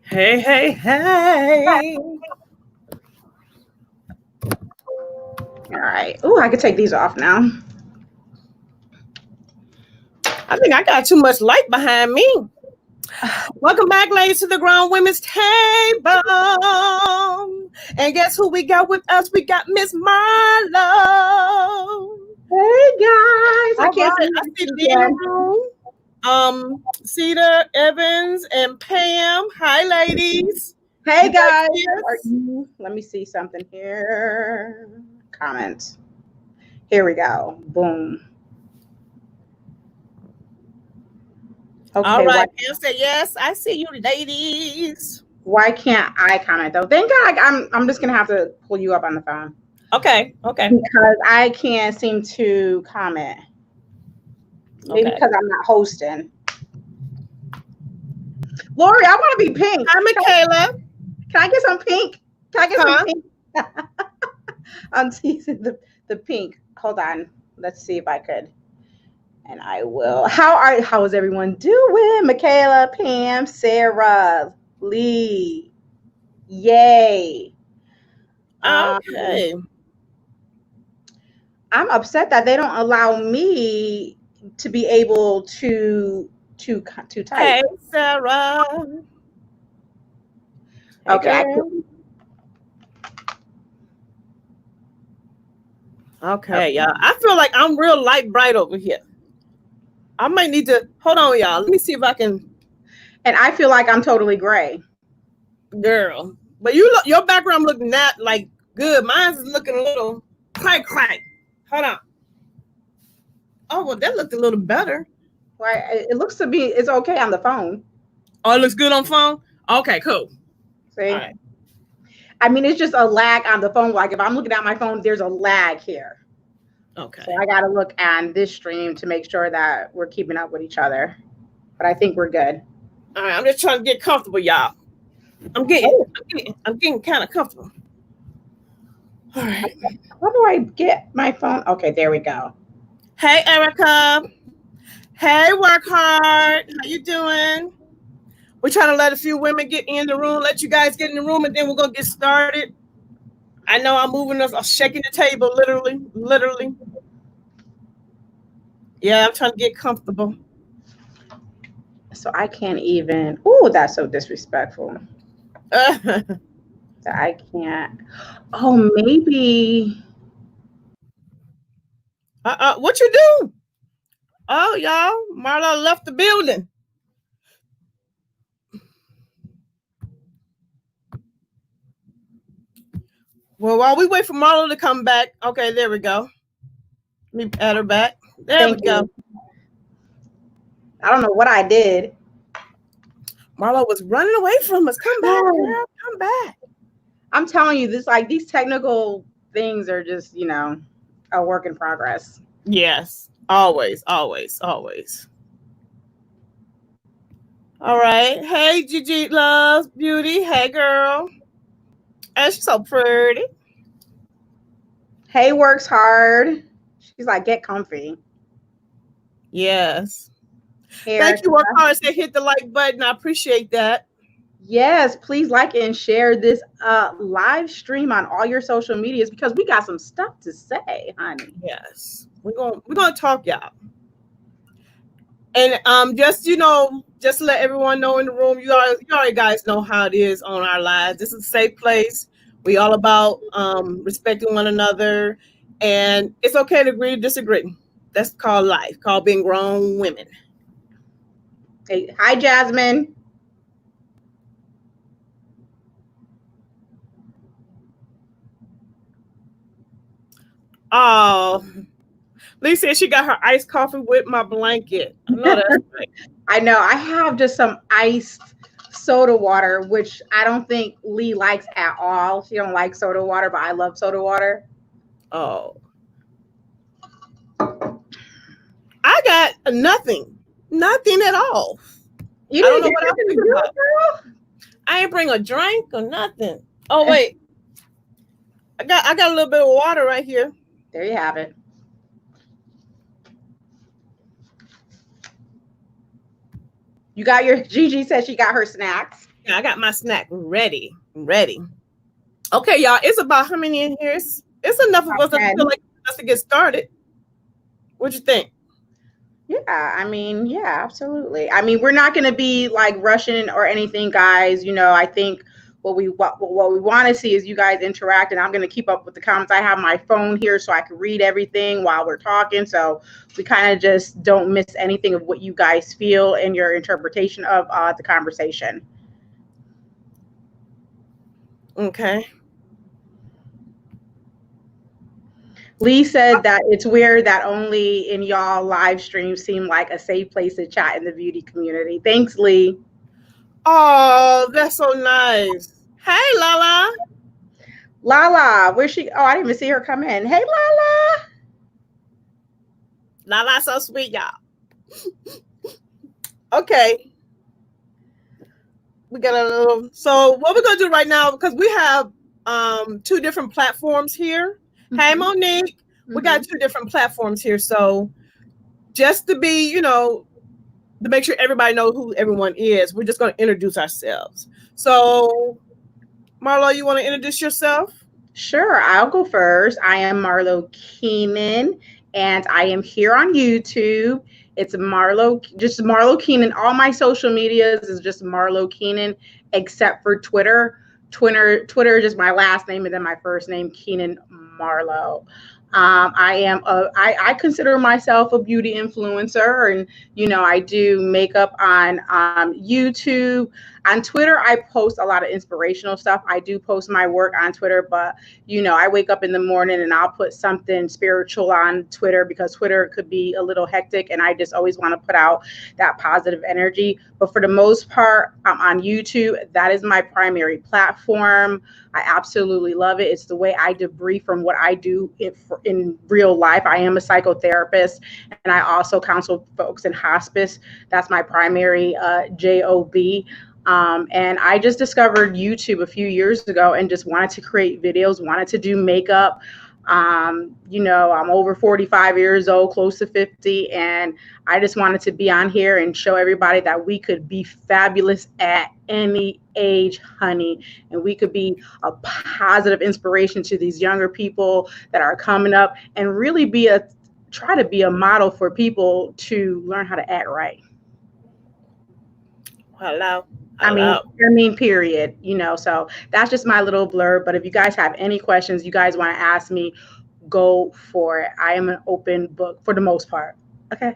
Hey, hey, hey. All right. Oh, I could take these off now. I think I got too much light behind me. Welcome back, ladies, to the Grown Women's Table. And guess who we got with us? We got Miss Marlo. Hey guys, All right, I see you in the room. Cedar, Evans, and Pam. Hi, ladies. Hey You guys, here? are you? Let me see something here. Comments. Here we go. Boom. Okay. All right, Pam said yes. I see you, ladies. Why can't I comment though? Thank God. I'm just gonna have to pull you up on the phone. Okay. Because I can't seem to comment. Maybe because I'm not hosting. Lori, I want to be pink. Hi, Michaela. Can I get some pink? Can I get some pink? I'm teasing the pink. Hold on. Let's see if I could. And I will. How is everyone doing? Michaela, Pam, Sarah, Lee. Yay. Okay. I'm upset that they don't allow me to be able to type. Hey, Sarah. Okay. Okay, y'all. I feel like I'm real light bright over here. I might need to hold on, y'all. Let me see if I can. And I feel like I'm totally gray. Girl, but you look. Your background looking that like good. Mine's is looking a little crack. Hold on. Oh well, that looked a little better. Right. It looks to be it's okay on the phone. Oh, it looks good on phone. Okay, cool. See. All right. I mean, it's just a lag on the phone. Like if I'm looking at my phone, there's a lag here. Okay. So I got to look on this stream to make sure that we're keeping up with each other. But I think we're good. All right. I'm just trying to get comfortable, y'all. I'm getting kind of comfortable. All right. How do I get my phone? Okay, there we go. Hey, Erica. Hey, work hard. How you doing? We're trying to let a few women get in the room, let you guys get in the room, and then we're going to get started. I know I'm moving us, I'm shaking the table, literally. Yeah, I'm trying to get comfortable. So I can't even. Oh, that's so disrespectful. That I can't. Oh, maybe. What you do? Oh, y'all, Marla left the building. Well, while we wait for Marla to come back, okay, there we go. Let me add her back. There we go. I don't know what I did. Marla was running away from us. Come back, girl. Come back. I'm telling you, these technical things are just, a work in progress. Yes, always. All right. Hey, Gigi loves beauty. Hey, girl. And she's so pretty. Hey, works hard. She's like, get comfy. Yes. Thank you, work hard. Say hit the like button. I appreciate that. Yes, please like and share this live stream on all your social medias because we got some stuff to say, honey. Yes, we're gonna talk, y'all. And just to let everyone know in the room, you already guys know how it is on our lives. This is a safe place. We all about respecting one another, and it's okay to agree to disagree. That's called life, called being grown women. Hey, hi, Jasmine. Oh, Lisa said she got her iced coffee with my blanket. I know that's right. I know. I have just some iced soda water, which I don't think Lee likes at all. She don't like soda water, but I love soda water. Oh. I got nothing at all. You didn't get nothing to do, girl? I ain't bring a drink or nothing. Oh wait, I got a little bit of water right here. There you have it. You got your Gigi said she got her snacks. Yeah, I got my snack ready. Ready. Okay, y'all. It's about how many in here? It's enough of us that feel like us to get started. What you think? Yeah, yeah, absolutely. I mean, we're not going to be like rushing or anything, guys. I think what we want to see is you guys interact, and I'm going to keep up with the comments. I have my phone here so I can read everything while we're talking, so we kind of just don't miss anything of what you guys feel and your interpretation of the conversation. Okay. Lee said that it's weird that only in y'all live streams seem like a safe place to chat in the beauty community. Thanks, Lee. Oh, that's so nice. Hey, Lala. Lala, where's she? Oh, I didn't even see her come in. Hey, Lala. Lala, so sweet, y'all. Okay. We got a little. So what we're gonna do right now, because we have two different platforms here. Mm-hmm. Hey, Monique. We got two different platforms here. So just to be, to make sure everybody knows who everyone is, we're just going to introduce ourselves. So, Marlo, you want to introduce yourself? Sure, I'll go first. I am Marlo Keenan, and I am here on YouTube. It's just Marlo Keenan. All my social medias is just Marlo Keenan, except for Twitter. Twitter is just my last name and then my first name, Keenan Marlo. I consider myself a beauty influencer, and I do makeup on YouTube. On Twitter, I post a lot of inspirational stuff. I do post my work on Twitter, but I wake up in the morning and I'll put something spiritual on Twitter because Twitter could be a little hectic, and I just always want to put out that positive energy. But for the most part, I'm on YouTube. That is my primary platform. I absolutely love it. It's the way I debrief from what I do in real life. I am a psychotherapist, and I also counsel folks in hospice. That's my primary job. And I just discovered YouTube a few years ago and just wanted to create videos, wanted to do makeup. I'm over 45 years old, close to 50, and I just wanted to be on here and show everybody that we could be fabulous at any age, honey, and we could be a positive inspiration to these younger people that are coming up, and really try to be a model for people to learn how to act right. Hello. I mean, period, so that's just my little blurb. But if you guys have any questions you guys want to ask me, go for it. I am an open book for the most part. Okay.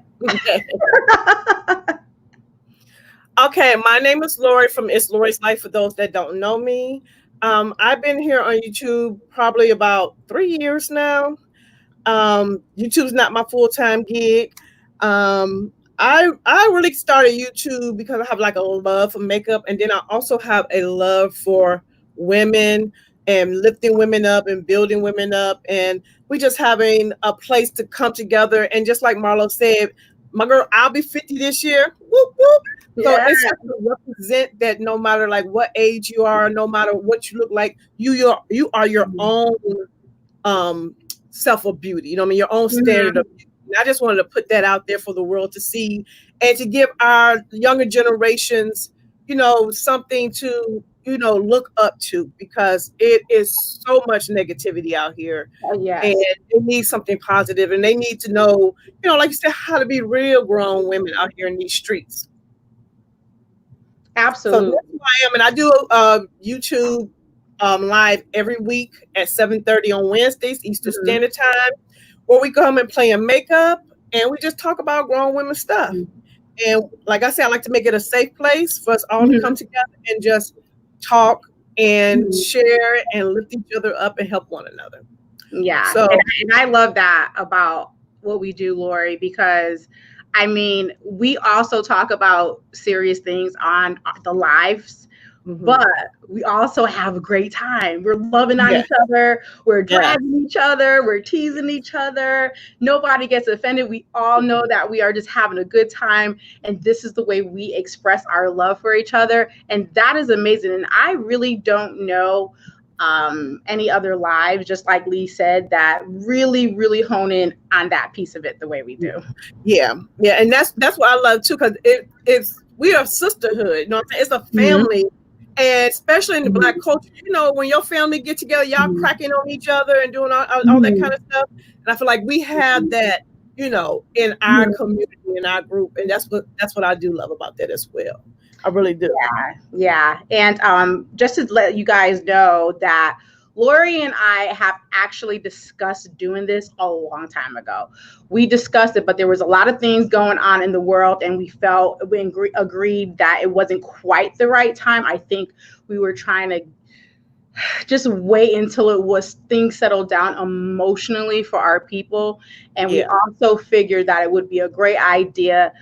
Okay. My name is Lori from It's Lori's Life, for those that don't know me. I've been here on YouTube probably about 3 years now. YouTube's not my full-time gig. I really started YouTube because I have like a love for makeup, and then I also have a love for women and lifting women up and building women up, and we just having a place to come together. And just like Marlo said, my girl, I'll be 50 this year. Whoop, whoop. So it's just to represent that no matter like what age you are, no matter what you look like, you are your own self of beauty. Your own standard of beauty. And I just wanted to put that out there for the world to see, and to give our younger generations, something to, look up to, because it is so much negativity out here. Yes. And they need something positive, and they need to know, like you said, how to be real grown women out here in these streets. Absolutely. So that's who I am, and I do YouTube live every week at 7:30 on Wednesdays, Eastern Standard Time, where we come and play in makeup, and we just talk about grown women stuff. And like I said, I like to make it a safe place for us all to come together and just talk and share and lift each other up and help one another. Yeah. So, and I love that about what we do, Lori, because we also talk about serious things on the lives, but we also have a great time. We're loving on each other. We're dragging each other. We're teasing each other. Nobody gets offended. We all know that we are just having a good time. And this is the way we express our love for each other. And that is amazing. And I really don't know any other lives, just like Lee said, that really, really hone in on that piece of it the way we do. Yeah. And that's what I love too, because we are sisterhood. It's a family. And especially in the Black Mhm. culture, when your family get together, y'all Mhm. cracking on each other and doing all that kind Mhm. of stuff. And I feel like we have that, in our Mhm. community, in our group, and that's what I do love about that as well. I really do. Yeah, yeah. And just to let you guys know that Lori and I have actually discussed doing this a long time ago. We discussed it, but there was a lot of things going on in the world, and we agreed that it wasn't quite the right time. I think we were trying to just wait until it was things settled down emotionally for our people. And we Yeah. also figured that it would be a great idea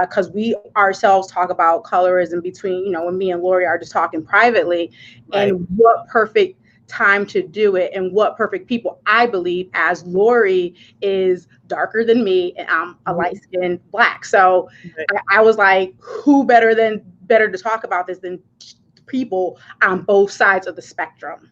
because we ourselves talk about colorism between, when me and Lori are just talking privately, Right. and what perfect time to do it and what perfect people. I believe, as Lori is darker than me and I'm a Mhm. light-skinned black. So Right. I was like, who better to talk about this than people on both sides of the spectrum.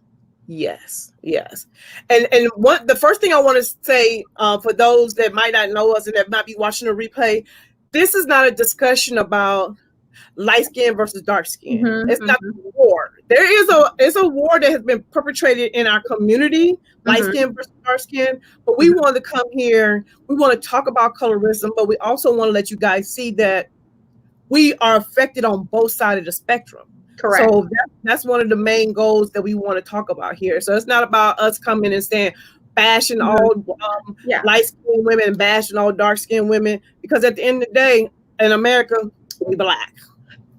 Yes, yes, and the first thing I want to say, for those that might not know us and that might be watching the replay, this is not a discussion about light skin versus dark skin. Mhm, It's not mhm, a war. It's a war that has been perpetrated in our community, light mhm. skin versus dark skin. But we want to come here. We want to talk about colorism, but we also want to let you guys see that we are affected on both sides of the spectrum. Correct. So that's one of the main goals that we want to talk about here. So it's not about us coming and saying bashing Mhm. all Yeah, light skinned women and bashing all dark skinned women, because at the end of the day, in America, we black.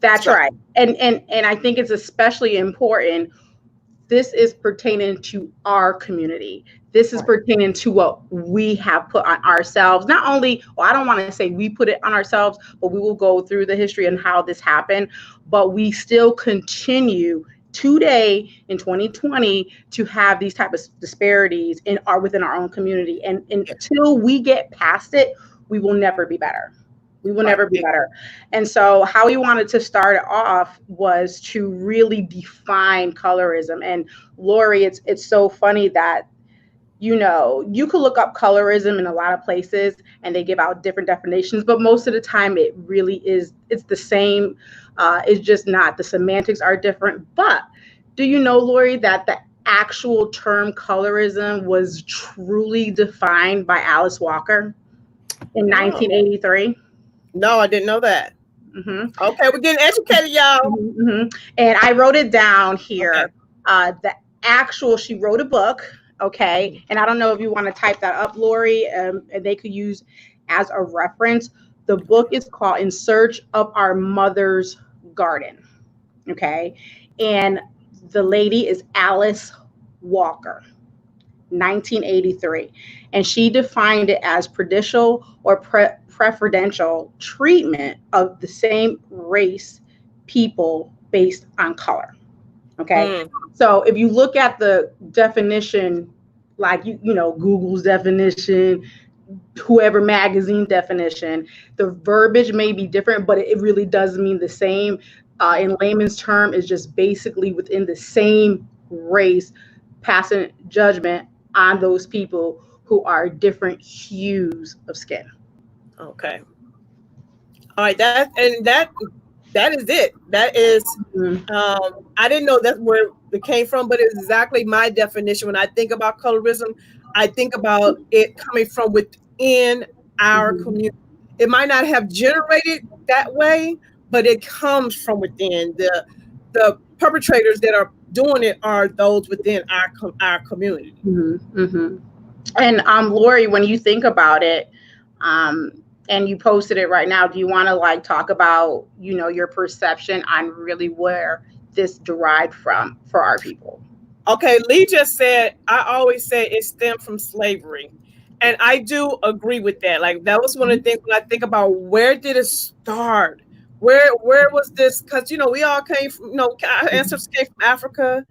that's So right. And I think it's especially important. This is pertaining to our community. This is right. pertaining to what we have put on ourselves. Not only, well, I don't want to say we put it on ourselves, but we will go through the history and how this happened. But we still continue today in 2020 to have these type of disparities within our own community. And Yeah, until we get past it, we will never be better. We will right. never be better. And so, how we wanted to start it off was to really define colorism. And Lori, it's so funny that you could look up colorism in a lot of places, and they give out different definitions, but most of the time, it really it's the same. It's just not. The semantics are different. But do you know, Lori, that the actual term colorism was truly defined by Alice Walker in Oh 1983? no, I didn't know that. Mm-hmm. Okay, we're getting educated, y'all. Mm-hmm. And I wrote it down Okay. here. She wrote a book, okay? And I don't know if you want to type that up, Lori, and they could use as a reference. The book is called In Search of Our Mother's Garden, okay? And the lady is Alice Walker. 1983, and she defined it as prejudicial or preferential treatment of the same race people based on color. Okay, Mm, so if you look at the definition, like Google's definition, whoever magazine definition, the verbiage may be different, but it really does mean the same. In layman's term, is just basically within the same race, passing judgment on those people who are different hues of skin. okay. All right. That is it. That is. Mhm. I didn't know that's where it came from, but it's exactly my definition. When I think about colorism, I think about it coming from within our Mhm. community. It might not have generated that way, but it comes from within. The perpetrators that are doing it are those within our community. Mhm. Mhm. And Lori, when you think about it, um, and you posted it right now, do you want to like talk about your perception on really where this derived from for our people? Okay, Lee just said, I always say it stemmed from slavery. And I do agree with that. Like that was one of the things when I think about where did it start? Where was this? Because we all came from, our ancestors came from Africa,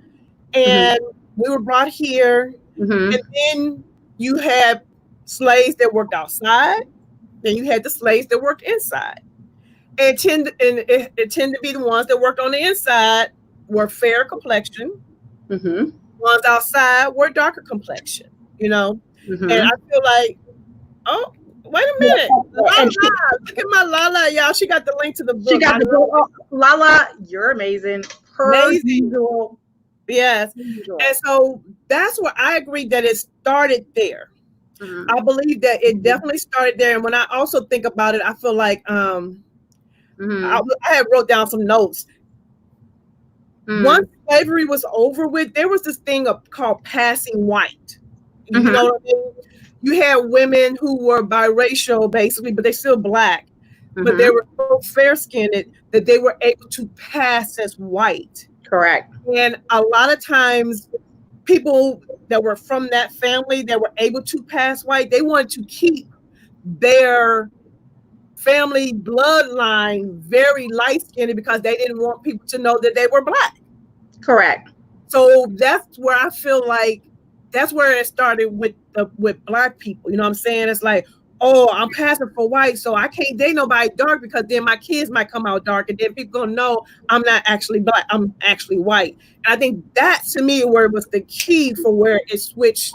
Hmm. and we were brought here, and Hmm. then you had slaves that worked outside, then you had the slaves that worked inside. And it tended to be the ones that worked on the inside were fair complexion, Hmm. ones outside were darker complexion, you know. And I Hmm. feel like, oh, wait a Yeah, minute, and Lala, look at my Lala, y'all. She got the link to the she book. got I the love book. it. Oh, Lala, you're amazing. Per Amazing. usual. Yes. And so that's where I agree that it started there. I believe that it definitely started there. And when I also think about it, I feel like I had wrote down some notes. Once slavery was over with, there was this thing called passing white. You know what I mean? You had women who were biracial, basically, but they still black. But they were so fair skinned that they were able to pass as white. Correct. And a lot of times, people that were from that family that were able to pass white, they wanted to keep their family bloodline very light skinned because they didn't want people to know that they were black. Correct. So that's where I feel like that's where it started with black people. You know what I'm saying? It's like, oh, I'm passing for white, so I can't date nobody dark because then my kids might come out dark, and then people gonna know I'm not actually black. I'm actually white. And I think that to me where it was the key for where it switched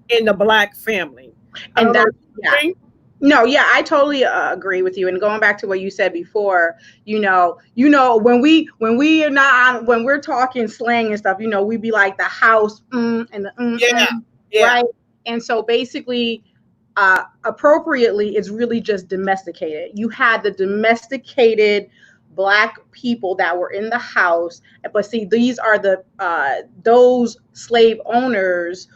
in the black family. And that, yeah. No, yeah, I totally agree with you. And going back to what you said before, when we're talking slang and stuff, we be like the house and the right. And so basically, appropriately, it's really just domesticated. You had the domesticated black people that were in the house, but see, these are those slave owners.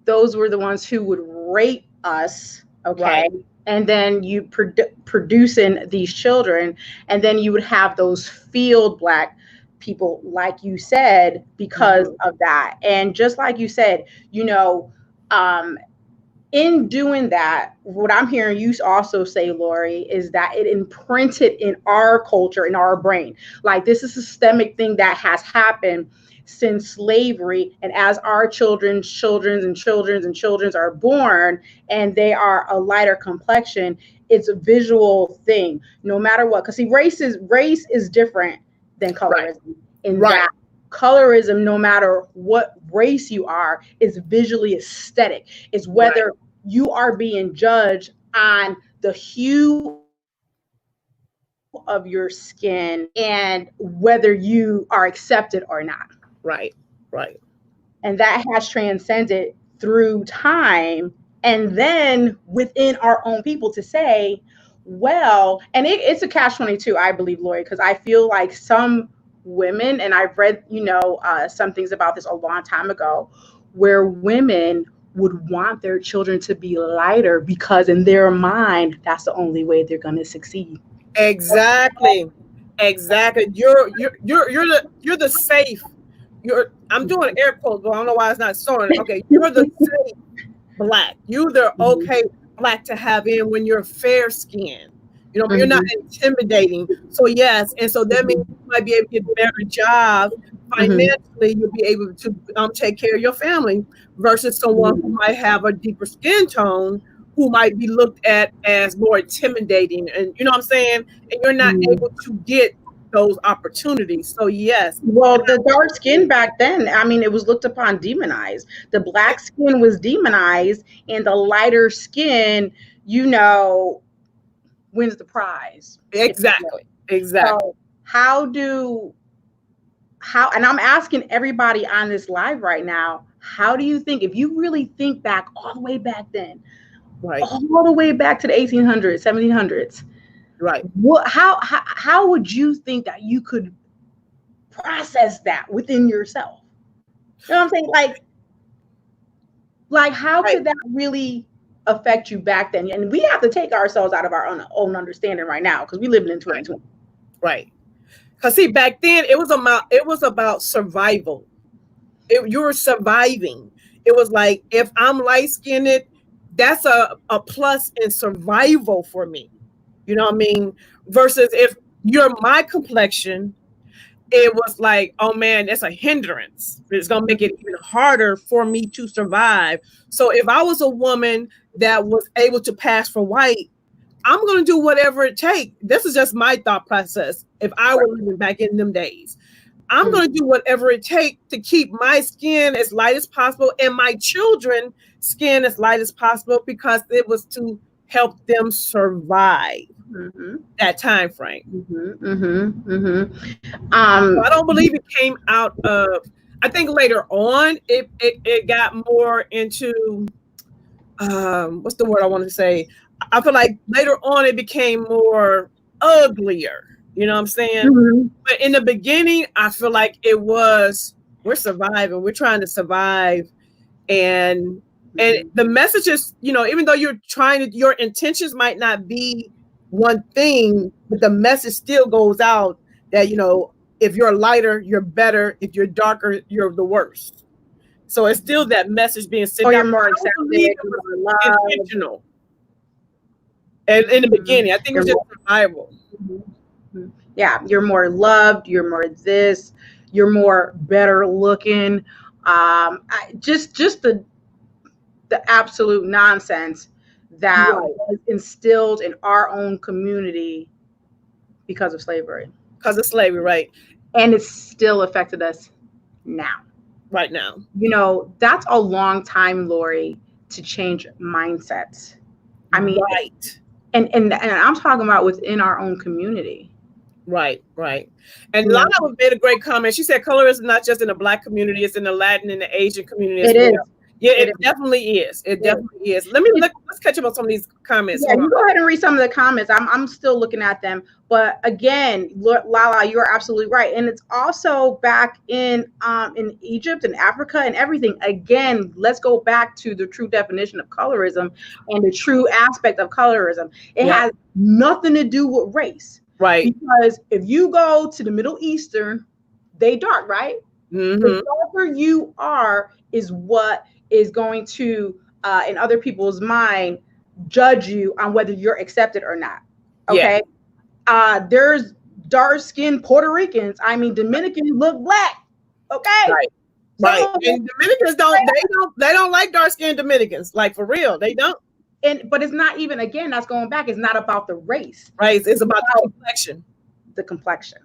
Those were the ones who would rape us. Okay. Right. And then you producing these children, and then you would have those field black people, like you said, because of that. And just like you said, in doing that, what I'm hearing you also say, Lori, is that it imprinted in our culture, in our brain. Like, this is a systemic thing that has happened since slavery. And as our children's are born and they are a lighter complexion, it's a visual thing, no matter what. Because see, race is different than colorism. In that colorism, no matter what race you are, is visually aesthetic. It's whether you are being judged on the hue of your skin and whether you are accepted or not. Right. And that has transcended through time. And then within our own people to say, well, and it's a catch-22, I believe, Lori, because I feel like some women, and I've read, some things about this a long time ago, where women would want their children to be lighter because in their mind, that's the only way they're going to succeed. Exactly. You're the safe. I'm doing air quotes, but I don't know why it's not showing. Okay, you're the safe black. You're the okay black to have in when you're fair skinned. You're not intimidating. So yes, and so that means you might be able to get better jobs financially. You'll be able to take care of your family versus someone who might have a deeper skin tone, who might be looked at as more intimidating, and you know what I'm saying. And you're not able to get those opportunities. So yes. Well, the dark skin back then, I mean, it was looked upon, demonized. The black skin was demonized, and the lighter skin, wins the prize. Exactly. So and I'm asking everybody on this live right now, how do you think, if you really think back all the way back then, all the way back to the 1800s, 1700s, how would you think that you could process that within yourself? You know what I'm saying? Like how could that really affect you back then? And we have to take ourselves out of our own understanding right now, because we live in 2020. Right. Because see, back then it was about survival. You were surviving. It was like, if I'm light skinned, that's a plus in survival for me. You know what I mean? Versus if you're my complexion, it was like, oh man, that's a hindrance. It's going to make it even harder for me to survive. So if I was a woman that was able to pass for white, I'm going to do whatever it takes. This is just my thought process. If I were living back in them days, I'm going to do whatever it takes to keep my skin as light as possible and my children's skin as light as possible, because it was to helped them survive that time frame. So I don't believe it came out of. I think later on it got more into what's the word I want to say? I feel like later on it became more uglier. You know what I'm saying? But in the beginning, I feel like it was we're surviving. We're trying to survive, and the messages, you know, even though you're trying to, your intentions might not be one thing, but the message still goes out that, you know, if you're lighter, you're better. If you're darker, you're the worst. So it's still that message being sent out. You're more accepted, intentional. And in the beginning, I think it was just survival. Yeah, you're more loved. You're more this. You're more better looking. Just the absolute nonsense that was instilled in our own community because of slavery. Because of slavery, right? And it's still affected us now. Right now. You know, that's a long time, Lori, to change mindsets. I mean, right. And I'm talking about within our own community. Right. And Lana made a great comment. She said colorism is not just in the Black community, it's in the Latin and the Asian community as well. Yeah, it definitely is. It definitely is. Let's catch up on some of these comments. Yeah, you go ahead and read some of the comments. I'm still looking at them. But again, Lala, you're absolutely right. And it's also back in Egypt and Africa and everything. Again, let's go back to the true definition of colorism and the true aspect of colorism. It has nothing to do with race. Right. Because if you go to the Middle Eastern, they dark, right? The darker you are is what is going to, in other people's mind, judge you on whether you're accepted or not. Okay. Yeah. There's dark-skinned Puerto Ricans. I mean, Dominicans look Black. Okay. Right. And Dominicans they don't like dark-skinned Dominicans. Like, for real, they don't. But it's not even, again, that's going back. It's not about the race. Right. It's about the complexion. The complexion.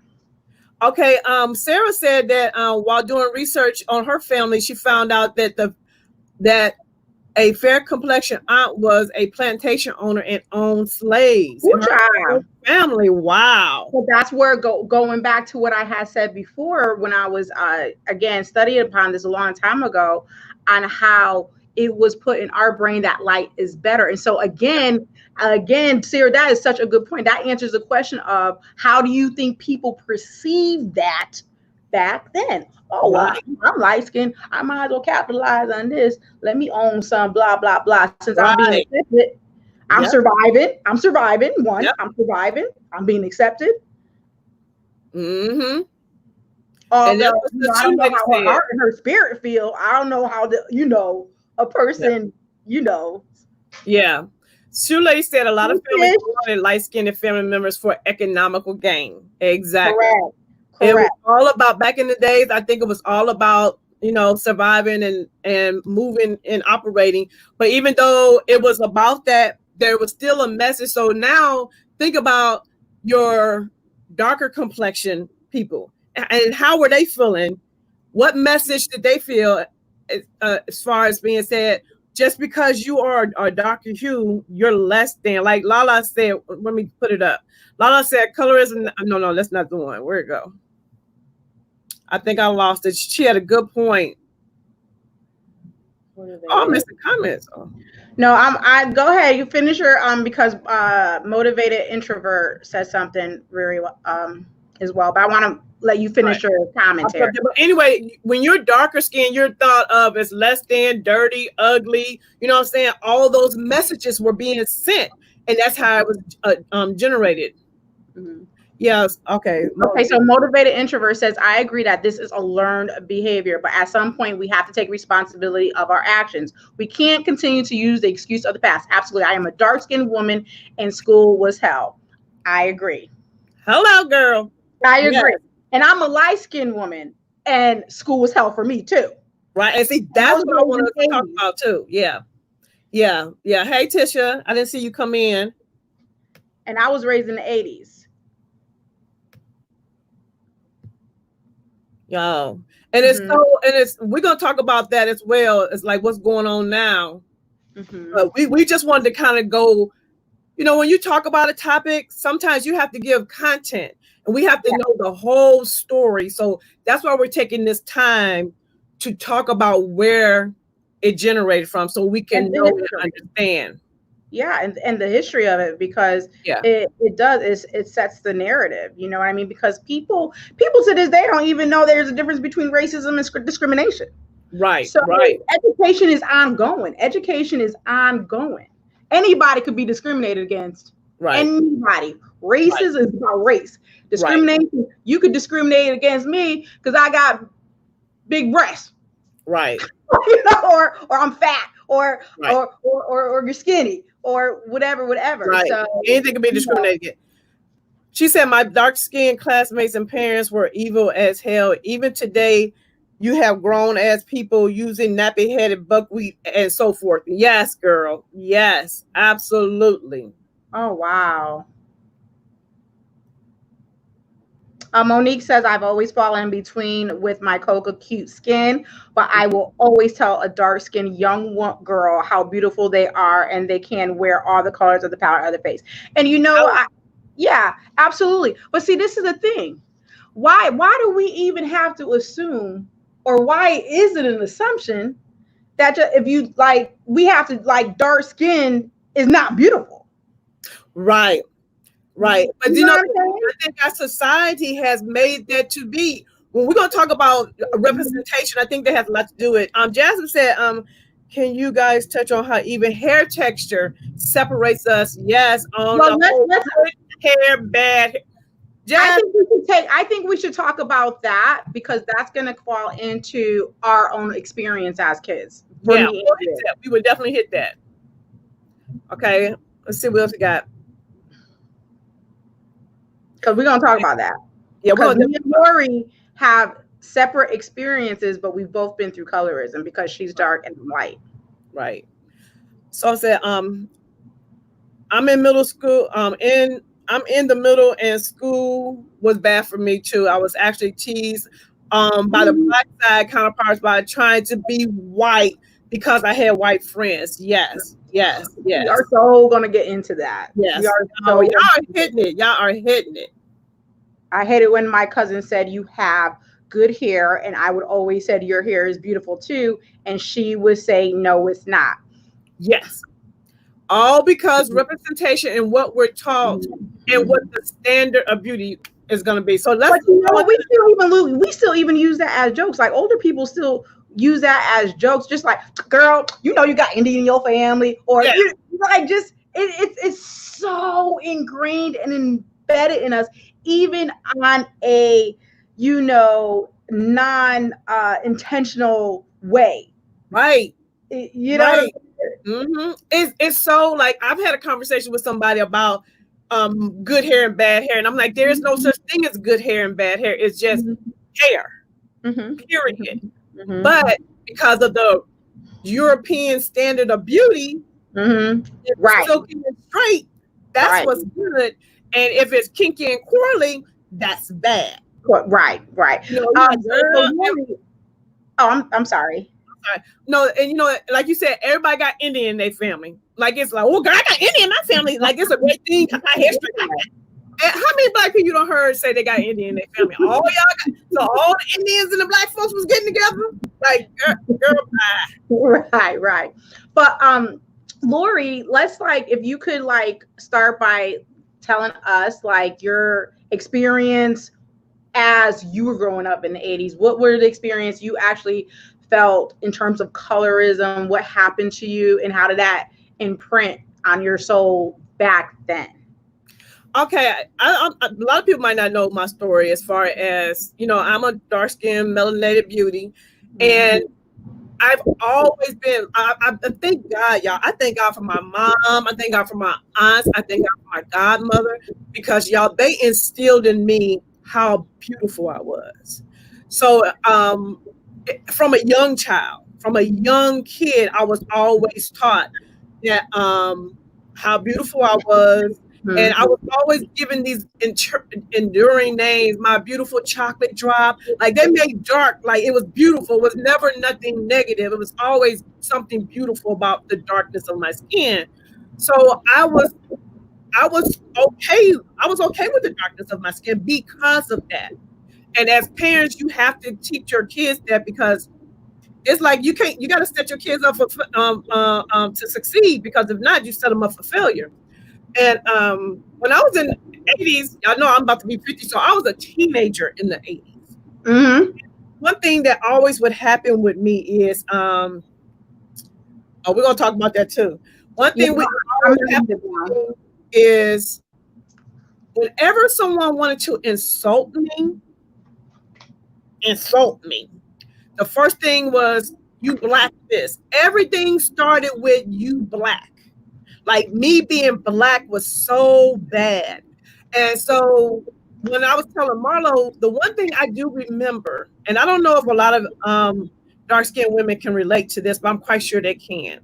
Okay. Sarah said that while doing research on her family, she found out that a fair complexion aunt was a plantation owner and owned slaves in her family. Wow. So that's where going back to what I had said before when I was again studying upon this a long time ago on how it was put in our brain that light is better. And so again, Sarah, that is such a good point. That answers the question of how do you think people perceive that back then? Oh, well, I'm light skinned. I might as well capitalize on this. Let me own some blah, blah, blah. Since I'm being accepted, I'm surviving. I'm surviving. I'm surviving. I'm being accepted. Mm-hmm. And that was I don't know how her heart and her spirit feel. I don't know how a person, Yeah. Shoe Lady said a lot of families wanted light-skinned family members for economical gain. Exactly. Correct. It was all about, back in the days, I think it was all about, surviving and moving and operating. But even though it was about that, there was still a message. So now think about your darker complexion people and how were they feeling? What message did they feel as far as being said, just because you are a darker hue, you're less than, like Lala said, let me put it up. Lala said colorism, no, that's not the one. Where'd it go? I think I lost it. She had a good point. I missed the comments. Oh. No, I go ahead. You finish your because motivated introvert said something very as well. But I want to let you finish your commentary. But anyway, when you're darker skinned, you're thought of as less than, dirty, ugly. You know what I'm saying? All those messages were being sent, and that's how it was generated. Mm-hmm. Yes. Okay. Okay. So motivated introvert says, I agree that this is a learned behavior, but at some point we have to take responsibility of our actions. We can't continue to use the excuse of the past. Absolutely. I am a dark-skinned woman and school was hell. I agree. Hello, girl. I agree. Yes. And I'm a light-skinned woman and school was hell for me too. Right. And see, that's what I want to talk about too. Yeah. Hey, Tisha, I didn't see you come in. And I was raised in the 80s. Yo, and it's we're gonna talk about that as well. It's like what's going on now. Mm-hmm. But we just wanted to kind of go when you talk about a topic, sometimes you have to give content and we have to Yeah. know the whole story. So that's why we're taking this time to talk about where it generated from so we And can the know and history. understand. Yeah, and the history of it, because Yeah. it does is it sets the narrative, you know what I mean? Because people to this day don't even know there's a difference between racism and discrimination. Right. So Right. education is ongoing. Education is ongoing. Anybody could be discriminated against. Right. Anybody. Right. Racism is about race. Right. Discrimination, you could discriminate against me because I got big breasts, Right. or I'm fat, or Right. you're skinny, or whatever. Right. So Anything can be you know, discriminated against. She said, my dark skinned classmates and parents were evil as hell. Even today, you have grown as people using nappy headed buckwheat and so forth. Yes, girl. Yes, absolutely. oh wow. Monique says, I've always fallen in between with my cocoa cute skin, but I will always tell a dark skinned young girl how beautiful they are and they can wear all the colors of the palette of their face. And yeah, absolutely. But see, this is the thing. Why do we even have to assume, or why is it an assumption that if you like, we have to like dark skin is not beautiful? Right. Right. But You know what I'm saying? I think our society has made that to be. When we're going to talk about representation, I think that has a lot to do with it. Jasmine said, can you guys touch on how even hair texture separates us? Yes, on Well, the whole let's good hair, bad hair. I think we should talk about that, because that's going to fall into our own experience as kids. For Yeah, me, we would definitely hit that. Okay, let's see what else we got. because we're going to talk about that. Yeah, we're Because gonna me and Lori have separate experiences, but we've both been through colorism because she's dark and I'm light. right. So I said, I'm in middle school. I'm in the middle, and school was bad for me too. I was actually teased by the black side counterparts by trying to be white because I had white friends. Yes, yes, yes. We are so going to get into that. Yes. We are Oh, so y'all are hitting it. Y'all are hitting it. I hate it when my cousin said, you have good hair, and I would always say your hair is beautiful too, and she would say, no, it's not. Yes. All because representation and what we're taught and what the standard of beauty is going to be. So let's. But we still even use that as jokes. Like older people still use that as jokes, just like, girl, you got Indian in your family, or Yeah. like just it's so ingrained and embedded in us, even on a non intentional way. Right. You know. Right. Mm-hmm. It's so like I've had a conversation with somebody about good hair and bad hair, and I'm like, there's no such thing as good hair and bad hair. It's just hair, period. But because of the European standard of beauty, right, silky and straight, that's what's good. And if it's kinky and curly, that's bad. Right. I'm sorry. No, and like you said, everybody got Indian in their family. Like it's like, oh, girl, I got Indian in my family. Like it's a great thing. I got history. And how many black people you don't heard say they got Indian in their family? All all the Indians and the black folks was getting together. Like, girl, bye. Right. But Lori, let's if you could start by telling us your experience as you were growing up in the 80s. What were the experience you actually felt in terms of colorism? What happened to you, and how did that imprint on your soul back then? Okay, a lot of people might not know my story as far as, I'm a dark-skinned, melanated beauty, and I've always been, I thank God, y'all. I thank God for my mom. I thank God for my aunts. I thank God for my godmother, because, y'all, they instilled in me how beautiful I was. So from a young child, from a young kid, I was always taught that how beautiful I was. And I was always given these enduring names, my beautiful chocolate drop. Like they made dark, like it was beautiful. It was never nothing negative. It was always something beautiful about the darkness of my skin. So I was I was okay. I was okay with the darkness of my skin because of that. And as parents, you have to teach your kids that because it's like you can't. You got to set your kids up for to succeed because if not, you set them up for failure. And when I was in the 80s, I know I'm about to be 50, so I was a teenager in the 80s. Mm-hmm. One thing that always would happen with me is, oh, we're gonna talk about that too. One Yeah, thing we I'm always have writing to it down. do is whenever someone wanted to insult me. The first thing was you black this. Everything started with you black. Like me being black was so bad. And so when I was telling Marlo, the one thing I do remember, and I don't know if a lot of dark skinned women can relate to this, but I'm quite sure they can.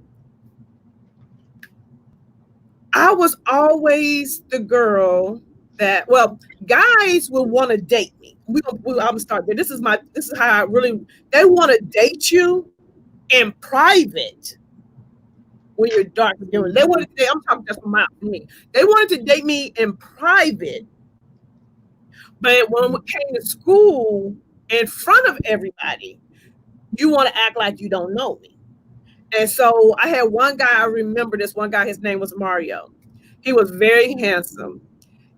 I was always the girl that, well, guys will want to date me. I'm gonna start there. This is how I really, they want to date you in private when you're dark. They wanted to date, I'm talking just from me. They wanted to date me in private, but when we came to school in front of everybody, you want to act like you don't know me. And so I had one guy, I remember this one guy, his name was Mario. He was very handsome.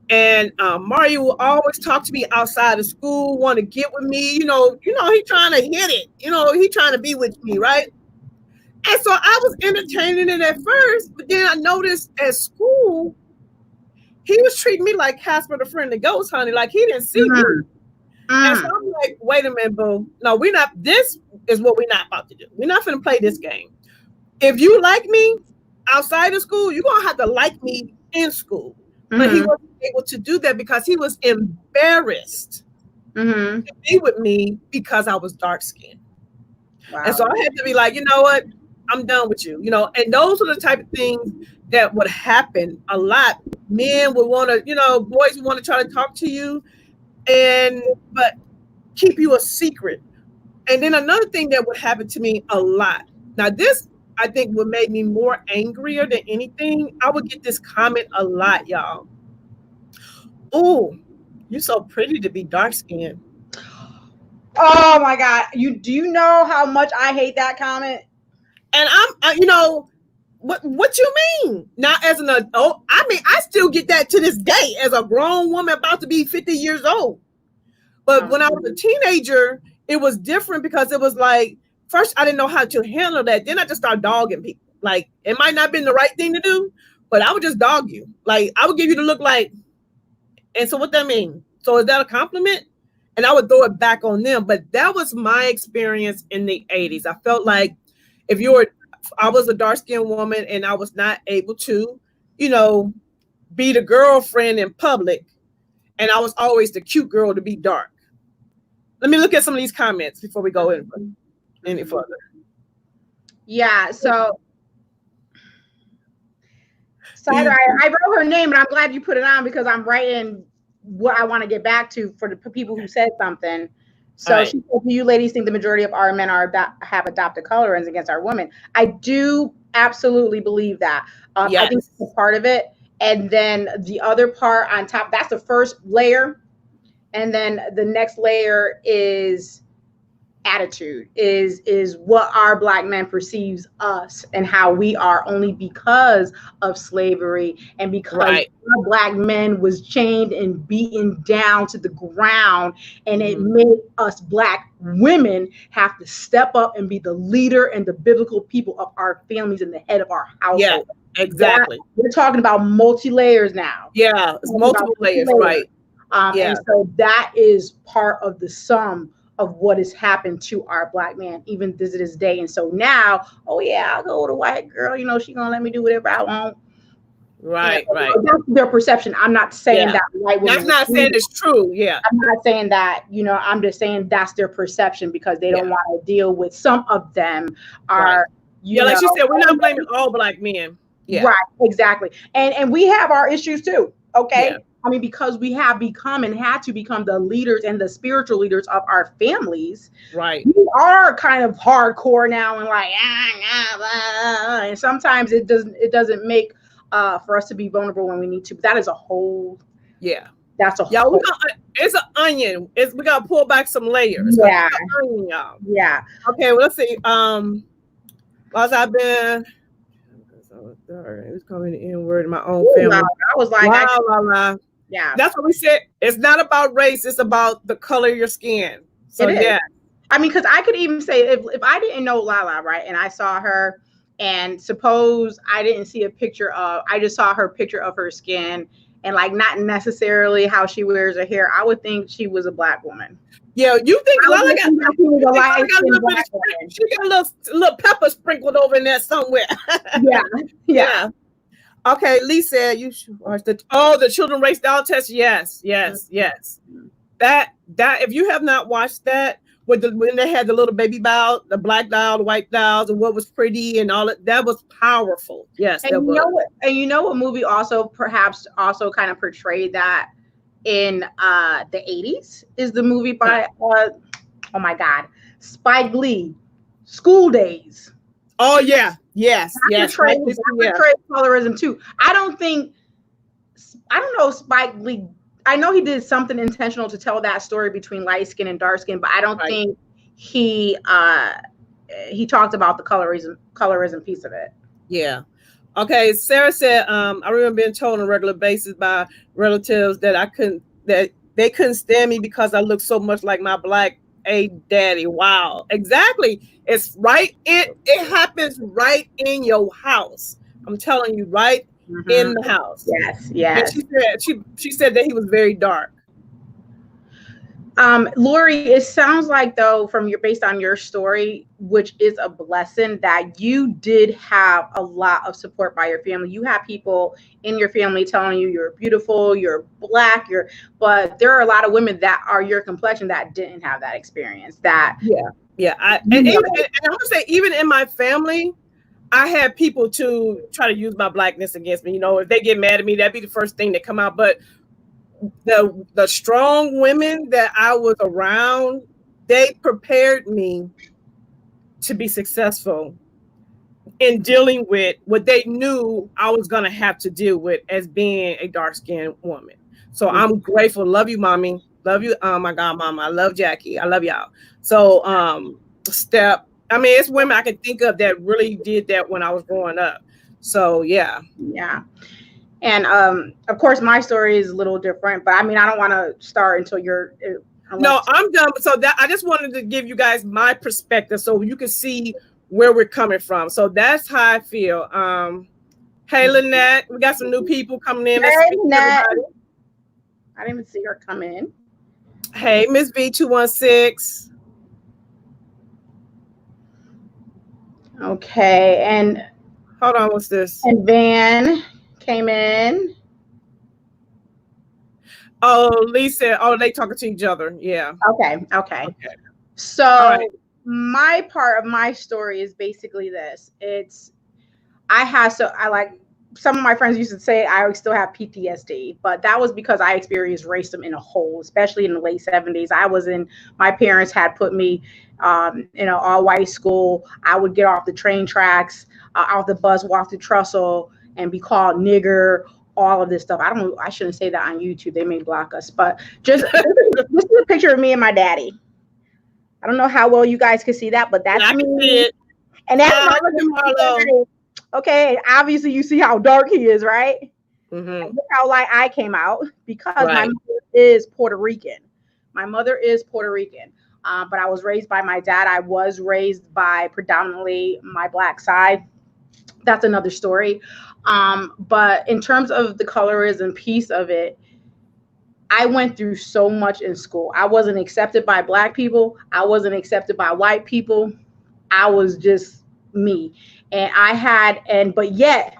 And Mario will always talk to me outside of school, want to get with me. He trying to hit it. He trying to be with me, right? And so I was entertaining it at first, but then I noticed at school, he was treating me like Casper the Friendly Ghost, honey. Like he didn't see me. And so I'm like, wait a minute, boo. No, we're not. This is what we're not about to do. We're not going to play this game. If you like me outside of school, you're going to have to like me in school. But he wasn't able to do that because he was embarrassed to be with me because I was dark skinned. Wow. And so I had to be like, you know what? I'm done with you. And those are the type of things that would happen a lot. Men would want to, boys would want to try to talk to you but keep you a secret. And then another thing that would happen to me a lot. Now this, I think, what made me more angrier than anything. I would get this comment a lot, y'all. Oh, you're so pretty to be dark skinned. Oh my God. Do you know how much I hate that comment? And what you mean? Now, as an adult, I still get that to this day as a grown woman about to be 50 years old. But when I was a teenager, it was different because it was like, first, I didn't know how to handle that. Then I just started dogging people. Like, it might not have been the right thing to do, but I would just dog you. Like, I would give you the look like, and so what that mean? So is that a compliment? And I would throw it back on them. But that was my experience in the 80s. I felt like I was a dark-skinned woman and I was not able to, be the girlfriend in public. And I was always the cute girl to be dark. Let me look at some of these comments before we go any further. Yeah, so Cider, I wrote her name, and I'm glad you put it on because I'm writing what I want to get back to for the people who said something. So she said, do you ladies think the majority of our men have adopted colorings against our women? I do absolutely believe that. Yes. I think that's part of it. And then the other part on top, that's the first layer. And then the next layer is attitude, is what our Black men perceives us and how we are only because of slavery and because our Black men was chained and beaten down to the ground, and it made us Black women have to step up and be the leader and the biblical people of our families and the head of our household. Yeah, exactly. We're talking about multi-layers now. Yeah, it's multiple layers, right? And so that is part of the sum of what has happened to our Black man, even to this day. And so now, oh yeah, I'll go with a white girl. She gonna let me do whatever I want. Right, right. That's their perception. I'm not saying that white women. That's not saying it's true. Yeah. I'm not saying that. I'm just saying that's their perception because they don't want to deal with some of them are. Like she said, we're not blaming all Black men. Yeah. Right. Exactly. And we have our issues too. Okay. Yeah. I mean, because we have become and had to become the leaders and the spiritual leaders of our families. Right. We are kind of hardcore now and like, and sometimes it doesn't make for us to be vulnerable when we need to. But that is a whole. Yeah. That's a Y'all, whole. it's an onion. We gotta pull back some layers. Yeah. It's an onion, y'all. Yeah. Okay, well, let's see. Whilst I've been, it was coming in word in my own family. I was like, wow. Yeah. That's what we said. It's not about race. It's about the color of your skin. So yeah. I mean, because I could even say if I didn't know Lala, right, and I saw her, and suppose I didn't see a picture of, I just saw her picture of her skin and like not necessarily how she wears her hair, I would think she was a Black woman. Yeah, you think Lala got a little pepper sprinkled over in there somewhere. Yeah. Okay, Lee said you should watch the children race doll test. Yes. That if you have not watched that, when they had the little baby doll, the black doll, the white dolls, and what was pretty and all that was powerful. Yes, and you know what movie also perhaps also kind of portrayed that in the 80s is the movie by oh my God, Spike Lee, School Days. Oh yeah, yes. Portrayed colorism too. I don't know Spike Lee. I know he did something intentional to tell that story between light skin and dark skin, but I don't think he talked about the colorism piece of it. Yeah. Okay. Sarah said, I remember being told on a regular basis by relatives that they couldn't stand me because I looked so much like my Black daddy. Wow. Exactly. It's right. It happens right in your house. I'm telling you, right in the house. Yes. And she said that he was very dark. Lori, it sounds like though based on your story, which is a blessing, that you did have a lot of support by your family. You have people in your family telling you you're beautiful, you're Black, but there are a lot of women that are your complexion that didn't have that experience. And I'm gonna say, even in my family, I had people to try to use my Blackness against me. You know, if they get mad at me, that'd be the first thing that come out. But the strong women that I was around, they prepared me to be successful in dealing with what they knew I was going to have to deal with as being a dark-skinned woman. So I'm grateful. Love you, mommy. Love you. Oh my God, mama. I love Jackie. I love y'all. So it's women I can think of that really did that when I was growing up. So yeah. And of course, my story is a little different, but I mean, I don't want to start until No, I'm done. So that I just wanted to give you guys my perspective so you can see where we're coming from. So that's how I feel. Hey, Lynette, we got some new people coming in. Hey, Lynette. I didn't even see her come in. Hey, Miss V216. Okay, and hold on, what's this? And Van came in. Oh, Lisa. Oh, they talking to each other. Yeah. Okay. So my part of my story is basically this. Some of my friends used to say I still have PTSD, but that was because I experienced racism in a whole, especially in the late 70s. My parents had put me in an all-white school. I would get off the train tracks, off the bus, walk through Trussell, and be called nigger, all of this stuff. I shouldn't say that on YouTube. They may block us, but this is a picture of me and my daddy. I don't know how well you guys can see that, but that's me. It. And that's Marlo. Okay, obviously you see how dark he is, right? Mm-hmm. Look how light I came out because my mother is Puerto Rican. But I was raised by my dad. I was raised by predominantly my Black side. That's another story. But in terms of the colorism piece of it, I went through so much in school. I wasn't accepted by Black people. I wasn't accepted by white people. I was just me. But yet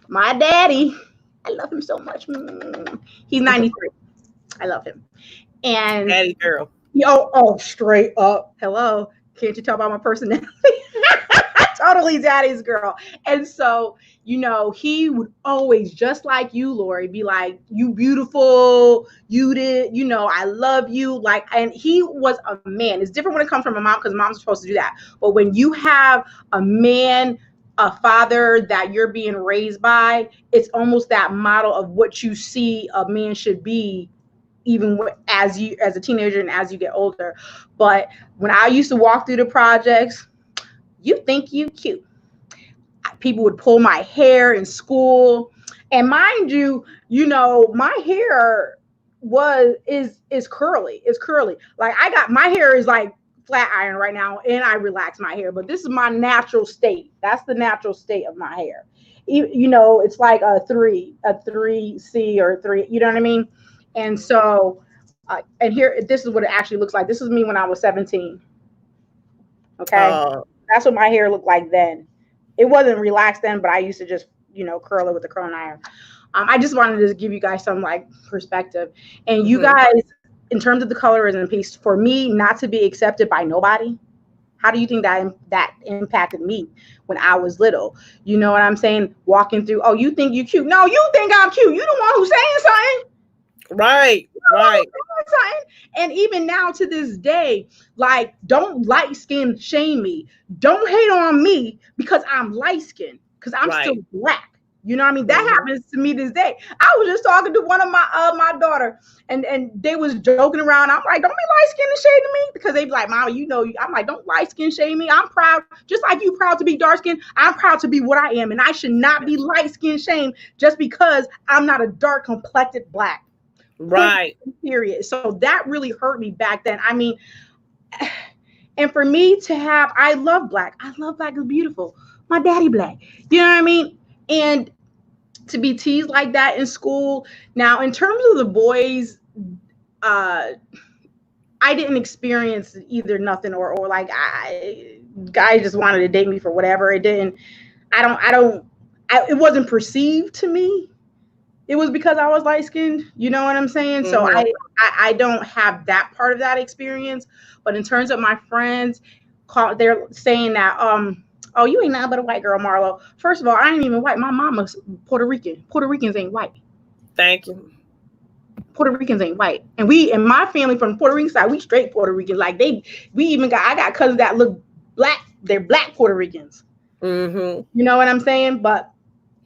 my daddy, I love him so much. He's 93. I love him. And daddy girl. Oh, straight up. Hello. Can't you tell by my personality? Totally daddy's girl. And so, he would always, just like you, Lori, be like, you beautiful, you did, I love you. And he was a man. It's different when it comes from a mom because mom's supposed to do that. But when you have a man a father that you're being raised by, it's almost that model of what you see a man should be, even as a teenager and as you get older. But when I used to walk through the projects, you think you cute. People would pull my hair in school, and mind you, my hair is curly. It's curly. Like, I got my hair is like flat iron right now, and I relax my hair, but this is my natural state. That's the natural state of my hair. It's like a 3C or 3, you know what I mean? And so and here, this is what it actually looks like. This is me when I was 17. Okay. That's what my hair looked like then. It wasn't relaxed then, but I used to just, curl it with the curling iron. I just wanted to give you guys some like perspective. And you guys, in terms of the colorism piece, for me not to be accepted by nobody, how do you think that impacted me when I was little? You know what I'm saying? Walking through, oh, you think you cute? No, you think I'm cute. You the one who's saying something. Right. And even now to this day, like, don't light skin shame me. Don't hate on me because I'm light skinned, because I'm still black. You know what I mean? That happens to me this day. I was just talking to one of my daughter, and they was joking around. I'm like, don't be light skin and shading me, because they be like, Mama, I'm like, don't light skin shade me. I'm proud, just like you proud to be dark skin. I'm proud to be what I am, and I should not be light skin shamed just because I'm not a dark complected black. Right. Period. So that really hurt me back then. I mean, and for me to have, I love black. I love black. It's beautiful. My daddy black. You know what I mean? And to be teased like that in school. Now, in terms of the boys, I didn't experience either nothing or like guys just wanted to date me for whatever. It didn't. It wasn't perceived to me. It was because I was light skinned, you know what I'm saying? So I don't have that part of that experience. But in terms of my friends, they're saying that, oh, you ain't nothing but a white girl, Marlo. First of all, I ain't even white. My mama's Puerto Rican. Puerto Ricans ain't white. Thank you. Puerto Ricans ain't white. And my family from the Puerto Rican side, we straight Puerto Rican. Like I got cousins that look black. They're black Puerto Ricans. You know what I'm saying? But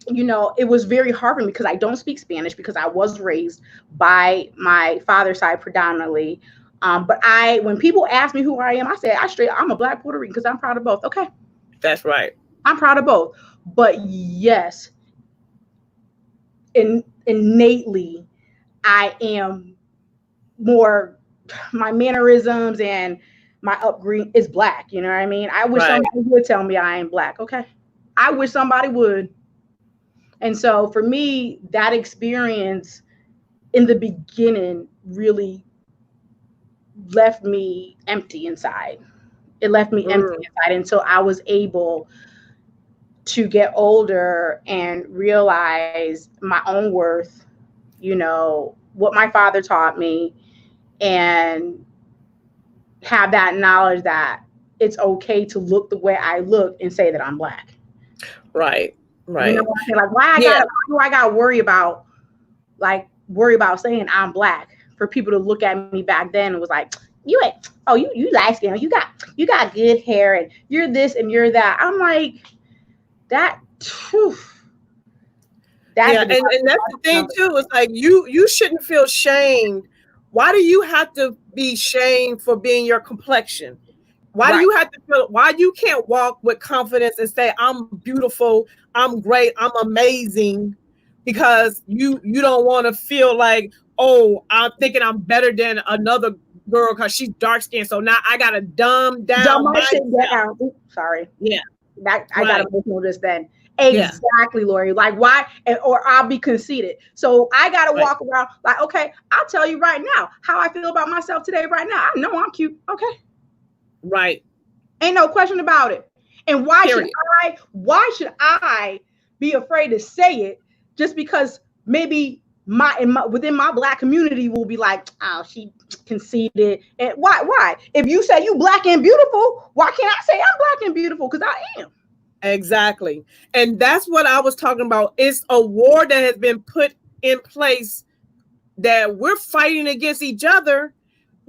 it was very hard for me because I don't speak Spanish, because I was raised by my father's side predominantly. But when people ask me who I am, I say I'm a black Puerto Rican, because I'm proud of both. Okay. That's right. I'm proud of both. But yes, innately, I am more, my mannerisms and my upbringing is black. You know what I mean? I wish somebody would tell me I ain't black. Okay. I wish somebody would. And so for me, that experience in the beginning really left me empty inside. It left me empty inside until I was able to get older and realize my own worth, what my father taught me, and have that knowledge that it's okay to look the way I look and say that I'm black. Right. Right. You know what I'm saying? Like, why do I gotta worry about saying I'm black, for people to look at me back then and was like, you light skin, you got good hair, and you're this and you're that. I'm like, that. And that's the thing too. It's like you shouldn't feel shamed. Why do you have to be shamed for being your complexion? Why do you have to feel? Why you can't walk with confidence and say I'm beautiful, I'm great, I'm amazing, because you don't want to feel like, oh, I'm thinking I'm better than another girl because she's dark skinned, so now I gotta dumb my shit down. Sorry. Yeah. I got emotional just then. Exactly, Lori. Like, why? Or I'll be conceited. So I got to walk around like, okay, I'll tell you right now how I feel about myself today, right now. I know I'm cute. Okay. Right. Ain't no question about it. And why should I be afraid to say it just because maybe within my black community will be like, oh, she conceited. And why? If you say you black and beautiful, why can't I say I'm black and beautiful? Because I am. Exactly. And that's what I was talking about. It's a war that has been put in place that we're fighting against each other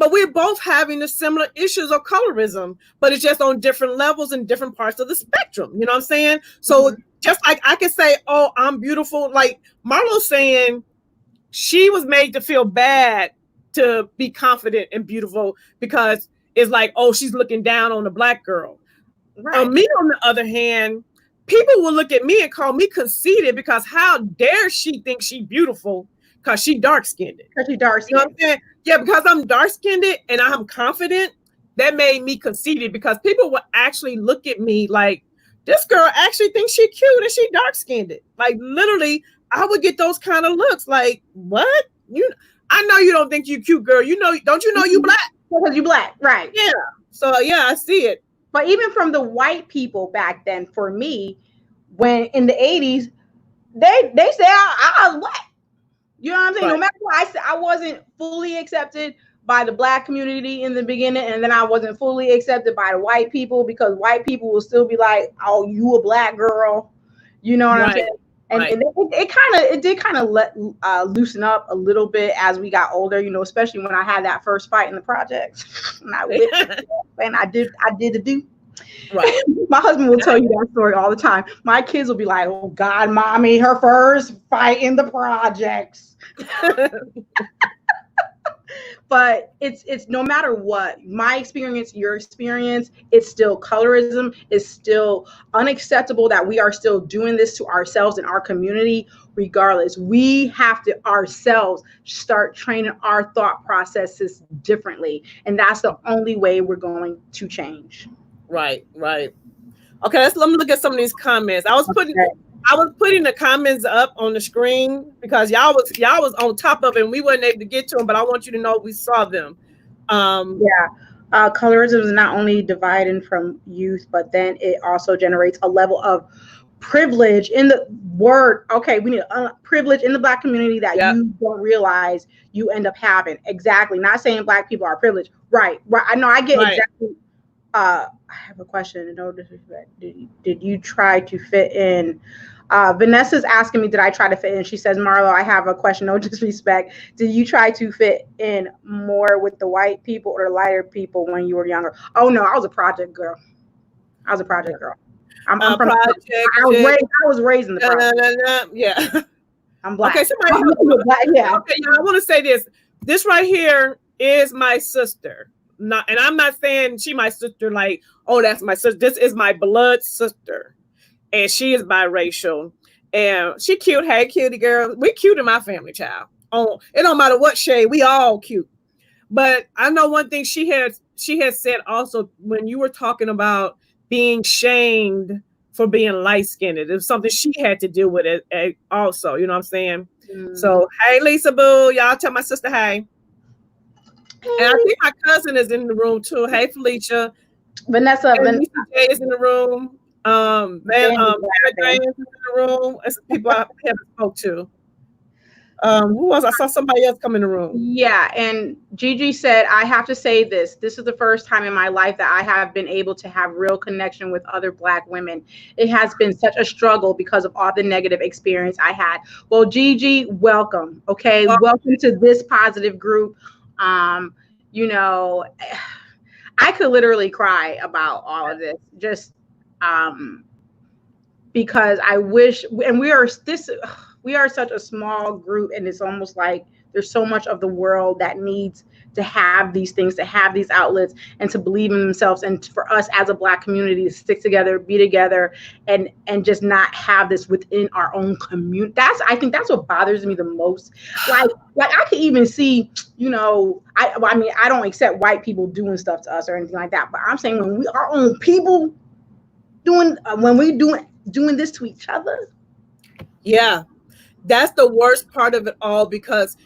but we're both having the similar issues of colorism, but it's just on different levels and different parts of the spectrum. You know what I'm saying? So just like I can say, oh, I'm beautiful. Like Marlo's saying, she was made to feel bad to be confident and beautiful because it's like, oh, she's looking down on the black girl. Right. Me, on the other hand, people will look at me and call me conceited because how dare she think she's beautiful because she dark-skinned. Because she dark-skinned. You know what I'm saying? Yeah, because I'm dark-skinned and I'm confident, that made me conceited because people will actually look at me like, this girl actually thinks she's cute and she dark-skinned. Like literally, I would get those kind of looks like, what? I know you don't think you cute, girl. You know, don't you know you black? Because you black, right. Yeah. So yeah, I see it. But even from the white people back then, for me, when in the 80s, they say I was black. You know what I'm saying? Right. No matter what, I said I wasn't fully accepted by the black community in the beginning, and then I wasn't fully accepted by the white people because white people will still be like, "Oh, you a black girl," you know what I'm saying? And, and it did kind of let loosen up a little bit as we got older, you know, especially when I had that first fight in the projects, and I did the do. Right. My husband will tell you that story all the time. My kids will be like, "Oh God, mommy, her first fight in the projects." But it's no matter what, my experience, your experience, it's still colorism. It's still unacceptable that we are still doing this to ourselves and our community. Regardless, we have to ourselves start training our thought processes differently, and that's the only way we're going to change. Right. Okay, let me look at some of these comments. I was putting the comments up on the screen because y'all was on top of it and we weren't able to get to them, but I want you to know we saw them. Colorism is not only dividing from youth, but then it also generates a level of privilege in the word. Okay, we need privilege in the black community that you don't realize you end up having. Exactly. Not saying black people are privileged. Right. I know. I get exactly. I have a question. No disrespect. Did you try to fit in? Vanessa's asking me, did I try to fit in? She says, Marlo, I have a question. No disrespect. Did you try to fit in more with the white people or the lighter people when you were younger? Oh no, I was a project girl. I'm from project. I was raised in the project. Yeah. I'm black. Okay, somebody yeah. Okay, I want to say this. This right here is my sister. And I'm not saying she my sister like, oh, that's my sister. This is my blood sister. And she is biracial. And she cute. Hey, cutie girl. We cute in my family, child. Oh, it don't matter what shade. We all cute. But I know one thing she has said also when you were talking about being shamed for being light-skinned. It was something she had to deal with it also. You know what I'm saying? So, hey, Lisa Boo. Y'all tell my sister hey. And I think my cousin is in the room too. Hey, Felicia. Vanessa J is in the room. Jay is in the room. It's people I haven't spoke to. Who was? I saw somebody else come in the room. Yeah, and Gigi said, I have to say this. This is the first time in my life that I have been able to have real connection with other Black women. It has been such a struggle because of all the negative experience I had. Well, Gigi, welcome. Okay, welcome to this positive group. You know, I could literally cry about all of this, just because I wish, and we are such a small group, and it's almost like there's so much of the world that needs to have these things, to have these outlets, and to believe in themselves, and for us as a Black community to stick together, be together, and just not have this within our own community. I think that's what bothers me the most. Like I could even see, you know, I mean, I don't accept white people doing stuff to us or anything like that, but I'm saying when we our own people doing this to each other. Yeah, that's the worst part of it all, because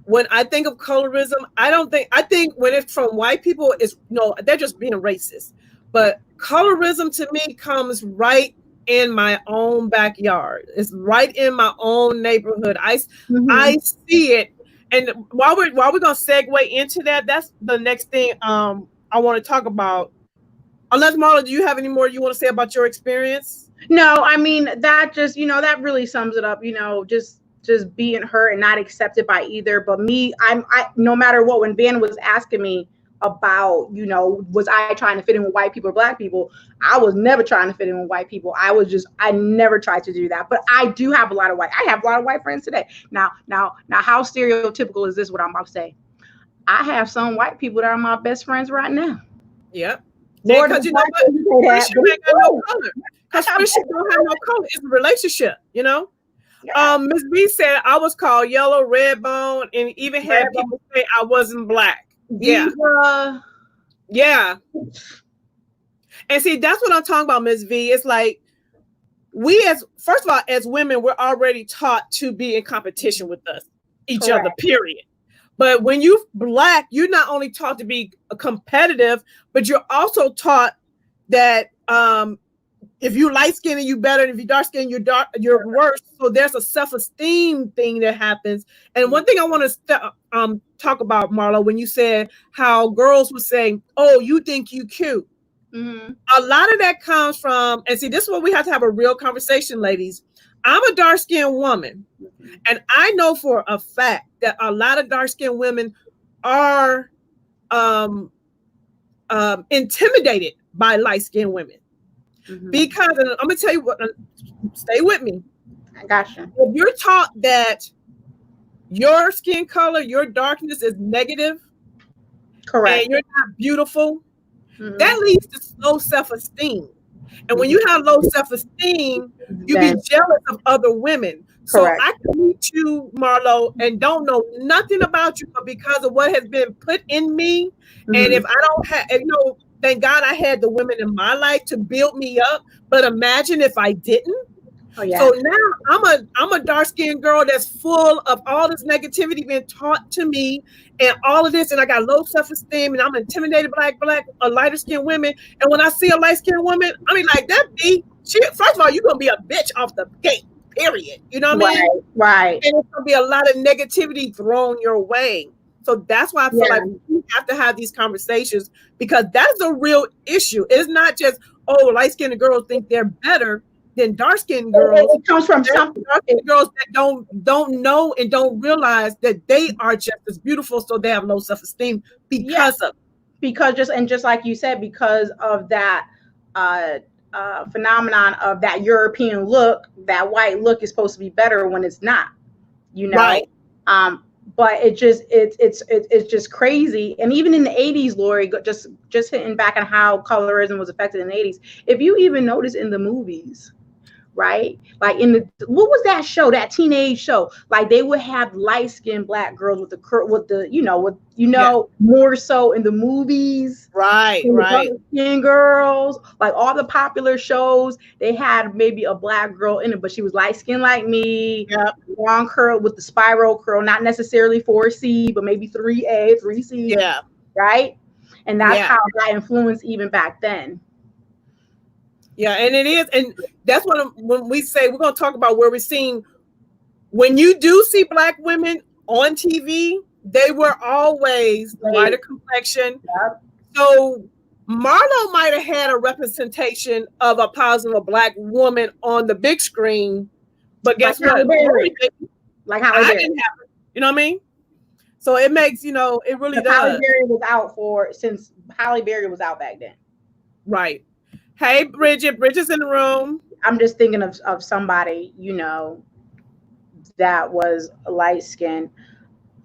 when I think of colorism, I think when it's from white people, it's they're just being racist. But colorism to me comes right in my own backyard. It's right in my own neighborhood. I see it. And while we're gonna segue into that, that's the next thing I want to talk about. Unless, Marla, do you have any more you want to say about your experience? No, I mean, that just, that really sums it up, just just being hurt and not accepted by either. But me, I no matter what, when Van was asking me about, was I trying to fit in with white people or black people, I was never trying to fit in with white people. I never tried to do that. But I do have I have a lot of white friends today. Now, how stereotypical is this? What I'm about to say? I have some white people that are my best friends right now. Yep. Lord, because you know what? Friendship ain't got no color. Because friendship don't have no color. It's a relationship, Yeah. Miss B said I was called yellow, red bone, and even had people say I wasn't black. Diva. Yeah. And see, that's what I'm talking about, Miss V. It's like first of all, as women, we're already taught to be in competition with each other, period. But when you're black, you're not only taught to be competitive, but you're also taught that if you light skinned, you better, and if you dark skinned, you're worse. So there's a self-esteem thing that happens. And one thing I want to talk about, Marlo, when you said how girls would say, "Oh, you think you cute." Mm-hmm. A lot of that comes from, and see, this is where we have to have a real conversation, ladies. I'm a dark-skinned woman, and I know for a fact that a lot of dark-skinned women are intimidated by light-skinned women. Mm-hmm. Because, and I'm going to tell you what, stay with me. I gotcha. If you're taught that your skin color, your darkness is negative, correct, and you're not beautiful, that leads to low self-esteem. And when you have low self-esteem, you be jealous of other women. Correct. So I can meet you, Marlo, and don't know nothing about you, but because of what has been put in me, and if I don't have, thank God I had the women in my life to build me up. But imagine if I didn't. Oh, yeah. So now I'm a dark-skinned girl that's full of all this negativity being taught to me and all of this, and I got low self-esteem, and I'm intimidated by black lighter-skinned women. And when I see a light-skinned woman, I mean, like that first of all, you're gonna be a bitch off the gate, period. You know what I mean? Right. And it's gonna be a lot of negativity thrown your way. So that's why I feel like we have to have these conversations, because that's a real issue. It's not just, light-skinned girls think they're better than dark-skinned girls. It comes from something. Dark-skinned girls that don't know and don't realize that they are just as beautiful, so they have low self-esteem just like you said, because of that phenomenon of that European look. That white look is supposed to be better when it's not. Right. But it's just crazy. And even in the 80s, Lori, just hitting back on how colorism was affected in the 80s. If you even notice in the movies, right? Like what was that show, that teenage show? Like they would have light-skinned black girls more so in the movies. Right. Skin girls, like all the popular shows, they had maybe a black girl in it, but she was light-skinned like me. Yep. Long curl with the spiral curl, not necessarily 4C, but maybe 3A, 3C. Yeah. Right? And that's how that influenced even back then. Yeah, and it is, and that's when we say we're going to talk about where we're seeing, when you do see black women on TV, they were always lighter complexion. Yep. So Marlo might have had a representation of a positive black woman on the big screen, but guess what? Like how I didn't have it. You know what I mean? So it makes, it really does. Halle Berry was out since Halle Berry was out back then. Right. Hey, Bridget. Bridget's in the room. I'm just thinking of somebody, that was light skinned.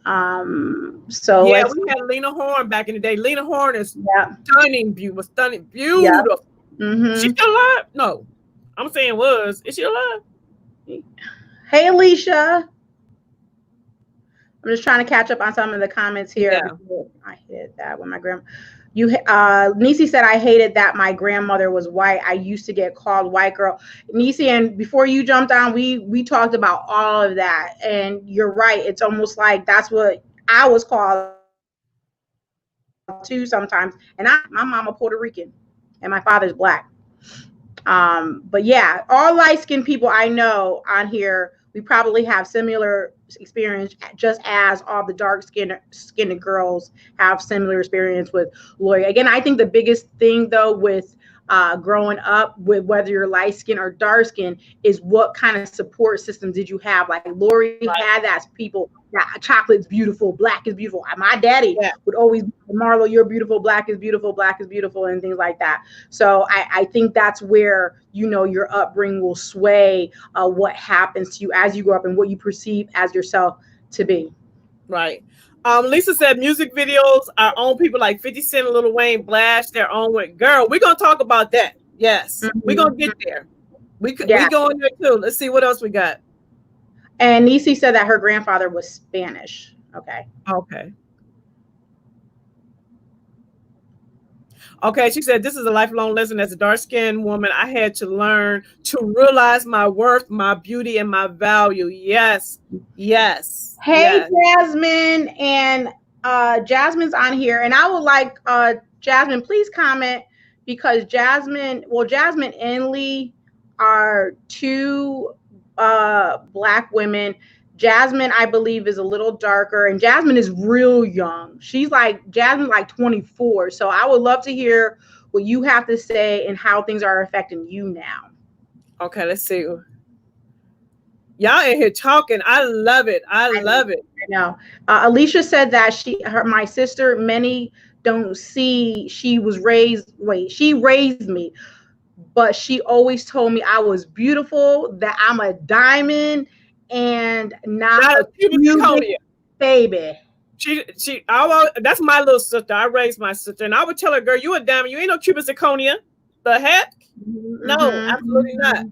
So yeah, we had Lena Horne back in the day. Lena Horne is stunning, beautiful. Yep. Mm-hmm. She still alive? No, I'm saying was. Is she alive? Hey, Alicia. I'm just trying to catch up on some of the comments here. Yeah. I hit that with my grandma. Nisi said, I hated that my grandmother was white. I used to get called white girl. Nisi, and before you jumped on, we talked about all of that. And you're right. It's almost like that's what I was called too sometimes. And my mama Puerto Rican and my father's black. But yeah, all light-skinned people I know on here, we probably have similar experience, just as all the dark-skinned girls have similar experience with Lori. Again, I think the biggest thing though with growing up, with whether you're light skin or dark skin, is what kind of support system did you have? Like Lori had that. People that chocolate's beautiful, black is beautiful. My daddy would always, Marlo, you're beautiful, black is beautiful, and things like that. So I think that's where, you know, your upbringing will sway what happens to you as you grow up and what you perceive as yourself to be. Right. Lisa said music videos, our own people like 50 Cent and Lil Wayne blast their own way. Girl, we're going to talk about that. Yes. We're going to get there. We going there too. Let's see what else we got. And Nisi said that her grandfather was Spanish. Okay. Okay, she said, this is a lifelong lesson as a dark-skinned woman. I had to learn to realize my worth, my beauty, and my value. Yes. Hey, Jasmine. And Jasmine's on here. And I would like, Jasmine, please comment, because Jasmine and Lee are two Black women. Jasmine, I believe, is a little darker, and Jasmine is real young. Jasmine's like 24. So I would love to hear what you have to say and how things are affecting you now. Okay, let's see. Y'all in here talking. I love it. I know. Alicia said that my sister, many don't see she raised me, but she always told me I was beautiful, that I'm a diamond, and not a Cuban baby. That's my little sister. I raised my sister, and I would tell her, girl, you a diamond. You ain't no Cuban zirconia. The heck? No, absolutely not.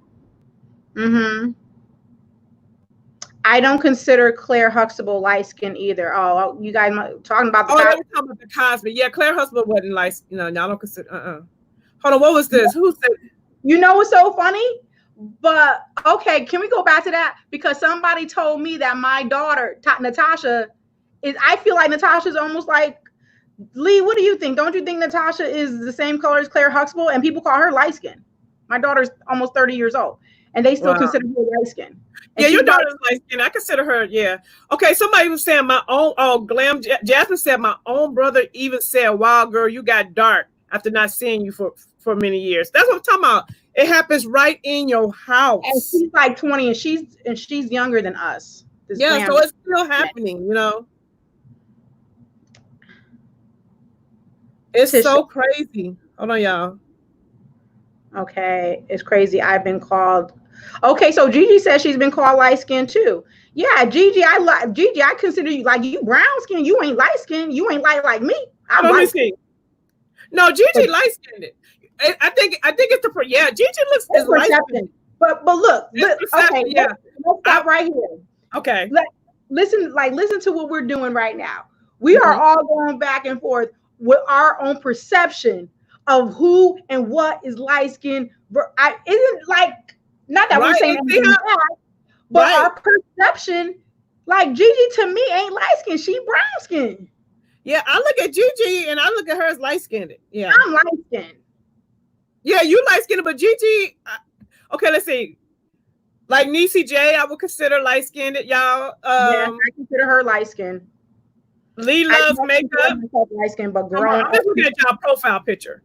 I don't consider Claire Huxtable light skin either. Oh, you guys talking about the talking about the Cosby. Yeah, Claire Huxtable wasn't light. Y'all don't consider. Hold on, what was this? Who said? You know what's so funny? But okay, can we go back to that? Because somebody told me that my daughter, Natasha, I feel like Natasha's almost like Lee. What do you think? Don't you think Natasha is the same color as Claire Huxtable? And people call her light skin. My daughter's almost 30 years old, and they still consider her light skin. Yeah, your daughter's light skin. I consider her. Yeah. Okay. Somebody was saying my own. Glam. Jasmine said my own brother even said, "Wow, girl, you got dark after not seeing you for many years." That's what I'm talking about. It happens right in your house. And she's like 20, and she's younger than us. Yeah, so it's still happening, you know. It's so crazy. Hold on, y'all. Okay, it's crazy. I've been called. Okay, so Gigi says she's been called light skin too. Yeah, Gigi, I consider you like you brown skin. You ain't light skin. You ain't like me. Let me see. No, Gigi light skinned. I think it's Gigi looks is light skinned. But look, okay, yeah. Let's stop right here. Okay. Listen to what we're doing right now. We are all going back and forth with our own perception of who and what is light skin. Isn't like, not that we're saying anything bad, but our perception, like Gigi to me ain't light skin. She brown skin. Yeah, I look at Gigi and I look at her as light skinned. Yeah, I'm light skinned. Yeah, you light skinned, but Gigi. Okay, let's see. Like Niecy J, I would consider light skinned, y'all. Yeah, I consider her light skinned. Lee loves makeup. Light skin, but growing I'm just looking at y'all profile picture.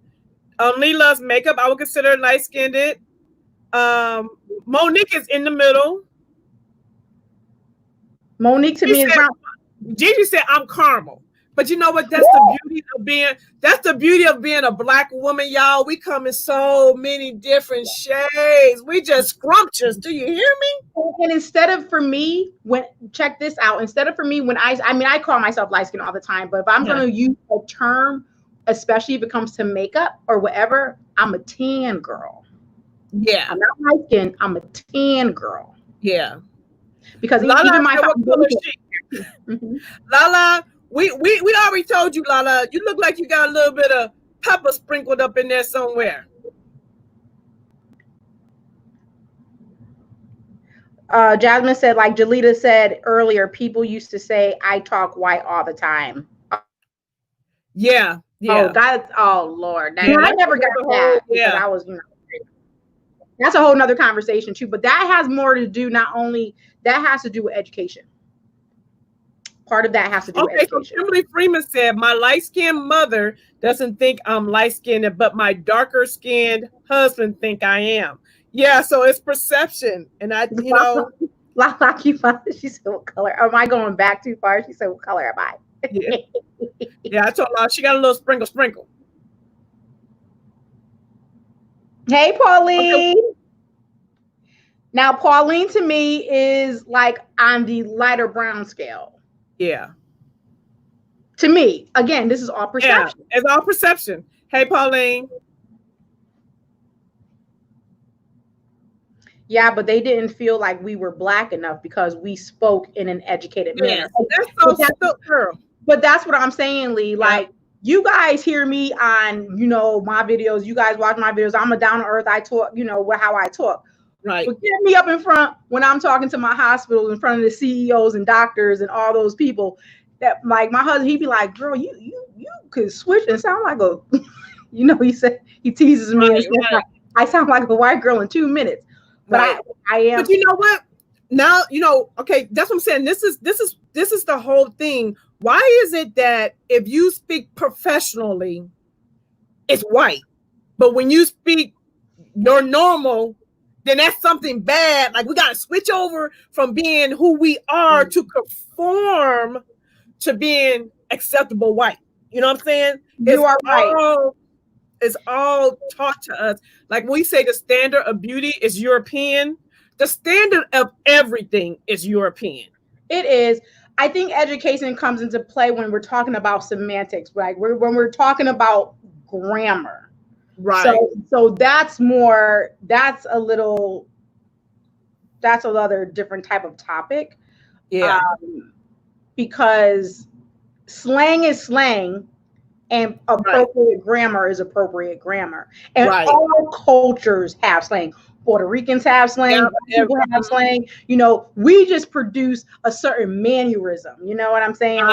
Lee loves makeup. I would consider light skinned. Monique is in the middle. Monique to me is brown. Gigi said I'm caramel. But you know what? That's the beauty of being a Black woman, y'all. We come in so many different shades. We just scrumptious. Do you hear me? And instead of for me, check this out. Instead of for me, when I call myself light skin all the time, but if I'm going to use a term, especially if it comes to makeup or whatever, I'm a tan girl. Yeah. I'm not light skin. I'm a tan girl. Yeah. Because even my Lala, we already told you, Lala, you look like you got a little bit of pepper sprinkled up in there somewhere. Jasmine said, like Jalita said earlier, people used to say, I talk white all the time. Yeah. Oh Lord. I never got that because I was, that's a whole nother conversation too. But that has more to do, that has to do with education. Part of that has to do with Okay, so education. Kimberly Freeman said, my light-skinned mother doesn't think I'm light-skinned, but my darker-skinned husband think I am. Yeah, so it's perception. And I, you know. She said, what color? Am I going back too far? She said, what color am I? Yeah, yeah, I told her she got a little sprinkle. Hey, Pauline. Okay. Now, Pauline to me is like on the lighter brown scale. Yeah. To me, again, this is all perception. Yeah, it's all perception. Hey, Pauline. Yeah, but they didn't feel like we were black enough because we spoke in an educated manner. That's so girl. But that's what I'm saying, Lee. Like, you guys hear me on, you know, my videos. You guys watch my videos. I'm a down to earth. I talk, you know, how I talk. Right. But get me up in front when I'm talking to my hospitals in front of the CEOs and doctors and all those people. That, like, my husband, he'd be like, "Girl, you could switch and sound like a," you know, he said, he teases me and says, I sound like a white girl in 2 minutes. But I am. But you know what? Now, you know, okay, that's what I'm saying. This is the whole thing. Why is it that if you speak professionally, it's white, but when you speak your normal, then that's something bad. Like, we got to switch over from being who we are to conform to being acceptable white. You know what I'm saying? You are right. It's all taught to us. Like, we say the standard of beauty is European. The standard of everything is European. It is. I think education comes into play when we're talking about semantics, right? When we're talking about grammar. Right. So that's more, that's another different type of topic. Yeah. Because slang is slang and appropriate grammar is appropriate grammar. And all cultures have slang. Puerto Ricans have slang, people have slang. You know, we just produce a certain mannerism. You know what I'm saying?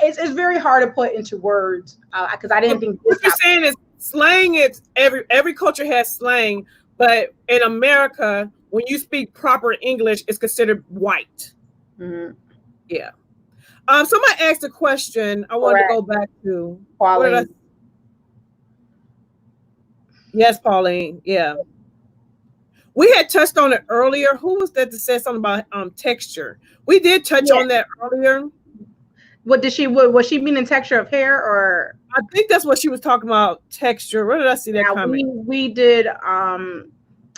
It's very hard to put into words because I didn't think. What you're saying is slang. It's every culture has slang, but in America, when you speak proper English, it's considered white. Mm-hmm. Yeah. Somebody asked a question. I wanted to go back to Pauline. Yes, Pauline. Yeah. We had touched on it earlier. Who was that said something about texture? We did touch on that earlier. What was she meaning texture of hair, or? I think that's what she was talking about, texture. Where did I see that comment? We did.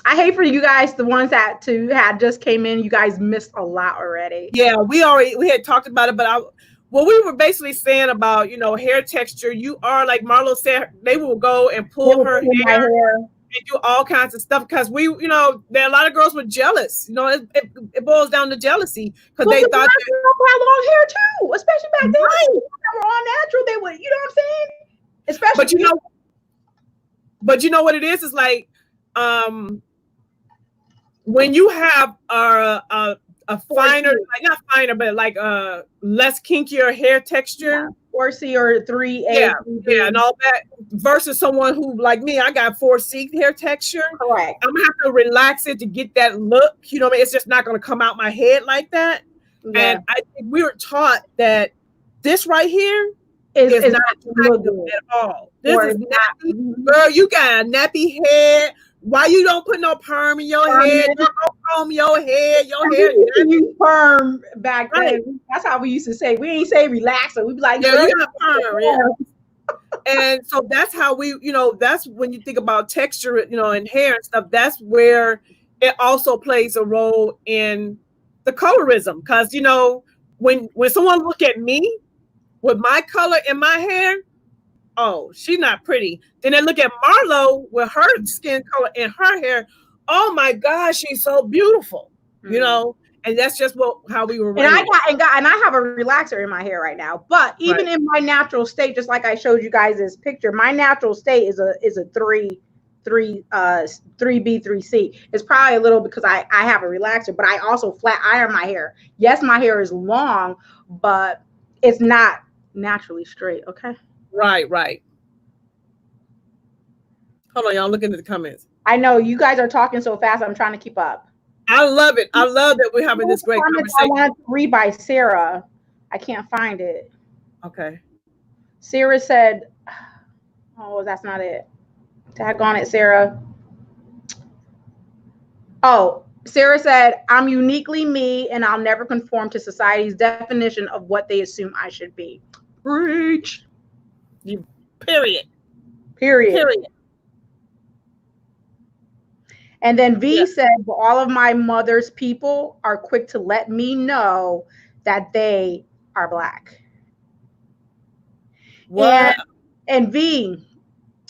I hate for you guys, the ones that had just came in. You guys missed a lot already. Yeah, we had talked about it, but we were basically saying about, you know, hair texture. You are, like Marlo said, they will go and pull her hair and do all kinds of stuff because there are a lot of girls were jealous. You know, it boils down to jealousy because they thought they had long hair too, especially back then. Right. They were all natural. They would, you know what I'm saying? Especially, but you know what it is? It's like when you have a finer, like not finer, but like less kinkier hair texture. 4C or 3A. Yeah, and all that versus someone who, like me, I got 4C hair texture. Correct. I'm gonna have to relax it to get that look. You know what I mean? It's just not gonna come out my head like that. Yeah. And I think we were taught that this right here is not attractive at all. This is nappy. Girl, you got a nappy head. Why you don't put no perm in your head? Don't comb your head. Your hair. You perm back then. That's how we used to say. We ain't say relaxer. We be like, yeah, you got perm. Yeah. And so that's how we, that's when you think about texture, and hair and stuff. That's where it also plays a role in the colorism. Because when someone look at me with my color in my hair, oh, she's not pretty. Then they look at Marlo with her skin color and her hair. Oh my gosh, she's so beautiful. And that's just how we were raised. And I have a relaxer in my hair right now. But even in my natural state, just like I showed you guys this picture, my natural state is a 3B, 3C. It's probably a little because I have a relaxer, but I also flat iron my hair. Yes, my hair is long, but it's not naturally straight. Okay. Right. Hold on, y'all. Look into the comments. I know you guys are talking so fast. I'm trying to keep up. I love it. I love that we're having this great Comments I conversation. wanted to read by Sarah. I can't find it. Okay. Sarah said, "Oh, that's not it. Tag on it, Sarah." Oh, Sarah said, "I'm uniquely me, and I'll never conform to society's definition of what they assume I should be." Preach. You, period. Period. Period. And then Yeah. V said, "But all of my mother's people are quick to let me know that they are black." And What? and V,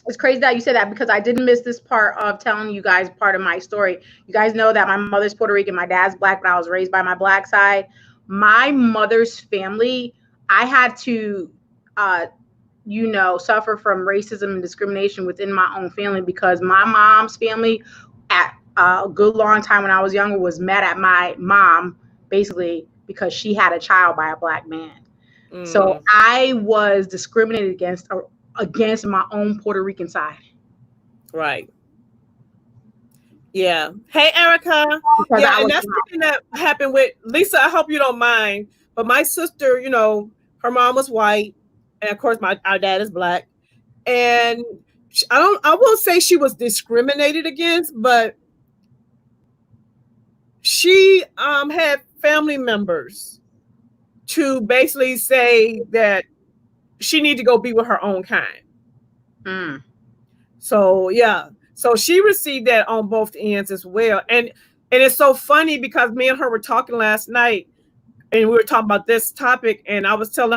it's crazy that you said that because I didn't miss this part of telling you guys part of my story. You guys know that my mother's Puerto Rican, my dad's black, but I was raised by my black side. My mother's family, I had to, suffer from racism and discrimination within my own family because my mom's family, at a good long time when I was younger, was mad at my mom basically because she had a child by a black man. So Mm, I was discriminated against my own Puerto Rican side right. Yeah. Hey, Erica. because Yeah, I and was that's black. something that happened with Lisa. I hope you don't mind, but my sister, her mom was white, and of course, our dad is black, and I won't say she was discriminated against, but she had family members to basically say that she need to go be with her own kind. Mm. So yeah, so she received that on both ends as well, and it's so funny because me and her were talking last night, and we were talking about this topic, and I said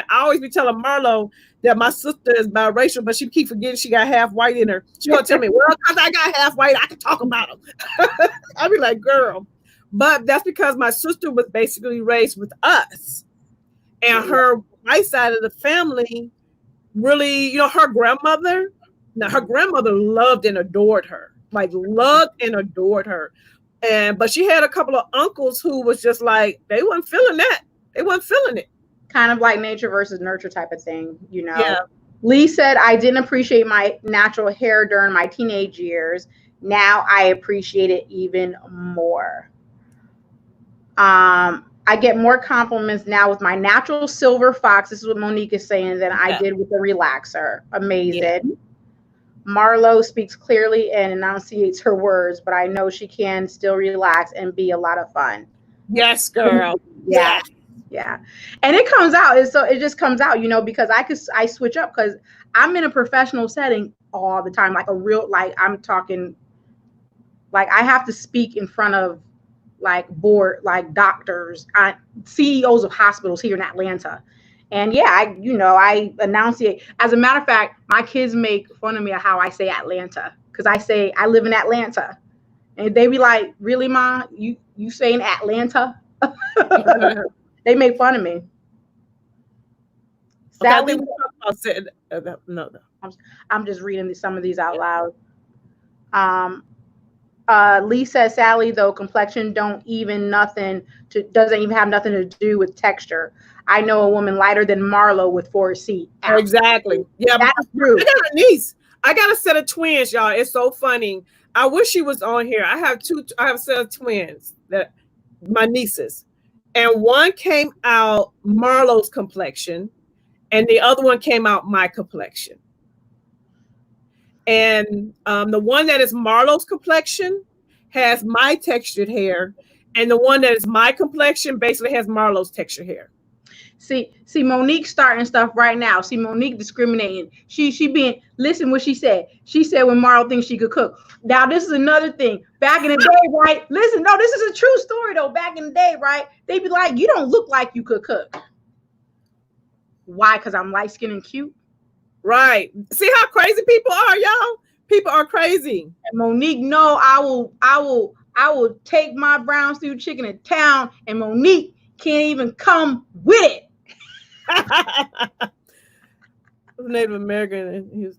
I always be telling Marlo that my sister is biracial, but she keep forgetting she got half white in her. She gonna tell me, well, because I got half white, I can talk about them. I be like, girl, but that's because my sister was basically raised with us, and her white side of the family really, her grandmother. Now her grandmother loved and adored her, like loved and adored her, but she had a couple of uncles who was just like they weren't feeling that. They weren't feeling it. Kind of like nature versus nurture type of thing, Yeah. Lee said, "I didn't appreciate my natural hair during my teenage years. Now I appreciate it even more. I get more compliments now with my natural silver fox." This is what Monique is saying, "than I Yeah. did with the relaxer." Yeah. Amazing. Marlo speaks clearly and enunciates her words, but I know she can still relax and be a lot of fun. Yes, girl. Yeah, Yeah. yeah. And it comes out. It just comes out, because I switch up because I'm in a professional setting all the time, like a real, like I'm talking, like I have to speak in front of like board, like doctors, CEOs of hospitals here in Atlanta. And yeah, I enunciate. As a matter of fact, my kids make fun of me of how I say Atlanta because I say I live in Atlanta, and they be like, "Really, Ma? You saying Atlanta?" They make fun of me. Okay, I Sadly, think we talked about saying no. I'm just reading some of these out loud. Um, Lee says, "Sally, though complexion doesn't even have nothing to do with texture. I know a woman lighter than Marlo with 4C." Exactly. Yeah, That's I true. got a niece. I got a set of twins, y'all. It's so funny. I wish she was on here. I have two. I have a set of twins that my nieces, and one came out Marlo's complexion, and the other one came out my complexion. And the one that is Marlo's complexion has my textured hair, and the one that is my complexion basically has Marlo's textured hair. See, Monique starting stuff right now. See, Monique discriminating. She being, listen what she said. She said when Marlo thinks she could cook. Now this is another thing. Back in the day, right? Listen, no, this is a true story though. Back in the day, right? They be like, "You don't look like you could cook." Why? Because I'm light skinned and cute. Right. See how crazy people are, y'all? People are crazy. And Monique, no, I will take my brown stew chicken to town, and Monique can't even come with it. Native American, and he's.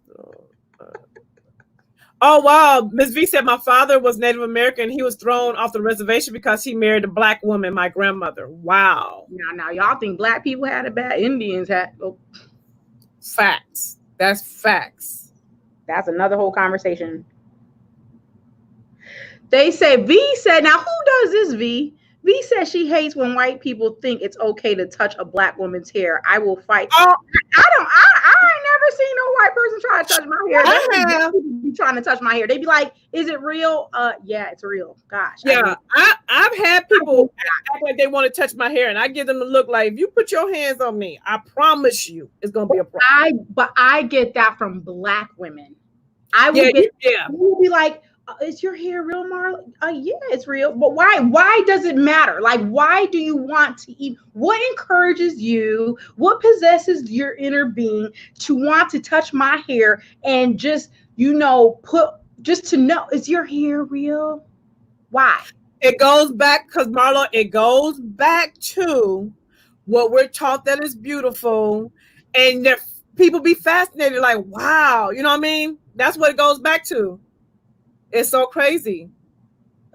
Oh wow, Miss V said my father was Native American. He was thrown off the reservation because he married a black woman, my grandmother. Wow. Now, y'all think black people had it bad? Indians had. Oh, Facts. That's facts. that's another whole conversation. They say V said, now who does this, V? V says she hates when white people think it's okay to touch a black woman's hair. I will fight. Oh, I ain't never seen no white person try to touch my hair. I have. They be trying to touch my hair. They be like, is it real? Yeah, it's real. Gosh. Yeah, I've had people act like they want to touch my hair, and I give them a look like, if you put your hands on me, I promise you it's gonna be a problem. But I get that from black women. I will will be like, is your hair real, Marla? Yeah, it's real. But why? Why does it matter? Like, why do you want to eat? What encourages you? What possesses your inner being to want to touch my hair and just, just to know, is your hair real? Why? It goes back, because Marlo, it goes back to what we're taught that is beautiful, and people be fascinated, like, wow, you know what I mean? That's what it goes back to. It's so crazy.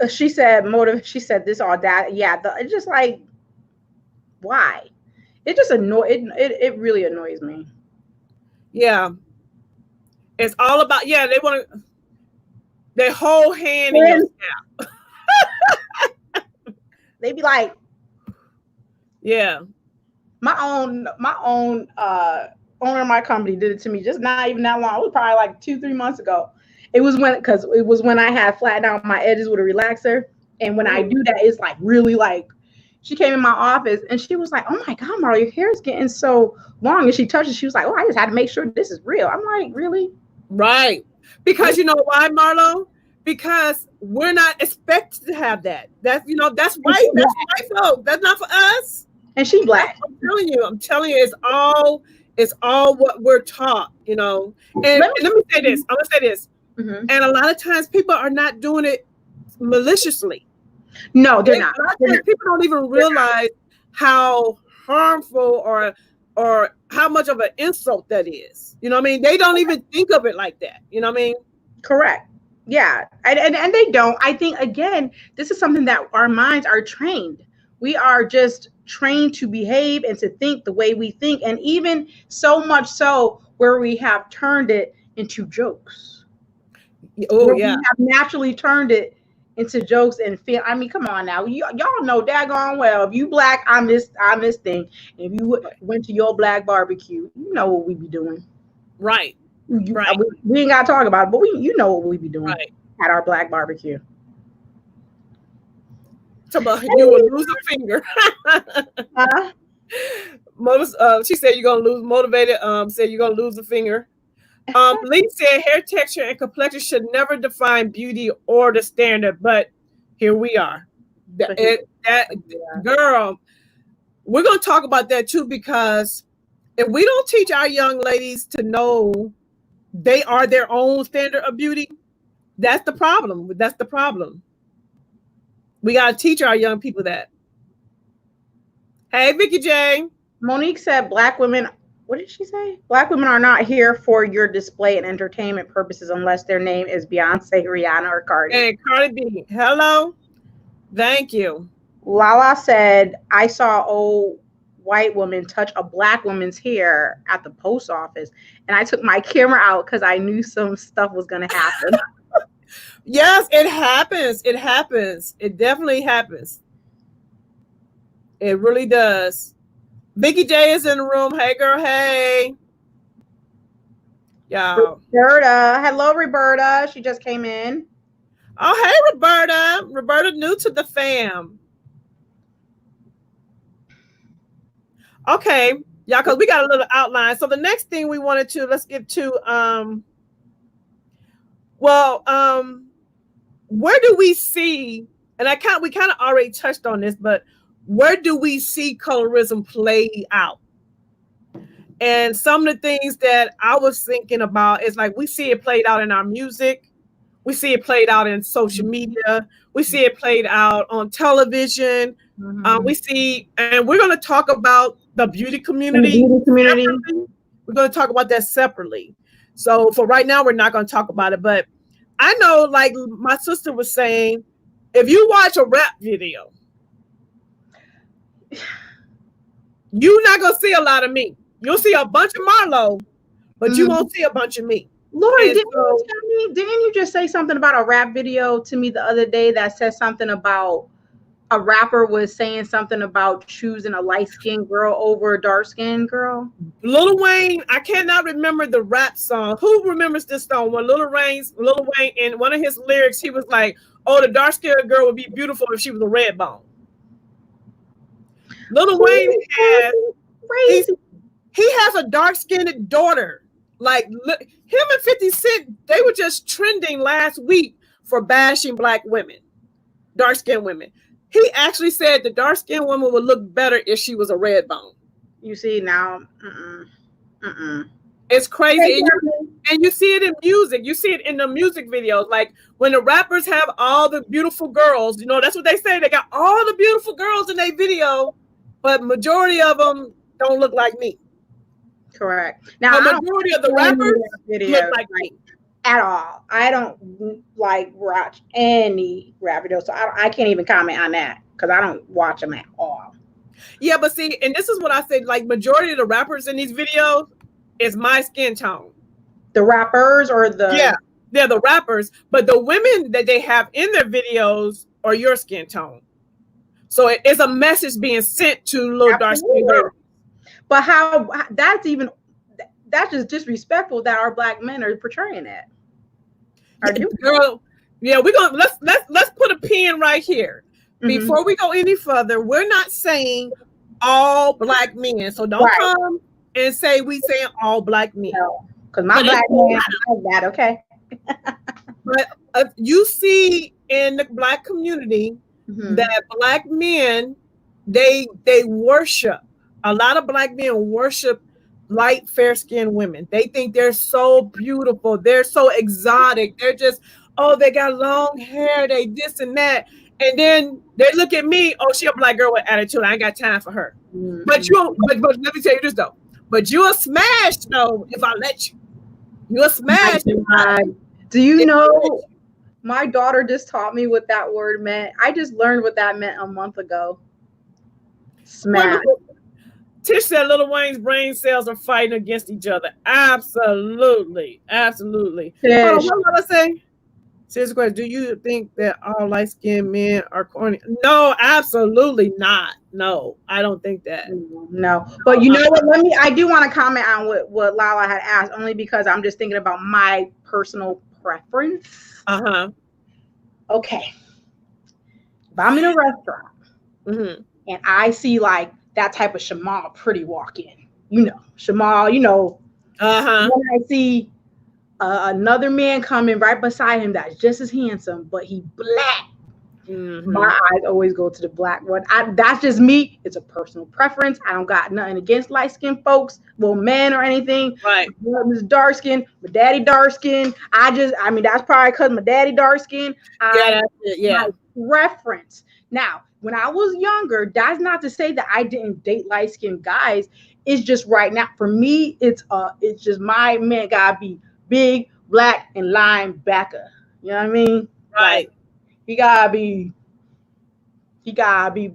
She said she said this all that. Yeah, it's just like, why? It just it really annoys me. Yeah. It's all about, they want to, their whole hand in your scalp. They be like, yeah. My own owner of my company did it to me just not even that long. It was probably like 2-3 months ago. It was when I had flattened out my edges with a relaxer. And when I do that, it's like really like, she came in my office and she was like, oh my God, Marla, your hair is getting so long. And she touched it. She was like, oh, I just had to make sure this is real. I'm like, really? Right. Because you know why, Marlo? Because we're not expected to have that. That's that's white. That's white folks. That's not for us. And she black. I'm telling you, it's all what we're taught, And let me say this. I'm gonna say this. Mm-hmm. And a lot of times people are not doing it maliciously. No, they're not. People don't even realize how harmful or how much of an insult that is. You know what I mean? They don't even think of it like that. You know what I mean? Correct. Yeah. And they don't. I think, again, this is something that our minds are trained. We are just trained to behave and to think the way we think. And even so much so where we have turned it into jokes. Oh, yeah. We have naturally turned it into jokes and feel. I mean, come on now. Y'all know daggone well, if you black on this thing, if you went to your black barbecue, you know what we be doing. Right. Right. We ain't gotta talk about it, but you know what we be doing at our black barbecue. You will lose a finger. She said you're gonna lose motivated. Said you're gonna lose a finger. Lee said hair texture and complexion should never define beauty or the standard, but here we are. Girl, we're gonna talk about that too, because if we don't teach our young ladies to know they are their own standard of beauty, that's the problem. That's the problem. We got to teach our young people that. Hey, Vicky J. Monique said black women, what did she say? Black women are not here for your display and entertainment purposes unless their name is Beyonce, Rihanna, or Cardi. And Cardi B. Hello. Thank you. Lala said, I saw old white woman touch a black woman's hair at the post office, and I took my camera out because I knew some stuff was going to happen. Yes, it happens. It happens. It definitely happens. It really does. Vicky J is in the room. Hey, girl. Hey. Y'all. Roberta. Hello, Roberta. She just came in. Oh, hey, Roberta. Roberta, new to the fam. Okay, y'all, because we got a little outline. So the next thing we wanted to, let's get to, where do we see, and we kind of already touched on this, but where do we see colorism play out? And some of the things that I was thinking about is like, we see it played out in our music. We see it played out in social media. We see it played out on television. Mm-hmm. We see, and we're going to talk about the beauty community. We're going to talk about that separately. So for right now, we're not going to talk about it. But I know, like my sister was saying, if you watch a rap video, you're not going to see a lot of me. You'll see a bunch of Marlo, but you won't see a bunch of me. Lori, And didn't you so, tell me? Didn't you just say something about a rap video to me the other day that said something about a rapper was saying something about choosing a light skinned girl over a dark skinned girl? Lil Wayne, I cannot remember the rap song. Who remembers this song? When Lil Wayne, in one of his lyrics, he was like, "Oh, the dark skinned girl would be beautiful if she was a red bone." Lil Wayne Who has is he's crazy? he has a dark skinned daughter. Like him and 50 Cent, they were just trending last week for bashing black women, dark skinned women. He actually said the dark skinned woman would look better if she was a red bone. You see now, It's crazy. Hey, And you see it in music. You see it in the music videos. Like when the rappers have all the beautiful girls, you know, that's what they say. They got all the beautiful girls in their video, but majority of them don't look like me. correct. Now, The I don't majority of the watch any rappers rap look videos like me. at all. I don't like watch any rap videos, so I can't even comment on that because I don't watch them at all. Yeah, but see, and this is what I said, like majority of the rappers in these videos is my skin tone. The rappers or the Yeah, they're the rappers, but the women that they have in their videos are your skin tone. So it's a message being sent to little dark skin absolutely. girls. But that's just disrespectful that our black men are portraying that. Are doing Girl, yeah, we're gonna let's put a pin right here. Before we go any further, we're not saying all black men. So don't right. come and say we saying all black men. No, because my black man is that okay. But you see in the black community that black men they worship. A lot of black men worship light, fair-skinned women. They think they're so beautiful. They're so exotic. They're just, oh, they got long hair. They this and that. And then they look at me. Oh, she a black girl with attitude. I ain't got time for her. But but let me tell you this though. But you a smash though if I let you. You a smash. Do you know? My daughter just taught me what that word meant. I just learned what that meant a month ago. Smash. Tish said Lil Wayne's brain cells are fighting against each other. Absolutely. Absolutely. Hold on, what did I say? Serious question. Do you think that all light-skinned men are corny? No, absolutely not. No, I don't think that. No. But you know what? I do want to comment on what Lala had asked, only because I'm just thinking about my personal preference. Okay. If I'm in a restaurant and I see like that type of Shamal pretty walk in, Shamal, when I see another man coming right beside him that's just as handsome, but he black, my eyes always go to the black one. That's just me. It's a personal preference. I don't got nothing against light-skinned folks, well, men or anything. Right. My mother's dark skin, my daddy dark skin. That's probably because my daddy dark skin. My preference. Now, when I was younger, that's not to say that I didn't date light-skinned guys. It's just right now for me, it's just my man gotta be big, black, and linebacker. You know what I mean? Right. Like, he gotta be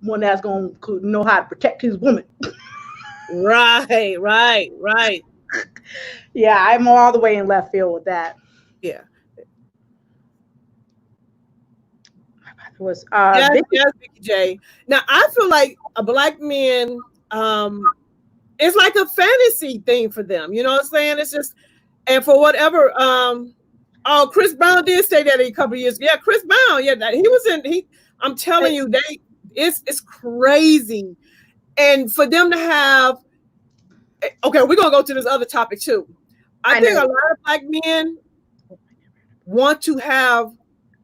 one that's gonna know how to protect his woman. Right. Yeah, I'm all the way in left field with that. Yeah. Was Vicky J. Now I feel like a black man, it's like a fantasy thing for them. You know what I'm saying? It's just, and for whatever, Chris Brown did say that a couple of years ago. Yeah, Chris Brown, I'm telling you, it's crazy. And for them to have, okay, we're gonna go to this other topic too. I think a lot of black men want to have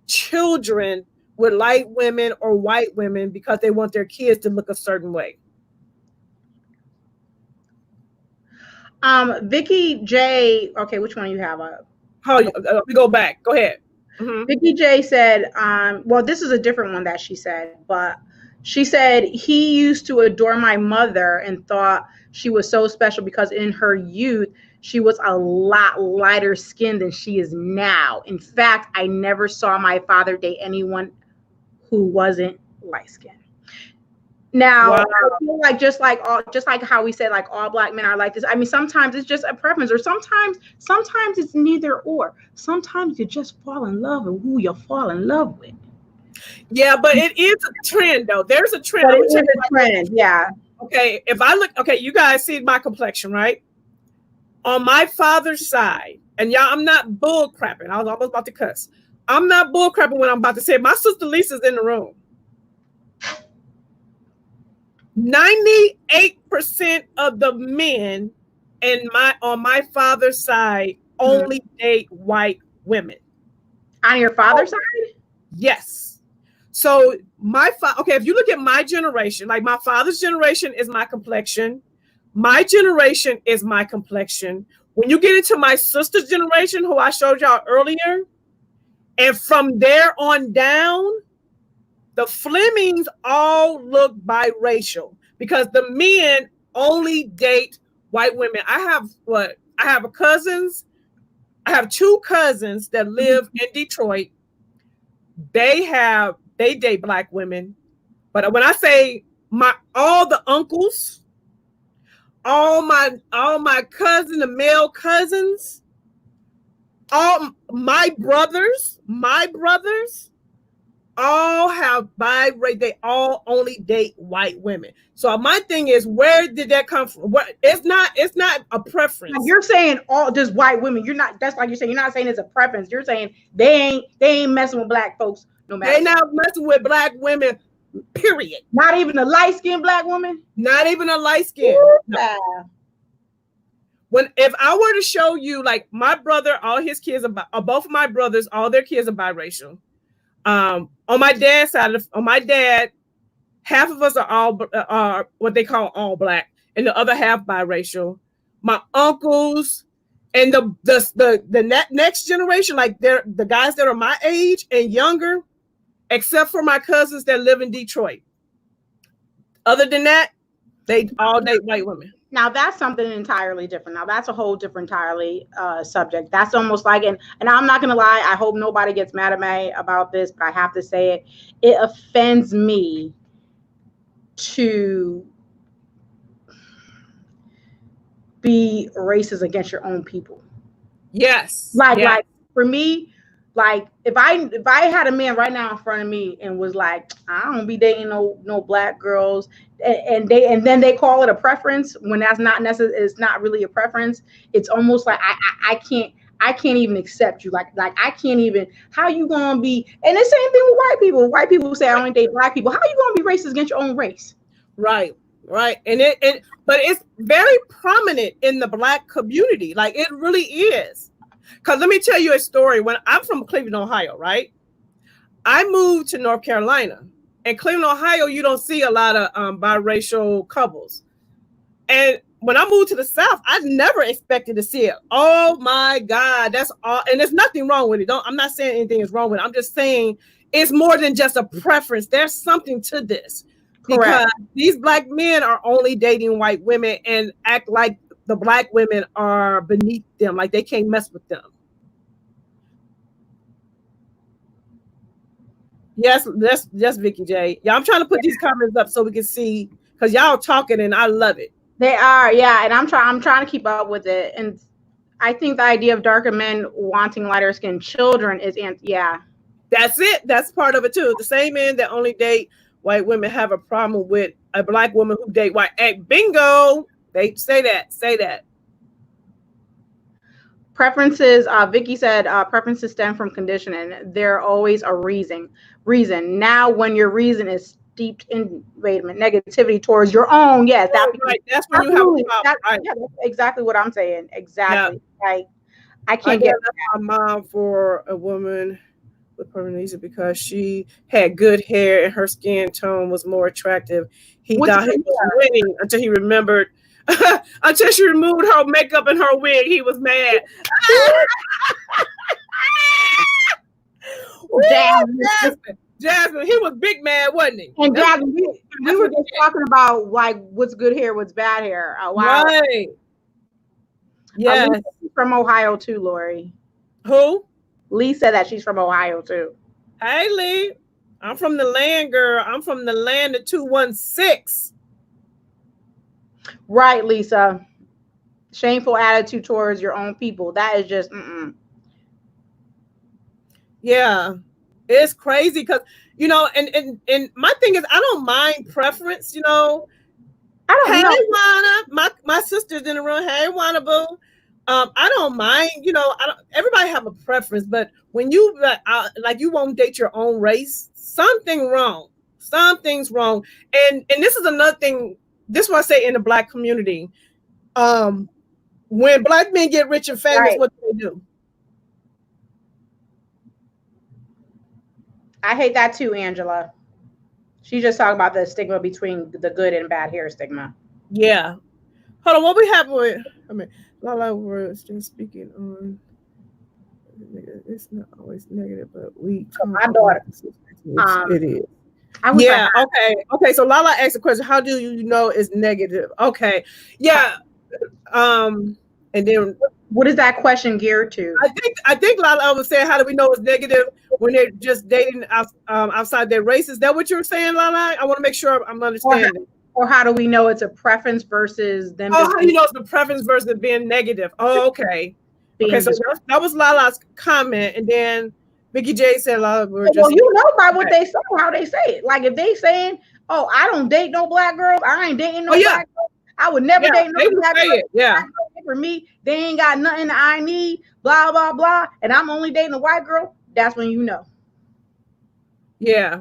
children with light women or white women because they want their kids to look a certain way. Vicky J. Okay, which one do you have? We go back. Go ahead. Vicky J said, well, this is a different one that she said, but she said he used to adore my mother and thought she was so special because in her youth, she was a lot lighter skinned than she is now. In fact, I never saw my father date anyone who wasn't light skinned. Now, Wow. I feel like just like how we said like all black men are like this. I mean, sometimes it's just a preference, or sometimes it's neither or. Sometimes you just fall in love with who you fall in love with. Yeah, but it is a trend though. There's a trend. But I'm it gonna tell is you a right trend, yeah. now. Okay, if I look, okay, you guys see my complexion, right? On my father's side, and y'all, I'm not bull crapping. I was almost about to cuss. I'm not bull crapping when I'm about to say it. My sister Lisa's in the room. 98% of the men on my father's side only date white women. On your father's side? Yes. So okay, if you look at my generation, like my father's generation is my complexion. My generation is my complexion. When you get into my sister's generation, who I showed y'all earlier, and from there on down, the Flemings all look biracial because the men only date white women. I have cousins. I have two cousins that live in Detroit. They date black women. But when I say all the uncles, all my cousins, the male cousins, all my brothers all have they all only date white women. So my thing is, where did that come from? What it's not a preference. You're saying all just white women. You're not, that's like you're saying, you're not saying it's a preference. You're saying they ain't messing with black folks no matter. They not messing with black women, period. Not even a light-skinned black woman? Not even a light skin. No. If I were to show you, like, my brother, all his kids both of my brothers, all their kids are biracial. On my dad's side, on my dad, half of us are all what they call all black, and the other half biracial. My uncles and the next generation, like they're the guys that are my age and younger, except for my cousins that live in Detroit. Other than that, they all date white women. Now that's something entirely different. Now that's a whole different entirely subject. That's almost like, and I'm not gonna lie, I hope nobody gets mad at me about this, but I have to say it. It offends me to be racist against your own people. Yes. Like for me, like if I had a man right now in front of me and was like, I don't be dating no black girls, and then they call it a preference when that's not necessarily, it's not really a preference. It's almost like I can't even accept you. Like I can't even, how you gonna be, and the same thing with white people. White people say I only date black people. How you gonna be racist against your own race? Right. And but it's very prominent in the black community. Like, it really is. Because let me tell you a story. When I'm from Cleveland, Ohio, right? I moved to North Carolina. In Cleveland, Ohio, you don't see a lot of biracial couples. And when I moved to the South, I never expected to see it. Oh my God, that's all. And there's nothing wrong with it. I'm not saying anything is wrong with it. I'm just saying it's more than just a preference. There's something to this. Correct. Because these black men are only dating white women and act like the black women are beneath them, like they can't mess with them. Yes, that's Vicky J. Yeah, I'm trying to put these comments up so we can see, because y'all talking and I love it. They are, yeah, and I'm trying to keep up with it. And I think the idea of darker men wanting lighter skinned children is, yeah. That's it. That's part of it too. The same men that only date white women have a problem with a black woman who date white. Hey, bingo. They say that. Preferences, Vicky said, preferences stem from conditioning. They're always a reason. Now, when your reason is steeped in, wait a minute, negativity towards your own, yes, right. That's when you have a problem. Right. Yeah, that's exactly what I'm saying. Exactly. Yeah. Like, I can't get my mom for a woman with Polynesian because she had good hair and her skin tone was more attractive. He thought he was winning until he remembered. Until she removed her makeup and her wig, he was mad. Jasmine, he was big mad, wasn't he? And Jasmine, we were just talking about like what's good hair, what's bad hair. Wow. Right. Yeah. She's from Ohio too, Lori. Who? Lee said that she's from Ohio too. Hey, Lee. I'm from the land, girl. I'm from the land of 216. Right, Lisa. Shameful attitude towards your own people. That is just Yeah. It's crazy because, and my thing is, I don't mind preference, I Hey, don't know. Wana, my sister's in the room. Hey, Wana Boo. I don't mind. I don't. Everybody have a preference, but when you like you won't date your own race, something wrong. Something's wrong. And this is another thing. This is what I say in the Black community. Um, when Black men get rich and famous, Right. what do they do? I hate that too, Angela. She just talked about the stigma between the good and bad hair stigma. Yeah. Hold on. What we have with? I mean, Lala was just speaking on. It's not always negative, but we So talk my about daughter, it. um, It is. I wish I Yeah. had. Okay. So Lala asked a question. How do you know it's negative? Okay. Yeah. Um. And then What is that question geared to? I think Lala was saying, how do we know it's negative when they're just dating outside their race? Is that what you were saying, Lala? I want to make sure I'm Or how, understanding. or how do we know it's a preference versus them Oh, just how you know it's the preference versus being negative? Oh, okay. Okay. being So discriminated? that was Lala's comment, and then Mickey J said, "Lala, we're Well, just you know by what okay." they say, how they say it. Like if they saying, "Oh, I don't date no black girls. I ain't dating Oh no yeah, black girls. I would never yeah. date no They will black say girl. it. Yeah, Black girl for me, they ain't got nothing I need. Blah blah blah. And I'm only dating a white girl." That's when you know. yeah.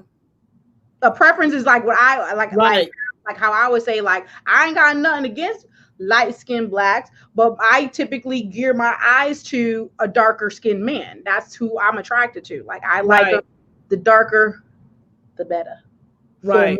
A preference is like what I like, Right, like how I would say, like I ain't got nothing against light skinned blacks, but I typically gear my eyes to a darker skinned man. That's who I'm attracted to. Like I like right, the darker, the better for me. right,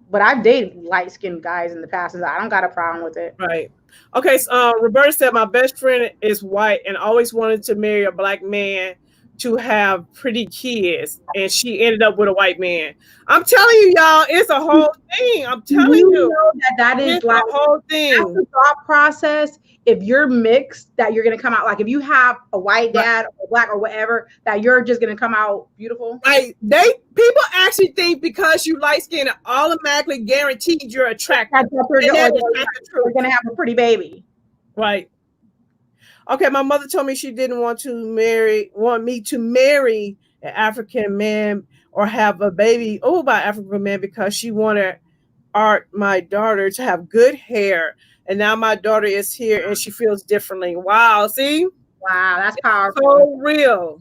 But I've dated light skinned guys in the past, and I don't got a problem with it. right. Okay, so Roberta said my best friend is white and always wanted to marry a black man to have pretty kids, and she ended up with a white man. I'm telling you, y'all, it's a whole thing. I'm telling You you, know that is it's like a whole that's thing. the thought process. If you're mixed, that you're gonna come out like if you have a white Right, dad or black or whatever, that you're just gonna come out beautiful. right. People actually think because you light skin, automatically guaranteed you're attractive, That's or and that is you're not the truth. gonna have a pretty baby. Right. Okay, my mother told me she didn't want me to marry an African man or have a baby by African man because she wanted my daughter to have good hair. And now my daughter is here and she feels differently. Wow, see? Wow, that's powerful. So real.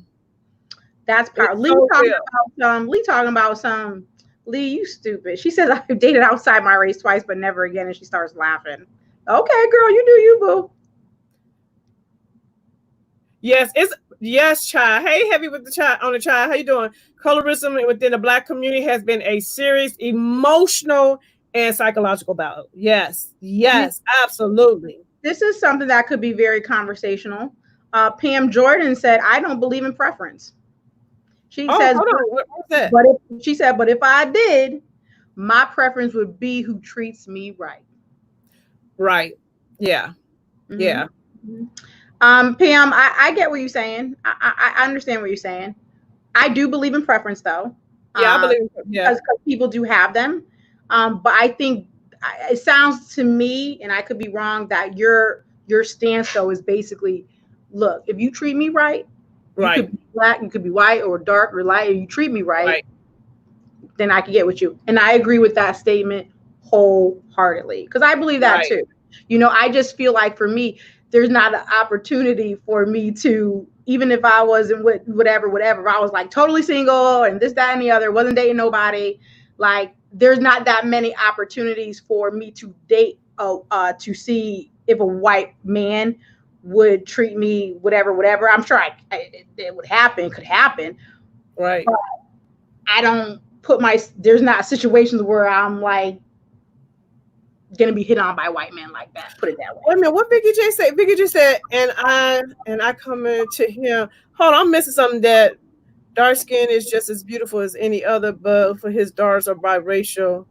That's It's powerful. Lee so talking real. about some. Lee talking about some. Lee, you stupid. She says I've dated outside my race twice, but never again, and she starts laughing. Okay, girl, you do you, boo. Yes, child. Hey, heavy with the child on the child. How you doing? Colorism within the black community has been a serious emotional and psychological battle. Yes, You, yes, absolutely. this is something that could be very conversational. Pam Jordan said, "I don't believe in preference." She Oh, says, hold on. What's that? "But if she said, but if I did, my preference would be who treats me right." Right. Yeah. Mm-hmm. Yeah. Pam, I get what you're saying. I understand what you're saying. I do believe in preference though, Yeah. I um, believe. Yeah. because people do have them. But I think it sounds to me, and I could be wrong, that your stance though is basically, look, if you treat me right, you Right. could be black, you could be white or dark or light, and you treat me right, Right. then I can get with you. And I agree with that statement wholeheartedly because I believe that Right. too. You know, I just feel like for me, there's not an opportunity for me to, even if I wasn't with whatever, if I was like totally single and this, that, and the other, wasn't dating nobody, like there's not that many opportunities for me to date, to see if a white man would treat me whatever. I'm sure it would happen, could happen, Right. but I don't put there's not situations where I'm like gonna be hit on by white men like that. Put it that way. Wait a minute. What Vicky J said? Vicky just said, and I come to him. Hold on, I'm missing something. That dark skin is just as beautiful as any other, but for his daughters are biracial.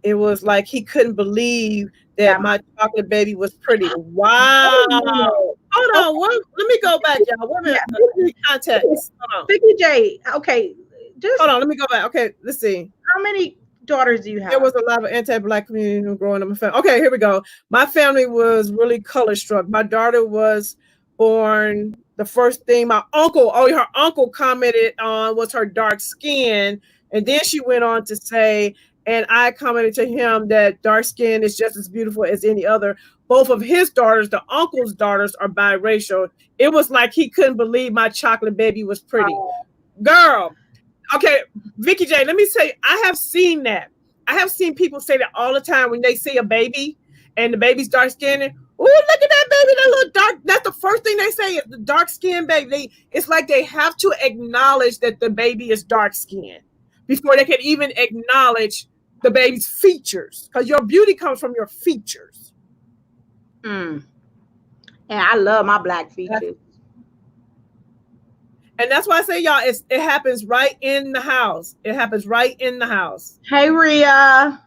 It was like he couldn't believe that That my chocolate baby was pretty. wait Wow. a minute. Hold on. Let me go back, y'all. Wait a Yeah, minute. Context. Hold on. Vicky J. Okay, just Hold on. Let me go back. Okay, let's see. how many daughters do you There have? was a lot of anti-black community growing up in my family. Okay, here we go. My family was really color struck. My daughter was born. The first thing my uncle, her uncle commented on was her dark skin, and then she went on to say, and I commented to him that dark skin is just as beautiful as any other. Both of his daughters, the uncle's daughters, are biracial. It was like he couldn't believe my chocolate baby was pretty. Girl, okay, Vicky J, let me say, I have seen that. I have seen people say that all the time when they see a baby and the baby's dark skinned. Oh, look at that baby, that little dark. That's the first thing they say is the dark skinned baby. It's like they have to acknowledge that the baby is dark skinned before they can even acknowledge the baby's features. Because your beauty comes from your features. And I love my black features. And that's why I say, y'all, it happens right in the house. It happens right in the house. Hey, Rhea.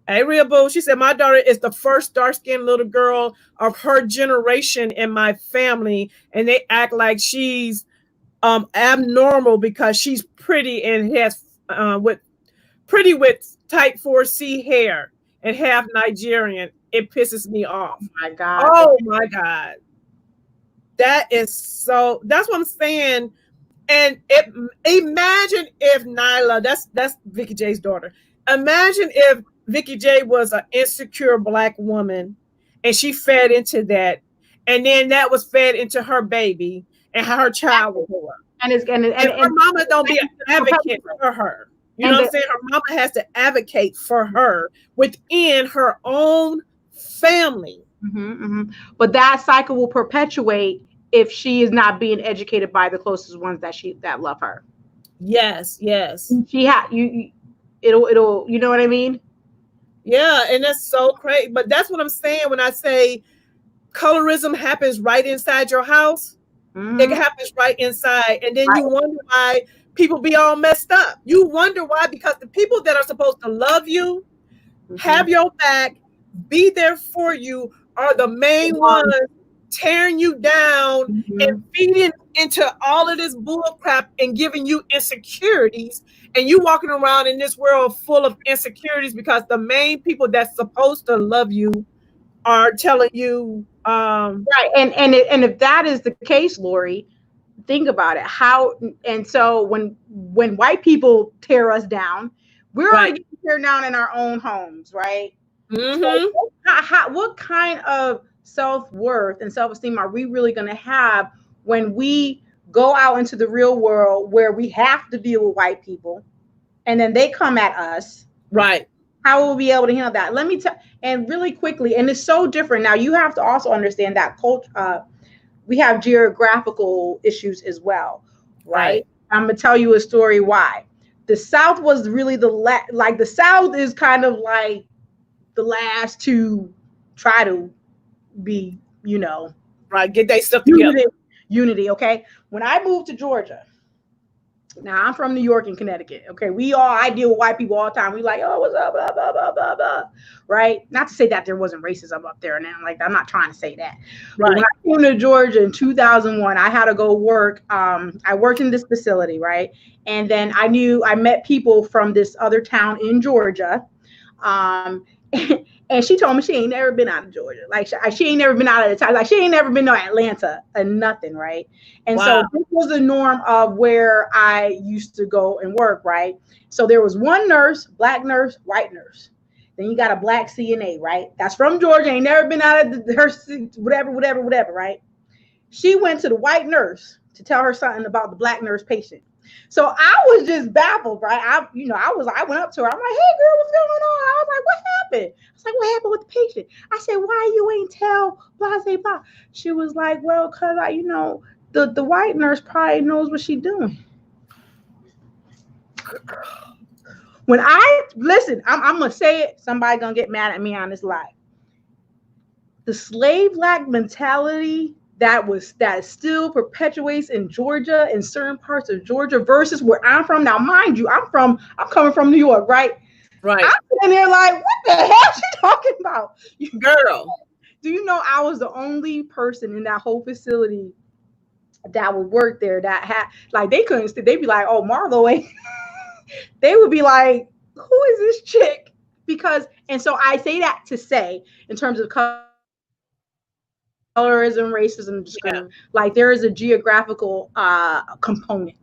Hey, Rhea Boo. She said, my daughter is the first dark-skinned little girl of her generation in my family. And they act like she's abnormal because she's pretty and has with type 4C hair and half Nigerian. It pisses me off. Oh, my God. Oh, my God. That's what I'm saying. And imagine if Nyla, that's Vicky J's daughter. Imagine if Vicky J was an insecure black woman and she fed into that. And then that was fed into her baby and how her child will grow up. And her mama don't be an advocate for her. You know what I'm saying? Her mama has to advocate for her within her own family. But that cycle will perpetuate if she is not being educated by the closest ones that love her. Yes. It'll you know what I mean? Yeah, and that's so crazy. But that's what I'm saying when I say colorism happens right inside your house. It happens right inside, and then you wonder why people be all messed up. You wonder why, because the people that are supposed to love you, have your back, be there for you, are the main ones tearing you down and feeding into all of this bull crap and giving you insecurities. And you walking around in this world full of insecurities because the main people that's supposed to love you are telling you right. And if that is the case, Lori, think about it. So when white people tear us down, we're already getting teared down in our own homes, right? So what kind of self-worth and self-esteem are we really going to have when we go out into the real world where we have to deal with white people and then they come at us? Right. How will we be able to handle that? Let me tell, and really quickly, and it's so different. Now you have to also understand that we have geographical issues as well, right? I'm going to tell you a story why. The South was really the South is kind of like the last to try to be, get their stuff together. Unity, okay? When I moved to Georgia, now I'm from New York and Connecticut, okay? I deal with white people all the time. We like, oh, what's up, blah, blah, blah, blah, blah, right? Not to say that there wasn't racism up there, and I'm not trying to say that. Right. When I came to Georgia in 2001, I had to go work. I worked in this facility, right? And then I met people from this other town in Georgia. And she told me she ain't never been out of Georgia. Like she ain't never been out of the town. Like she ain't never been to Atlanta and nothing, right? And so this was the norm of where I used to go and work, right? So there was one nurse, black nurse, white nurse. Then you got a black CNA, right? That's from Georgia, ain't never been out of her whatever, right? She went to the white nurse to tell her something about the black nurse patient. So I was just baffled, right? I went up to her. I'm like, hey girl, what's going on? I was like, what happened? I was like, what happened with the patient? I said, why you ain't tell blah, blah, blah? She was like, well, cause the white nurse probably knows what she's doing. When I'm gonna say it, somebody gonna get mad at me on this live. The slave-like mentality that still perpetuates in Georgia, in certain parts of Georgia versus where I'm from. Now, mind you, I'm coming from New York, right? Right. I'm sitting there like, what the hell is she talking about? Girl. Do you know I was the only person in that whole facility that would work there that had like they couldn't. They'd be like, "Oh, Marlo ain't." They would be like, "Who is this chick?" Because, and so I say that to say, in terms of colorism, racism, discrimination, like there is a geographical component.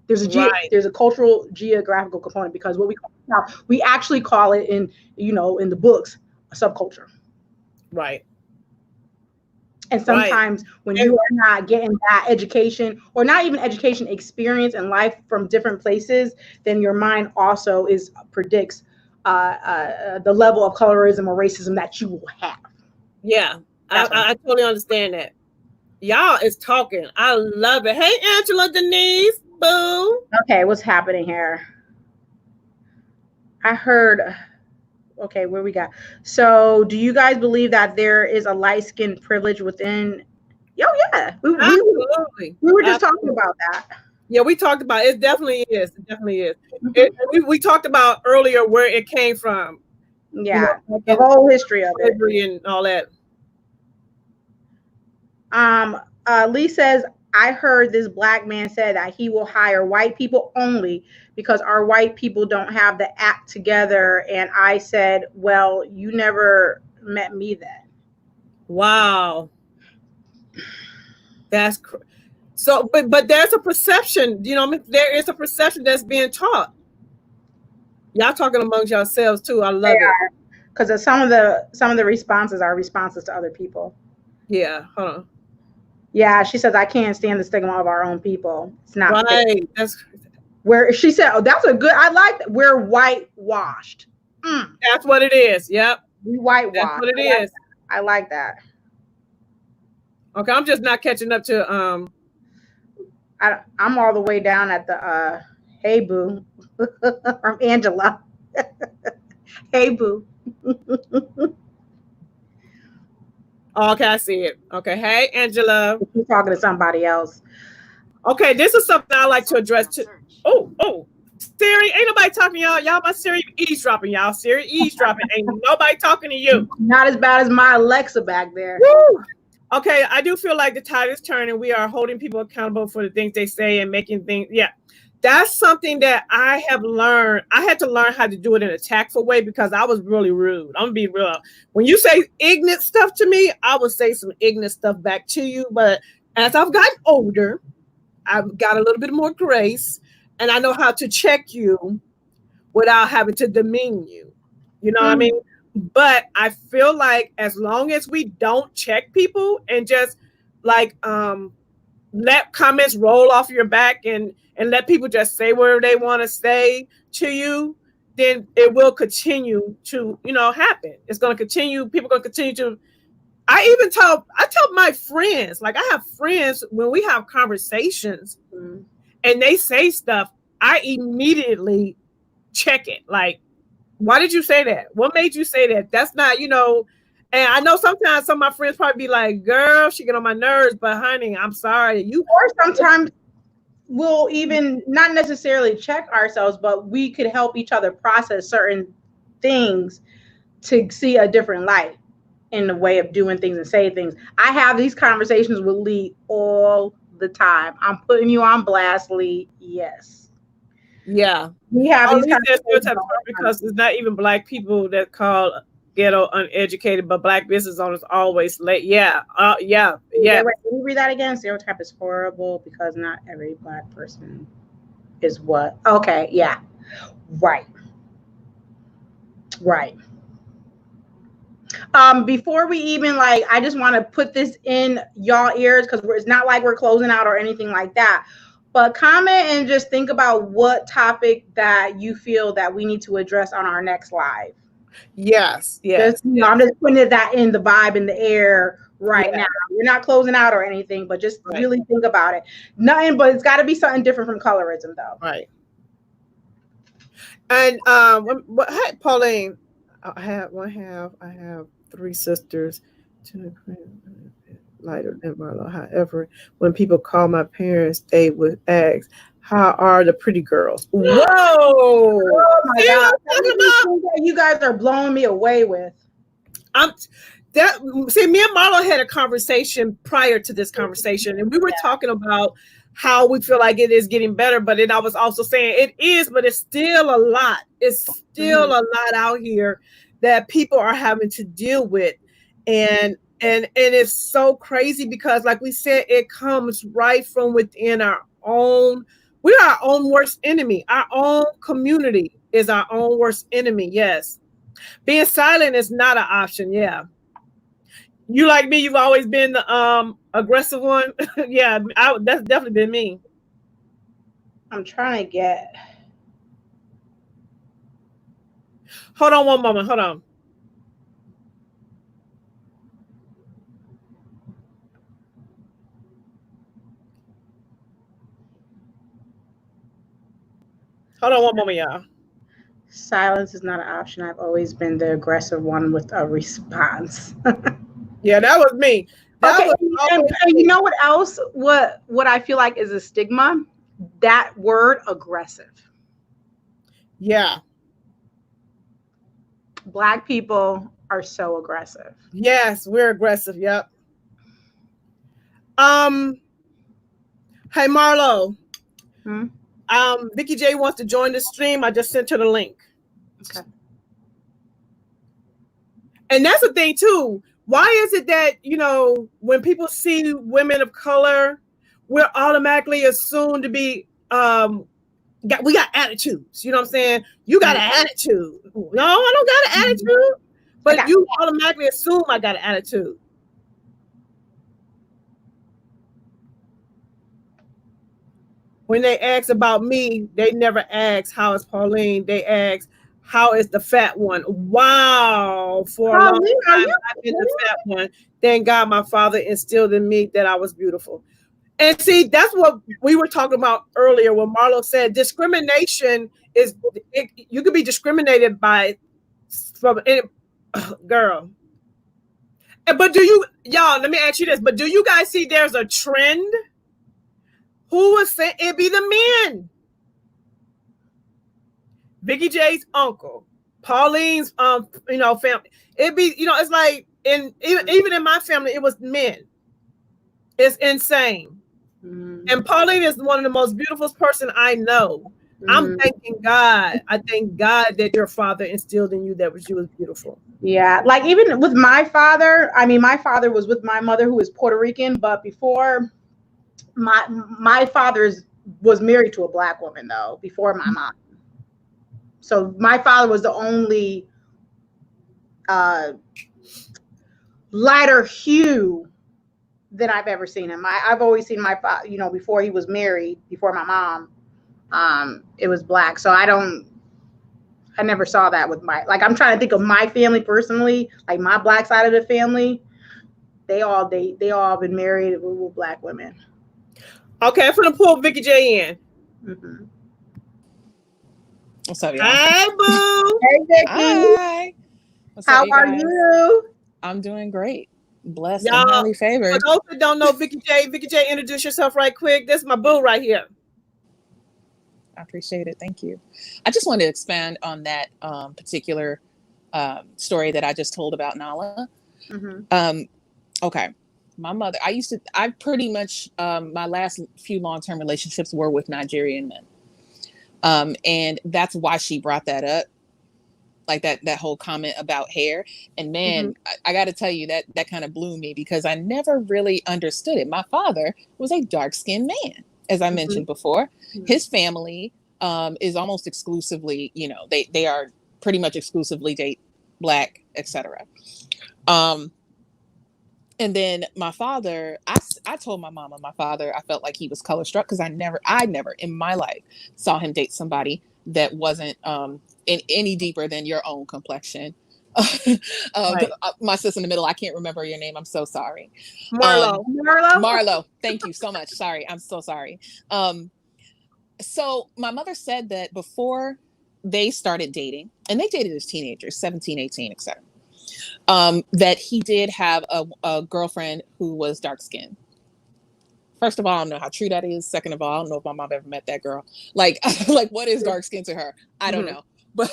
There's a Right. cultural geographical component because what we call now we actually call it in the books a subculture. Right. And Right. sometimes when And you are not getting that education or not even education experience in life from different places, then your mind also is predicts the level of colorism or racism that you will have. yeah, That's what I'm I totally understand that. Y'all is talking. I love it. Hey, Angela, Denise, boo. saying. Okay, what's happening here? I heard. Okay, where we got? So, do you guys believe that there is a light skin privilege within? Oh yeah, Absolutely. we were just talking Absolutely. about that. Yeah, we talked about it. It definitely is. It definitely is. Hmm. We talked about earlier where it came from, Yeah, like the in whole history of it. slavery and all that. Um, Lee says, I heard this black man said that he will hire white people only because our white people don't have the act together. And I said, well, you never met me then. Wow. That's so, but there's a perception, there is a perception that's being taught. Y'all talking amongst yourselves too. I love it. Because some of the responses are responses to other people. Yeah, hold on. Yeah, she says I can't stand the stigma of our own people. It's not fair. Right. Where she said, "Oh, that's a good. I like that. We're whitewashed. That's what it is. Yep. We That's whitewashed. what it is. I like that. Okay, I'm just not catching up to I'm all the way down at the hey boo from Angela. Hey boo. oh, okay, I see it. Okay. Hey, Angela. She's talking to somebody else. Okay, this is something I like to address too. Oh, Siri, ain't nobody talking to y'all. Y'all, my Siri eavesdropping, y'all. Siri eavesdropping. Ain't nobody talking to you. Not as bad as my Alexa back there. Woo! Okay, I do feel like the tide is turning. We are holding people accountable for the things they say and making things. Yeah, that's something that I have learned. I had to learn how to do it in a tactful way because I was really rude. I'm gonna be real. When you say ignorant stuff to me, I would say some ignorant stuff back to you. But as I've gotten older, I've got a little bit more grace, and I know how to check you without having to demean you. You know what I Mm. mean? But I feel like as long as we don't check people and just like let comments roll off your back and let people just say whatever they want to say to you, then it will continue to happen. It's going to continue. People going to continue to. I tell my friends, like I have friends when we have conversations and they say stuff, I immediately check it. Like, why did you say that? What made you say that? That's not. And I know sometimes some of my friends probably be like, girl, she get on my nerves, but honey, I'm sorry. Or sometimes we'll even not necessarily check ourselves, but we could help each other process certain things to see a different light in the way of doing things and say things. I have these conversations with Lee all the time. I'm putting you on blast, Lee. Yes. Yeah. We have At these least there's conversations stereotypes all the time. because it's not even black people that call ghetto uneducated, but black business owners always late. Yeah. Yeah. Wait, can you read that again? Stereotype is horrible because not every black person is what? Okay, yeah. Right. Right. Before we even I just want to put this in y'all ears because it's not like we're closing out or anything like that. But comment and just think about what topic that you feel that we need to address on our next live. Yes. Yes. I'm just putting that in the vibe in the air right now. We're not closing out or anything, but just really think about it. Nothing, but it's got to be something different from colorism, though. Right. And hey, Pauline, I have three sisters, lighter than Marlo. However, when people call my parents, they would ask, "How are the pretty girls?" Whoa! Oh my God! You guys are blowing me away with. that see, me and Marlo had a conversation prior to this conversation, and we were talking about how we feel like it is getting better, but then I was also saying it is, but it's still a lot. It's still a lot out here that people are having to deal with, and it's so crazy because, like we said, it comes right from within our own. We are our own worst enemy. Our own community is our own worst enemy. Yes, being silent is not an option. Yeah. You like me, you've always been the aggressive one. Yeah, that's definitely been me. I'm trying to get. Hold on one moment. Hold on. Hold on one moment, y'all. Silence is not an option. I've always been the aggressive one with a response. Yeah, that was me. That Okay, was and always me. you know what else? What I feel like is a stigma? That word aggressive. Yeah. Black people are so aggressive. Yes, we're aggressive. Yep. Hey Marlo. Hmm? Vicky J wants to join the stream. I just sent her the link. Okay. And that's the thing too. Why is it that, when people see women of color, we're automatically assumed to be we got attitudes. You know what I'm saying? You got an attitude. No, I don't got an attitude. But you automatically assume I got an attitude. When they ask about me, they never ask how is Pauline. They ask how is the fat one. Wow, for a long time I've been the fat one. Thank God my father instilled in me that I was beautiful. And see, that's what we were talking about earlier when Marlo said discrimination is you could be discriminated from any girl. But y'all, let me ask you this, but do you guys see there's a trend? Who was saying it be the men? Vicky J's uncle, Pauline's family. It be, it's like even in my family, it was men. It's insane. And Pauline is one of the most beautiful person I know. I'm thanking God. I thank God that your father instilled in you that she was beautiful. Yeah, like even with my father, I mean, my father was with my mother who is Puerto Rican, but before my father was married to a black woman though, before my mom. So my father was the only lighter hue that I've ever seen him. I've always seen my father, before he was married, before my mom, it was black. So I never saw that with I'm trying to think of my family personally, like my black side of the family. They all been married with black women. Okay, I'm gonna pull Vicky J in. Mm-hmm. What's up, y'all? Hi, boo. Hey, Vicky. Hi. What's How up, you are guys? you? I'm doing great. Blessed Y'all, and highly favored. For those that don't know Vicky J, introduce yourself right quick. This is my boo right here. I appreciate it. Thank you. I just wanted to expand on that particular story that I just told about Nala. Mm-hmm. Okay. My mother, I pretty much, my last few long-term relationships were with Nigerian men. And that's why she brought that up. Like that whole comment about hair. And man, I got to tell you that kind of blew me because I never really understood it. My father was a dark-skinned man, as I mentioned before. His family is almost exclusively, they are pretty much exclusively date black, etc. And then my father, I told my mom and my father, I felt like he was color struck because I never in my life saw him date somebody that wasn't in any deeper than your own complexion. Right. My sis in the middle, I can't remember your name. I'm so sorry. Marlo. Marlo. Thank you so much. Sorry. I'm so sorry. So my mother said that before they started dating, and they dated as teenagers, 17, 18, etc. That he did have a girlfriend who was dark skinned. First of all, I don't know how true that is. Second of all, I don't know if my mom ever met that girl. Like what is dark skin to her? I don't know. But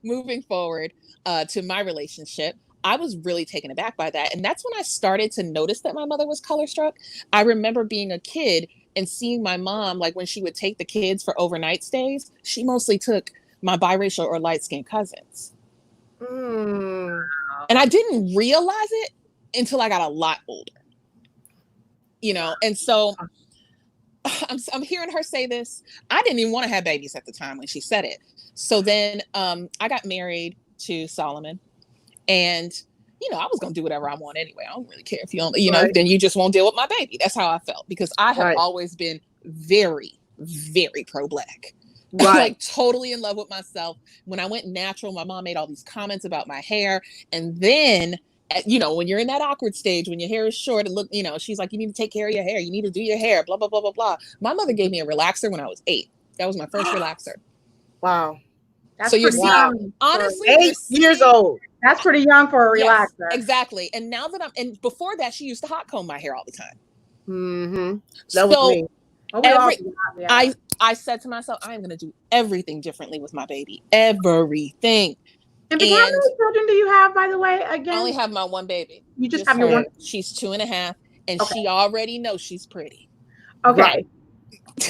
moving forward to my relationship, I was really taken aback by that. And that's when I started to notice that my mother was color struck. I remember being a kid and seeing my mom, like when she would take the kids for overnight stays, she mostly took my biracial or light-skinned cousins. Mm. And I didn't realize it until I got a lot older. You know, and so I'm hearing her say this. I didn't even want to have babies at the time when she said it. So then I got married to Solomon, and you know, I was gonna do whatever I want anyway. I don't really care if you don't, you know, then you just won't deal with my baby. That's how I felt, because I have always been very, very pro-Black. Like totally in love with myself. When I went natural, my mom made all these comments about my hair, and then you know, when you're in that awkward stage, when your hair is short and look, you know, she's like, you need to take care of your hair. You need to do your hair, blah, blah, blah, blah, blah. My mother gave me a relaxer when I was 8. That was my first relaxer. Wow. That's so you're seeing, honestly, 8 years old. That's pretty young for a relaxer. Yes, exactly. And now that and before that, she used to hot comb my hair all the time. Mm-hmm. That was me. I said to myself, I am going to do everything differently with my baby. Everything. And how many children do you have, by the way, again? I only have my one baby. You just have your one? She's 2.5, and she already knows she's pretty. Okay.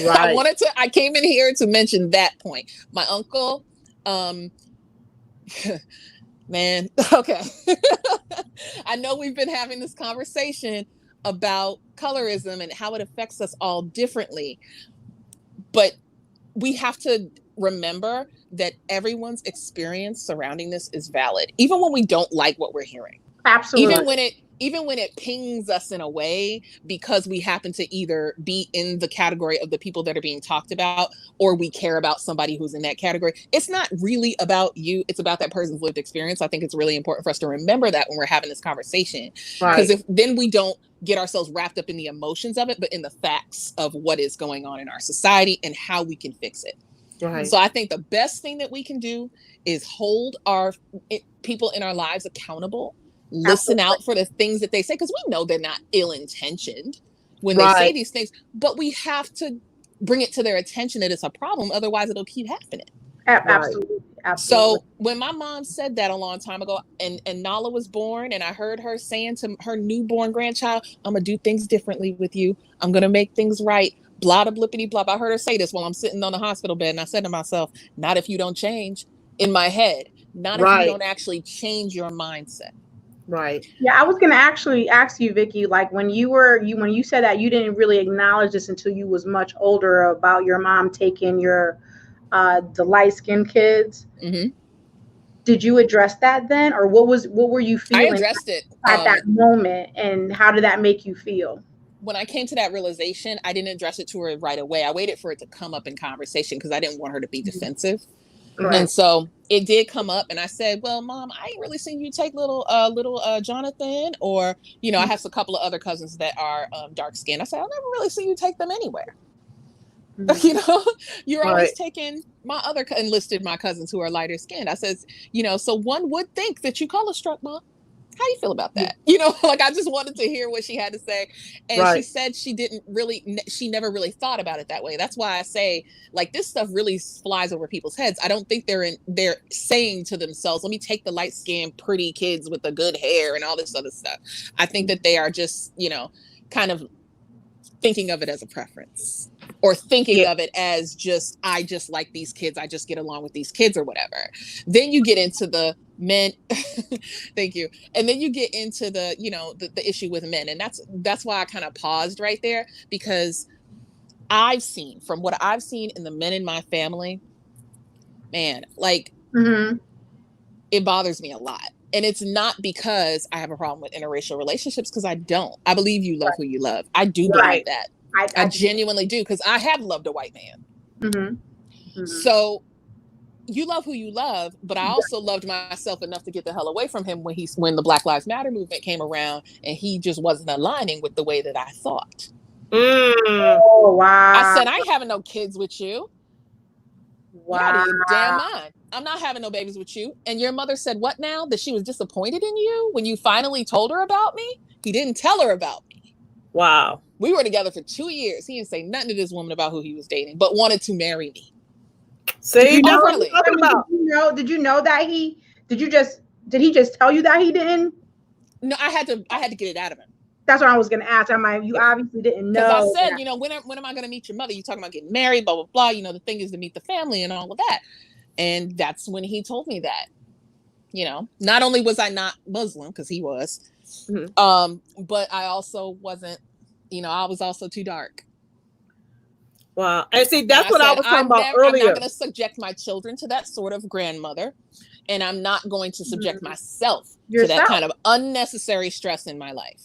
Right. I came in here to mention that point. My uncle, man, okay. I know we've been having this conversation about colorism and how it affects us all differently, but we have to remember that everyone's experience surrounding this is valid, even when we don't like what we're hearing. Absolutely. Even when it pings us in a way because we happen to either be in the category of the people that are being talked about, or we care about somebody who's in that category. It's not really about you. It's about that person's lived experience. I think it's really important for us to remember that when we're having this conversation, because if then we don't get ourselves wrapped up in the emotions of it, but in the facts of what is going on in our society and how we can fix it. Right. So I think the best thing that we can do is hold our people in our lives accountable. Listen out for the things that they say, because we know they're not ill-intentioned when they say these things, but we have to bring it to their attention that it's a problem. Otherwise, it'll keep happening. Absolutely. So when my mom said that a long time ago, and Nala was born, and I heard her saying to her newborn grandchild, I'm going to do things differently with you. I'm going to make things right. Blah, blah, blippity, blah. I heard her say this while I'm sitting on the hospital bed, and I said to myself, not if you don't change. In my head, not if you don't actually change your mindset. Right. Yeah, I was gonna actually ask you, Vicky, like when you said that you didn't really acknowledge this until you was much older about your mom taking your the light-skinned kids. Mm-hmm. Did you address that then, or what were you feeling? I addressed it at that moment, and how did that make you feel? When I came to that realization, I didn't address it to her right away. I waited for it to come up in conversation because I didn't want her to be defensive. Right. And so it did come up, and I said, well, Mom, I ain't really seen you take little Jonathan, or, you know, I have a couple of other cousins that are dark skinned. I said, I've never really seen you take them anywhere. Mm-hmm. You know, you're always taking my other enlisted my cousins who are lighter skinned. I said, you know, so one would think that you color struck, Mom. How do you feel about that? You know, like I just wanted to hear what she had to say. And she said she never really thought about it that way. That's why I say, like, this stuff really flies over people's heads. I don't think they're saying to themselves, let me take the light-skinned, pretty kids with the good hair and all this other stuff. I think that they are just, you know, kind of thinking of it as a preference, or thinking of it as just, I just like these kids. I just get along with these kids or whatever. Then you get into the men. Thank you. And then you get into the, you know, the issue with men. And that's why I kind of paused right there, because from what I've seen in the men in my family, man, like it bothers me a lot. And it's not because I have a problem with interracial relationships, because I don't. I believe you love who you love. I do believe that. I genuinely do, because I have loved a white man. Mm-hmm. Mm-hmm. So you love who you love, but I also loved myself enough to get the hell away from him when the Black Lives Matter movement came around, and he just wasn't aligning with the way that I thought. Oh, wow. I said, I ain't having no kids with you. Wow. You're out of your damn mind. I'm not having no babies with you. And your mother said what now? That she was disappointed in you when you finally told her about me? He didn't tell her about me. Wow. We were together for 2 years. He didn't say nothing to this woman about who he was dating, but wanted to marry me. See, did you know that did you just Did he just tell you that he didn't? No, I had to get it out of him. That's what I was going to ask. You obviously didn't know. Because I said, when am I going to meet your mother? You talking about getting married, blah, blah, blah. The thing is to meet the family and all of that. And that's when he told me that, not only was I not Muslim, because he was, but I also wasn't, I was also too dark. Wow. And see, that's what I was talking about earlier. I'm not going to subject my children to that sort of grandmother. And I'm not going to subject myself to that kind of unnecessary stress in my life.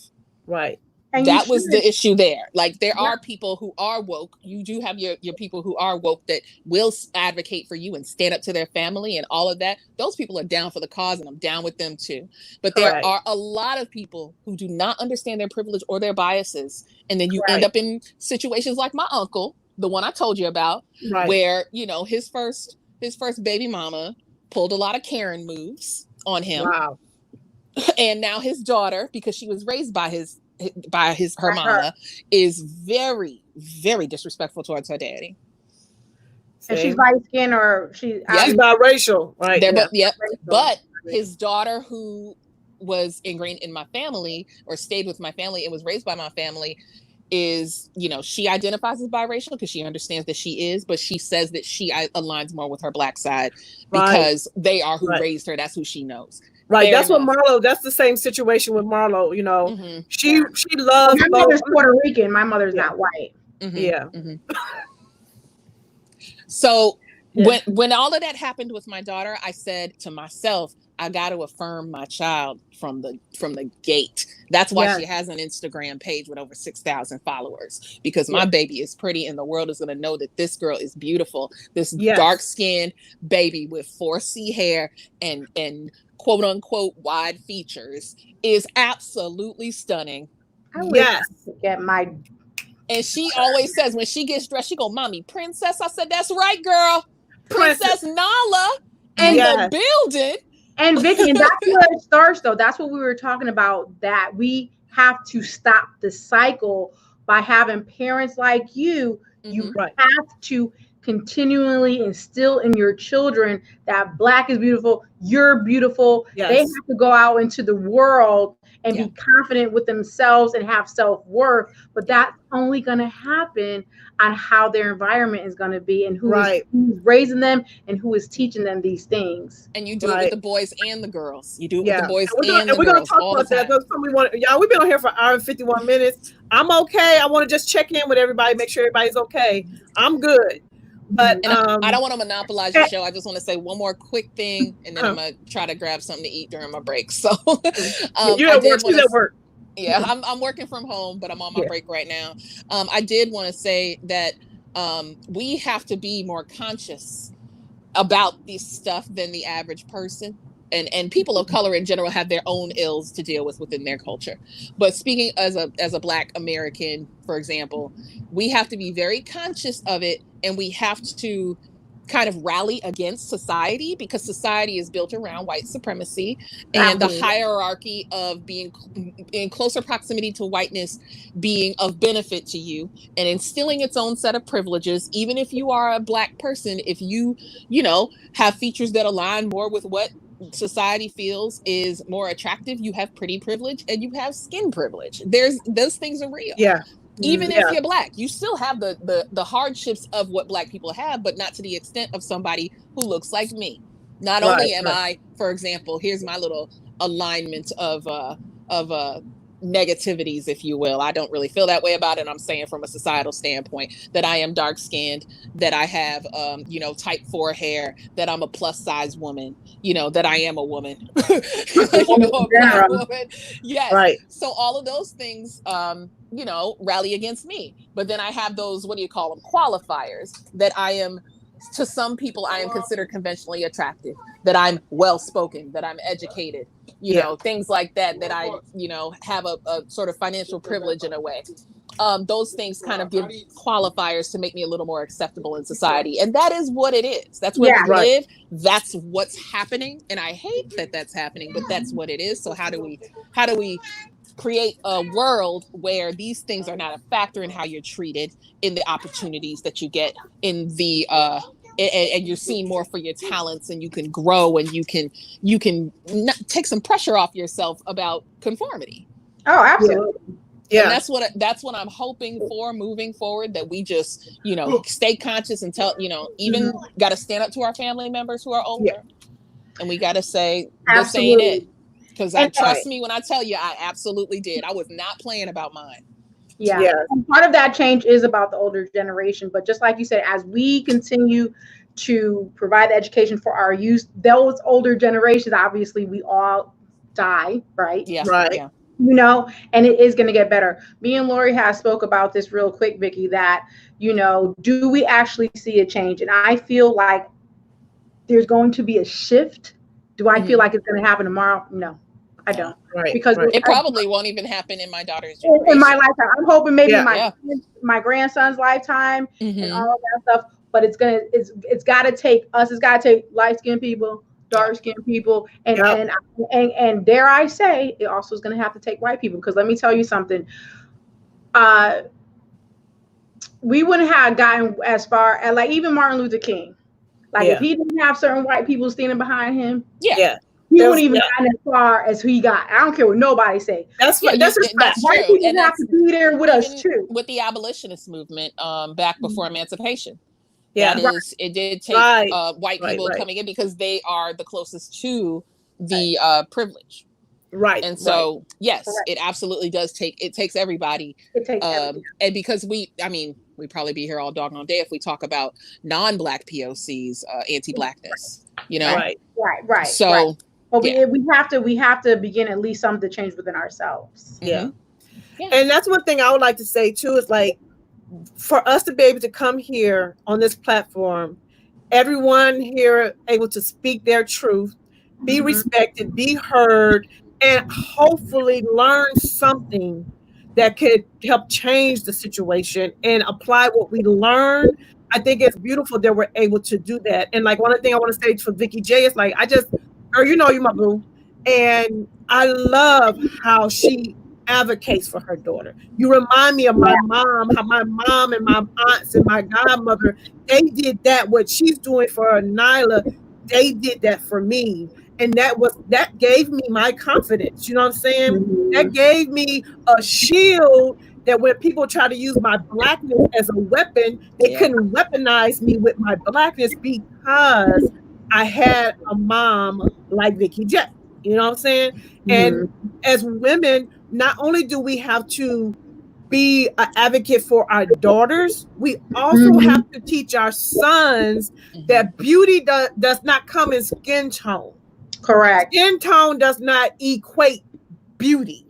Right. And that was the issue there. Like, there are people who are woke. You do have your people who are woke that will advocate for you and stand up to their family and all of that. Those people are down for the cause, and I'm down with them too. But there are a lot of people who do not understand their privilege or their biases. And then you end up in situations like my uncle, the one I told you about, where, his first baby mama pulled a lot of Karen moves on him. Wow. And now his daughter, because she was raised by her mama, is very, very disrespectful towards her daddy. And she's light skinned, or she's biracial, right? But his daughter, who was ingrained in my family or stayed with my family and was raised by my family, is, she identifies as biracial because she understands that she is, but she says that she aligns more with her black side because they are who raised her. That's who she knows. Right. That's what Marlo, that's the same situation with Marlo, she loves. My mother's Puerto Rican. My mother's not white. So when all of that happened with my daughter, I said to myself, I got to affirm my child from the gate. That's why she has an Instagram page with over 6,000 followers, because my baby is pretty and the world is going to know that this girl is beautiful. This dark-skinned baby with 4C hair and quote unquote wide features is absolutely stunning. And she always says, when she gets dressed, she go, "Mommy, princess." I said, "That's right, girl. Princess Nala in the building." And Vicky, and that's where it starts, though. That's what we were talking about, that we have to stop the cycle by having parents like you. You have to continually instill in your children that Black is beautiful, you're beautiful. They have to go out into the world and be confident with themselves and have self-worth. But that's only going to happen on how their environment is going to be and who's raising them and who is teaching them these things. And you do it with the boys and the girls. You do it with the boys and the we're girls. Talk about that. Y'all, we've been on here for an hour and 51 minutes. I'm okay. I want to just check in with everybody, make sure everybody's okay. I'm good. But I don't want to monopolize your show. I just want to say one more quick thing, and then I'm gonna try to grab something to eat during my break. So you're at work. She's at work. Yeah, I'm working from home, but I'm on my break right now. I did want to say that we have to be more conscious about this stuff than the average person. And people of color in general have their own ills to deal with within their culture. But speaking as a Black American, for example, we have to be very conscious of it, and we have to kind of rally against society, because society is built around white supremacy and the hierarchy of being in closer proximity to whiteness being of benefit to you and instilling its own set of privileges. Even if you are a Black person, if you have features that align more with what society feels is more attractive, you have pretty privilege and you have skin privilege. Those things are real. Even if you're Black, you still have the hardships of what Black people have, but not to the extent of somebody who looks like me. Not only am I, for example, here's my little alignment of negativities, if you will. I don't really feel that way about it. I'm saying from a societal standpoint that I am dark skinned, that I have type 4 hair, that I'm a plus size woman, that I am a woman. A Black woman. Yes. Right. So all of those things rally against me. But then I have those, what do you call them, qualifiers, that I am, to some people, I am considered conventionally attractive, that I'm well-spoken, that I'm educated, things like that, that I, have a sort of financial privilege in a way. Those things kind of give qualifiers to make me a little more acceptable in society. And that is what it is. That's where we live. That's what's happening. And I hate that that's happening, but that's what it is. So how do we create a world where these things are not a factor in how you're treated, in the opportunities that you get, in the and you're seen more for your talents, and you can grow, and you can take some pressure off yourself about conformity. Oh, absolutely. Yeah. And that's what I'm hoping for moving forward, that we just, stay conscious and tell, even got to stand up to our family members who are older, and we got to say, this ain't it. Because trust me when I tell you, I absolutely did. I was not playing about mine. Yeah. And part of that change is about the older generation. But just like you said, as we continue to provide the education for our youth, those older generations, obviously we all die, right? Yeah. Right. Yeah. And it is going to get better. Me and Lori has spoke about this real quick, Vicki, that, do we actually see a change? And I feel like there's going to be a shift. Do I feel like it's going to happen tomorrow? No, I don't. Right. Because it probably won't even happen in my daughter's generation. In my lifetime. I'm hoping maybe my grandson's lifetime and all of that stuff. But it's got to take us. It's got to take light-skinned people, dark-skinned people, and dare I say, it also is going to have to take white people. Because let me tell you something. We wouldn't have gotten as far as, like, even Martin Luther King. Like, if he didn't have certain white people standing behind him, he wouldn't even gotten as far as he got. I don't care what nobody say. That's true. White people have to be there with us too. With the abolitionist movement, back before emancipation. Yeah, it did take white people coming in, because they are the closest to the privilege. Right. And so, yes, it absolutely does takes everybody. It takes everybody. And because we'd probably be here all doggone day if we talk about non-Black POCs, anti-Blackness, Right. So, but we have to begin at least some to change within ourselves. Yeah. And that's one thing I would like to say too, is like, for us to be able to come here on this platform, everyone here able to speak their truth, be respected, be heard, and hopefully learn something that could help change the situation and apply what we learn. I think it's beautiful that we're able to do that. And like, one of the things I want to say for Vicki J is like, you my boo. And I love how she advocates for her daughter. You remind me of my mom, how my mom and my aunts and my godmother, they did that. What she's doing for Nyla, they did that for me. And that gave me my confidence. You know what I'm saying? That gave me a shield that when people try to use my Blackness as a weapon, they couldn't weaponize me with my Blackness, because I had a mom like Vicki J. You know what I'm saying? And as women, not only do we have to be an advocate for our daughters, we also have to teach our sons that beauty does not come in skin tone. Correct. Skin tone does not equate beauty.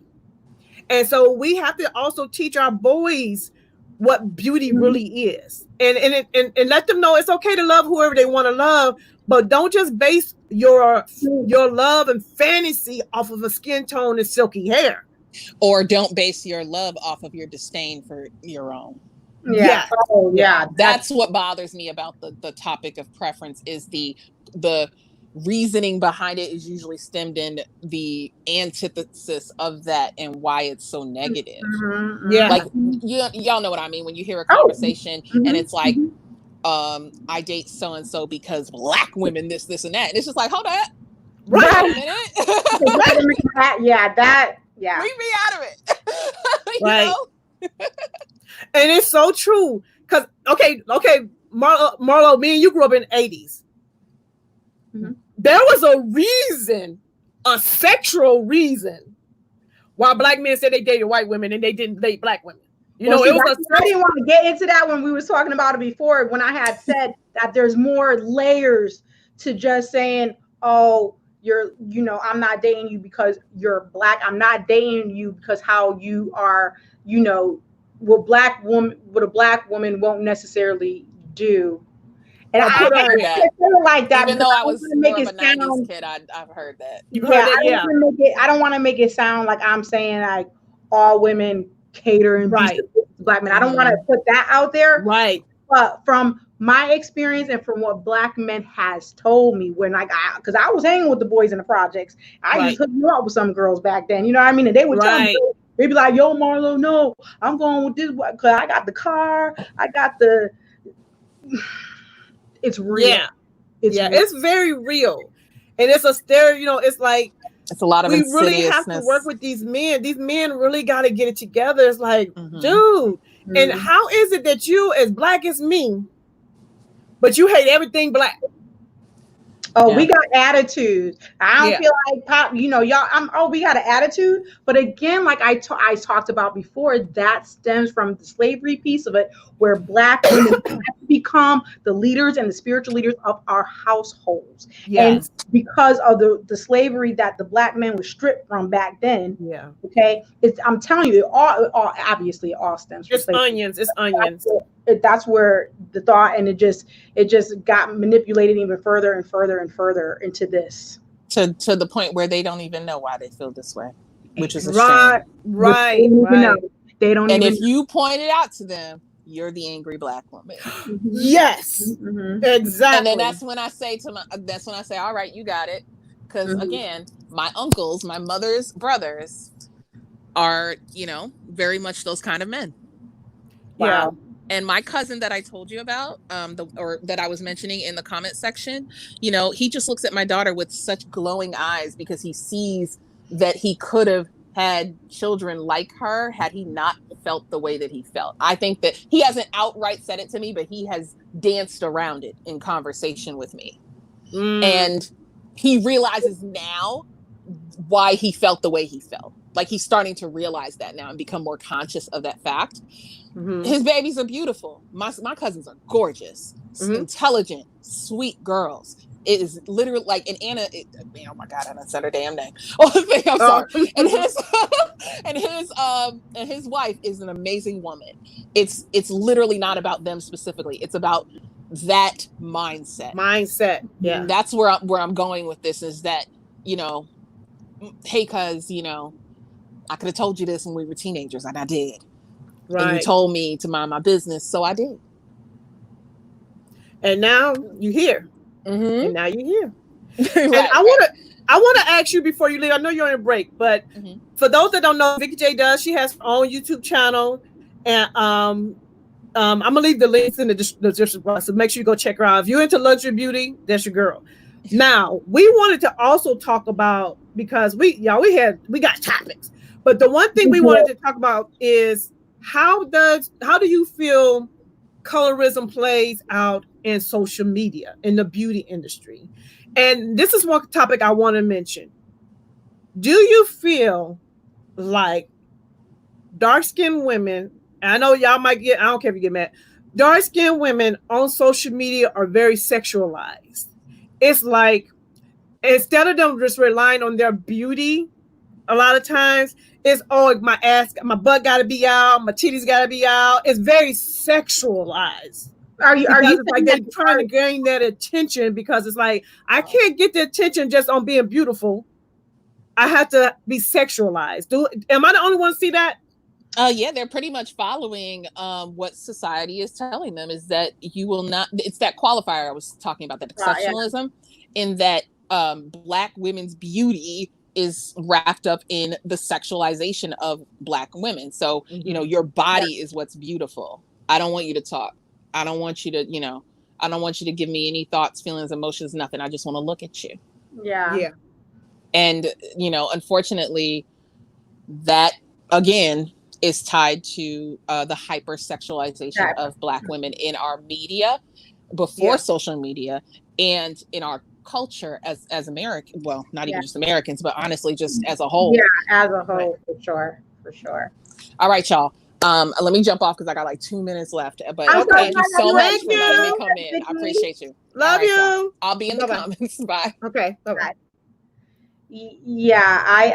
And so we have to also teach our boys what beauty really is. And let them know it's okay to love whoever they want to love, but don't just base your love and fantasy off of a skin tone and silky hair. Or don't base your love off of your disdain for your own. Yeah. Oh, yeah. That's what bothers me about the topic of preference, is the reasoning behind it is usually stemmed in the antithesis of that and why it's so negative. Yeah. Like, y'all know what I mean when you hear a conversation and it's like, I date so-and-so because Black women, this, and that. And it's just like, hold on. Right. Wait a minute. Yeah. Leave me out of it. Right. And it's so true. Because, okay, Marlo, me and you grew up in the 80s. There was a reason, a sexual reason, why Black men said they dated white women and they didn't date Black women. I didn't want to get into that when we was talking about it before, when I had said that there's more layers to just saying, oh, I'm not dating you because you're Black. I'm not dating you because how you are, what a Black woman won't necessarily do. And I heard that. Like that, even though I was more of a 90s kid, I've heard that. I don't want to make it sound like I'm saying like all women cater and be Black men. I don't want to put that out there. Right. But from my experience and from what Black men has told me, when because I was hanging with the boys in the projects, I used to hook you up with some girls back then. You know what I mean? And they would tell me, they'd be like, "Yo, Marlo, no, I'm going with this because I got the car, I got the." it's real. Yeah. It's real. It's very real. And it's a it's like It's a lot of we really have to insidiousness. work with these men. These men really got to get it together. It's like, Mhm. dude, and Mhm. how is it that you as black as me, but you hate everything black? Oh, Yeah. we got attitudes. I don't Yeah. feel like pop, y'all, we got an attitude. But again, like I talked about before, that stems from the slavery piece of it, where black women have to become the leaders and the spiritual leaders of our households. And Yes. because of the slavery that the black man was stripped from back then, Yeah. okay, I'm telling you, it all obviously it all stems from It's slavery. onions. It's onions. That's where the thought, and it just got manipulated even further and further and further into this. To the point where they don't even know why they feel this way, which is a Right. shame. Right. They don't even know. Right. They don't And even if you point it out to them, you're the angry black woman. Yes. Mhm. Exactly. And then that's when I say, all right, you got it. Because Mhm. again, my uncles, my mother's brothers are, very much those kind of men. Yeah. Wow. And my cousin that I told you about, or that I was mentioning in the comment section, he just looks at my daughter with such glowing eyes because he sees that he could have had children like her had he not felt the way that he felt. I think that he hasn't outright said it to me, but he has danced around it in conversation with me. And he realizes now why he felt the way he felt. Like he's starting to realize that now and become more conscious of that fact. Mhm. His babies are beautiful. My cousins are gorgeous, intelligent, sweet girls. It is literally like, and Anna, oh my God, Anna said her damn name. Oh, I'm sorry. And his wife is an amazing woman. It's literally not about them specifically. It's about that mindset. Yeah. That's where I'm going with this, is that, hey, cuz, I could have told you this when we were teenagers, and I did. Right. And you told me to mind my business, so I did. And now you here. Mm-hmm. And now you're here. Right, and I want to ask you before you leave. I know you're on a break, but for those that don't know, Vicky J does. She has her own YouTube channel, and I'm gonna leave the links in the description box. So make sure you go check her out. If you're into luxury beauty, that's your girl. Now we wanted to also talk about, because we got topics, but the one thing we wanted to talk about is how do you feel colorism plays out in social media in the beauty industry? And this is one topic I want to mention. Do you feel like dark-skinned women, and I know y'all might I don't care if you get mad, dark-skinned women on social media are very sexualized? It's like, instead of them just relying on their beauty, a lot of times it's, my butt got to be out, my titties got to be out. It's very sexualized. Are you like they're trying to gain that attention, because it's like, I can't get the attention just on being beautiful. I have to be sexualized. Am I the only one to see that? Yeah, they're pretty much following what society is telling them, is that you will not. It's that qualifier I was talking about, that exceptionalism, in that Black women's beauty is wrapped up in the sexualization of Black women. So, your body is what's beautiful. I don't want you to talk. I don't want you to, I don't want you to give me any thoughts, feelings, emotions, nothing. I just want to look at you. Yeah. And, unfortunately, that, again, is tied to the hypersexualization of Black women in our media before social media, and in our culture as American, well, not even just Americans, but honestly, just as a whole. Yeah, as a whole, for sure. All right, y'all. Let me jump off because I got like 2 minutes left. But thank you so much for letting me come in. I appreciate you. Love you. So I'll be in the comments. Bye. Okay. Bye-bye. Yeah,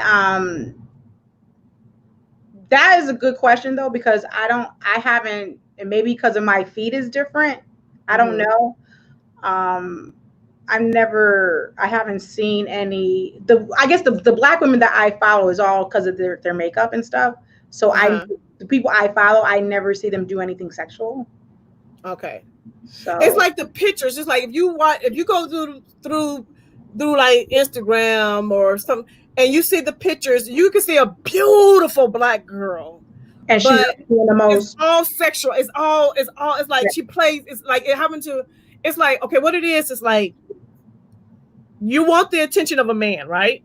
that is a good question though, because I haven't, and maybe because of my feed is different. I don't know. I haven't seen any, I guess the Black women that I follow is all because of their makeup and stuff. So the people I follow, I never see them do anything sexual. Okay. So it's like the pictures. It's like if you go through like Instagram or something, and you see the pictures, you can see a beautiful Black girl, and she's doing the most. It's all sexual. It's like she plays. It's like it happened to. it's like, okay, what it is like you want the attention of a man, right?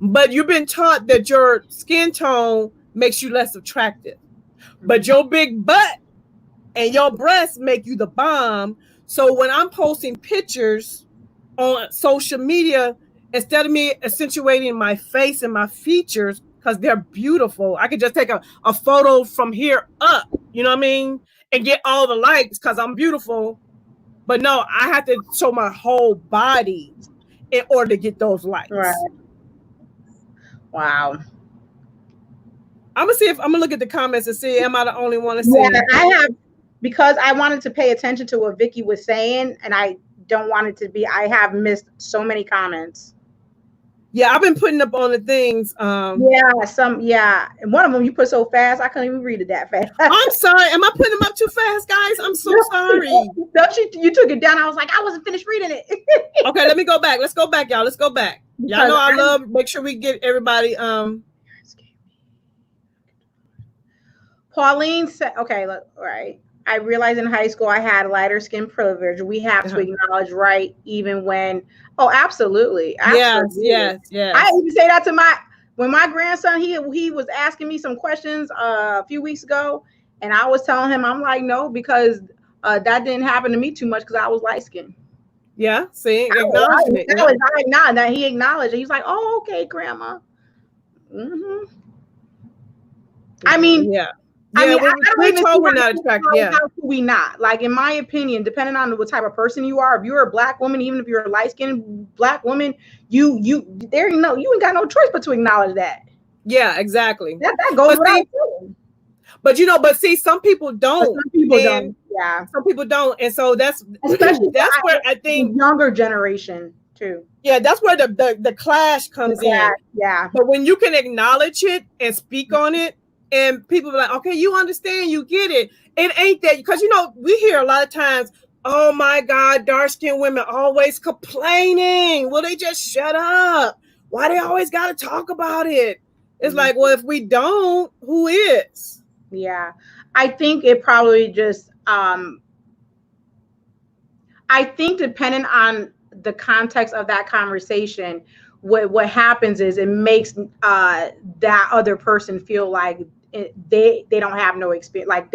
But you've been taught that your skin tone makes you less attractive. But your big butt and your breasts make you the bomb. So when I'm posting pictures on social media, instead of me accentuating my face and my features, because they're beautiful, I could just take a photo from here up, you know what I mean? And get all the likes because I'm beautiful. But no, I have to show my whole body in order to get those likes. Right. Wow. I'm gonna look at the comments and see, am I the only one to see? Yeah, I have, because I wanted to pay attention to what Vicky was saying, and I don't want it to be, I have missed so many comments. Yeah, I've been putting up on the things. And one of them you put so fast I couldn't even read it that fast. I'm sorry. Am I putting them up too fast, guys? I'm so sorry. No, you took it down. I was like, I wasn't finished reading it. Okay, let me go back. Let's go back, y'all. Let's go back. Y'all know I love make sure we get everybody. Pauline said, okay, look, all right. I realized in high school I had lighter skin privilege. We have to acknowledge, right, even when, absolutely. Yes. I even say that to when my grandson, he was asking me some questions a few weeks ago, and I was telling him, I'm like, no, because that didn't happen to me too much because I was light skinned. Yeah, see, acknowledging it. He acknowledged it. He's like, oh, okay, grandma. Mm-hmm. I mean, yeah. I mean, we're told we're not attractive. Yeah. How can we not? Like, in my opinion, depending on what type of person you are, if you're a black woman, even if you're a light-skinned black woman, you ain't got no choice but to acknowledge that. Yeah, exactly. That goes without saying. But see, some people don't. Some people don't. Yeah. Some people don't, and so that's where I think younger generation too. Yeah, that's where the clash comes in. Yeah. But when you can acknowledge it and speak on it, and people be like, okay, you understand, you get it. It ain't that, because we hear a lot of times, oh my God, dark-skinned women always complaining. Well, they just shut up. Why they always got to talk about it? It's like, well, if we don't, who is? Yeah, I think it probably just, I think depending on the context of that conversation, what happens is it makes that other person feel like they don't have no experience, like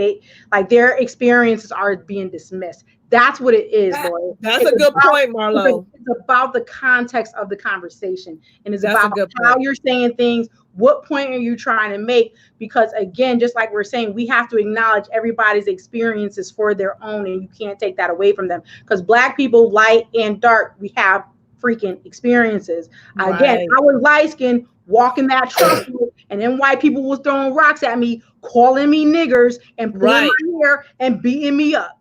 their experiences are being dismissed. That's what it is, Lloyd. That's a good point, Marlo. It's about the context of the conversation, and it's about how you're saying things. What point are you trying to make? Because again, just like we're saying, we have to acknowledge everybody's experiences for their own, and you can't take that away from them. Because Black people, light and dark, we have freaking experiences. Right. Again, I was light skinned, walking that truck, and then white people was throwing rocks at me, calling me niggers, and pulling my hair and beating me up.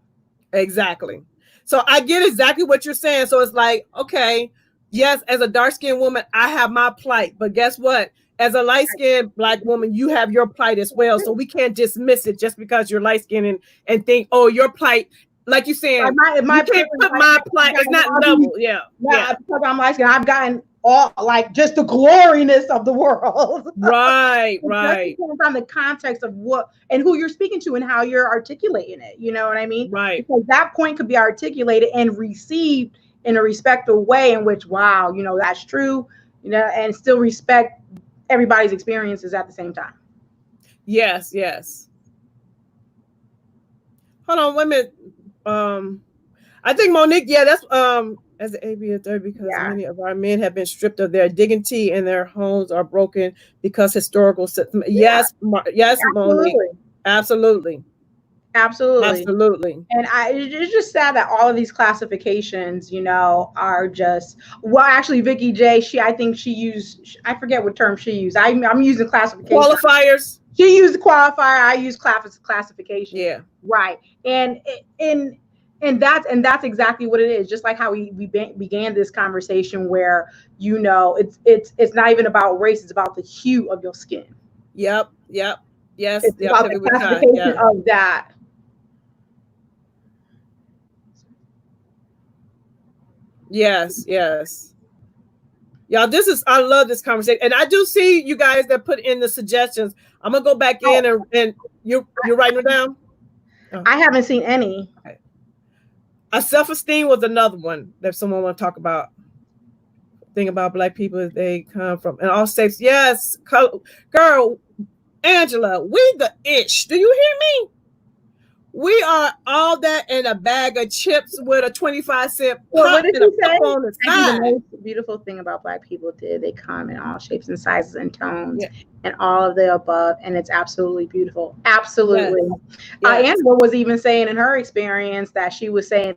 Exactly. So I get exactly what you're saying. So it's like, okay, yes, as a dark-skinned woman, I have my plight, but guess what? As a light-skinned Black woman, you have your plight as well. So we can't dismiss it just because you're light-skinned and think, oh, your plight, like you're saying, you can't put my plight, it's not double. Yeah. Because I'm light-skinned, I've gotten all, like, just the gloriness of the world. Right. Depends on the context of what and who you're speaking to and how you're articulating it. You know what I mean? Right. Because that point could be articulated and received in a respectful way in which, wow, that's true, and still respect everybody's experiences at the same time. Yes. Hold on, wait a minute. I think Monique, that's as an AB third, because many of our men have been stripped of their dignity and their homes are broken because historical system. Yes, Monique. Absolutely. And it's just sad that all of these classifications, are just, actually Vicky J, I think she used, I forget what term she used. I'm using classification. Qualifiers. She used qualifier. I use classification. Yeah. Right. And that's exactly what it is. Just like how we began this conversation where, it's not even about race. It's about the hue of your skin. Yep. Yes. It's about the classification of that. Yes. Y'all, I love this conversation. And I do see you guys that put in the suggestions. I'm going to go back in and you're writing it down? I haven't seen any. Okay. A self-esteem was another one that someone want to talk about. Thing about Black people, they come from and all states. Yes, girl, Angela, we the ish. Do you hear me? We are all that in a bag of chips with a 25-cent Well, pop what did and a you say? pop on the side. The most beautiful thing about Black people did they come in all shapes and sizes and tones, Yeah. and all of the above, and it's absolutely beautiful. Absolutely. Yes. Yes. Angela was even saying in her experience that she was saying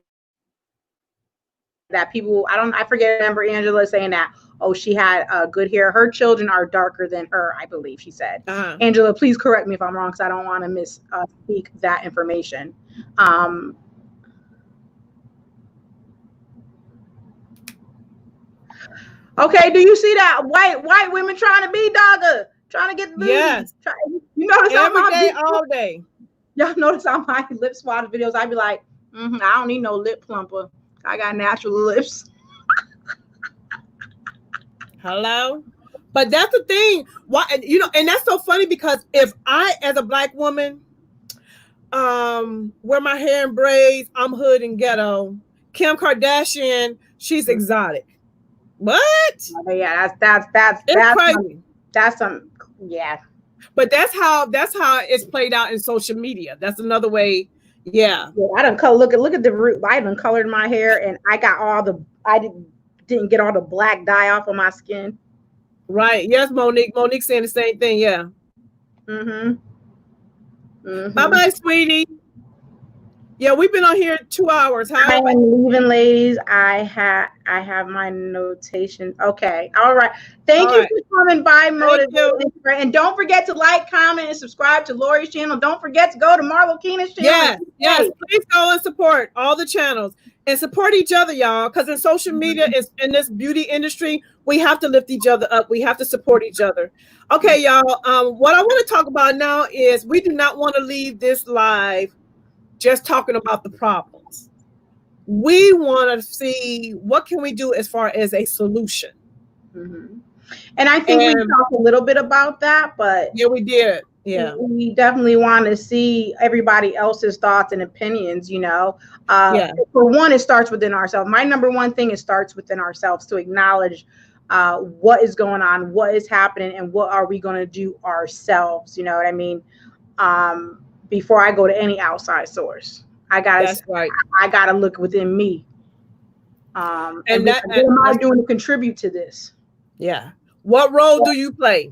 that people, I forget, remember Angela saying that, oh, she had good hair. Her children are darker than her, I believe she said. Angela, please correct me if I'm wrong, because I don't want to misspeak that information. Okay, do you see that white women trying to be dogger, trying to get the yes. You notice every day, all day. Y'all notice on my lip swatch videos, I'd be like, I don't need no lip plumper. I got natural lips. Hello? But that's the thing. Why, and that's so funny, because if I, as a Black woman, wear my hair in braids, I'm hood and ghetto. Kim Kardashian, she's exotic. What? Oh, yeah, that's crazy. That's some, yeah. But that's how it's played out in social media. That's another way. Yeah. I done look at the root. I done colored my hair, and I got I didn't get all the black dye off of my skin. Right. Yes, Monique. Monique saying the same thing. Yeah. Bye-bye, sweetie. Yeah, we've been on here 2 hours. I am leaving, ladies. I have my notation. Okay. All right. Thank you for coming by, Motivate. And don't forget to like, comment, and subscribe to Lori's channel. Don't forget to go to Marlo Keenan's channel. Yes. Please go and support all the channels and support each other, y'all. Because in social media, in this beauty industry, we have to lift each other up. We have to support each other. Okay, y'all. What I want to talk about now is we do not want to leave this live just talking about the problems. We want to see what can we do as far as a solution. And I think we talked a little bit about that, but yeah, we did. Yeah, we definitely want to see everybody else's thoughts and opinions. For one, it starts within ourselves. My number one thing, it starts within ourselves, to acknowledge what is going on, what is happening, and what are we going to do ourselves. You know what I mean? Before I go to any outside source, I gotta look within me. And what am I doing to contribute to this? Yeah. What role do you play?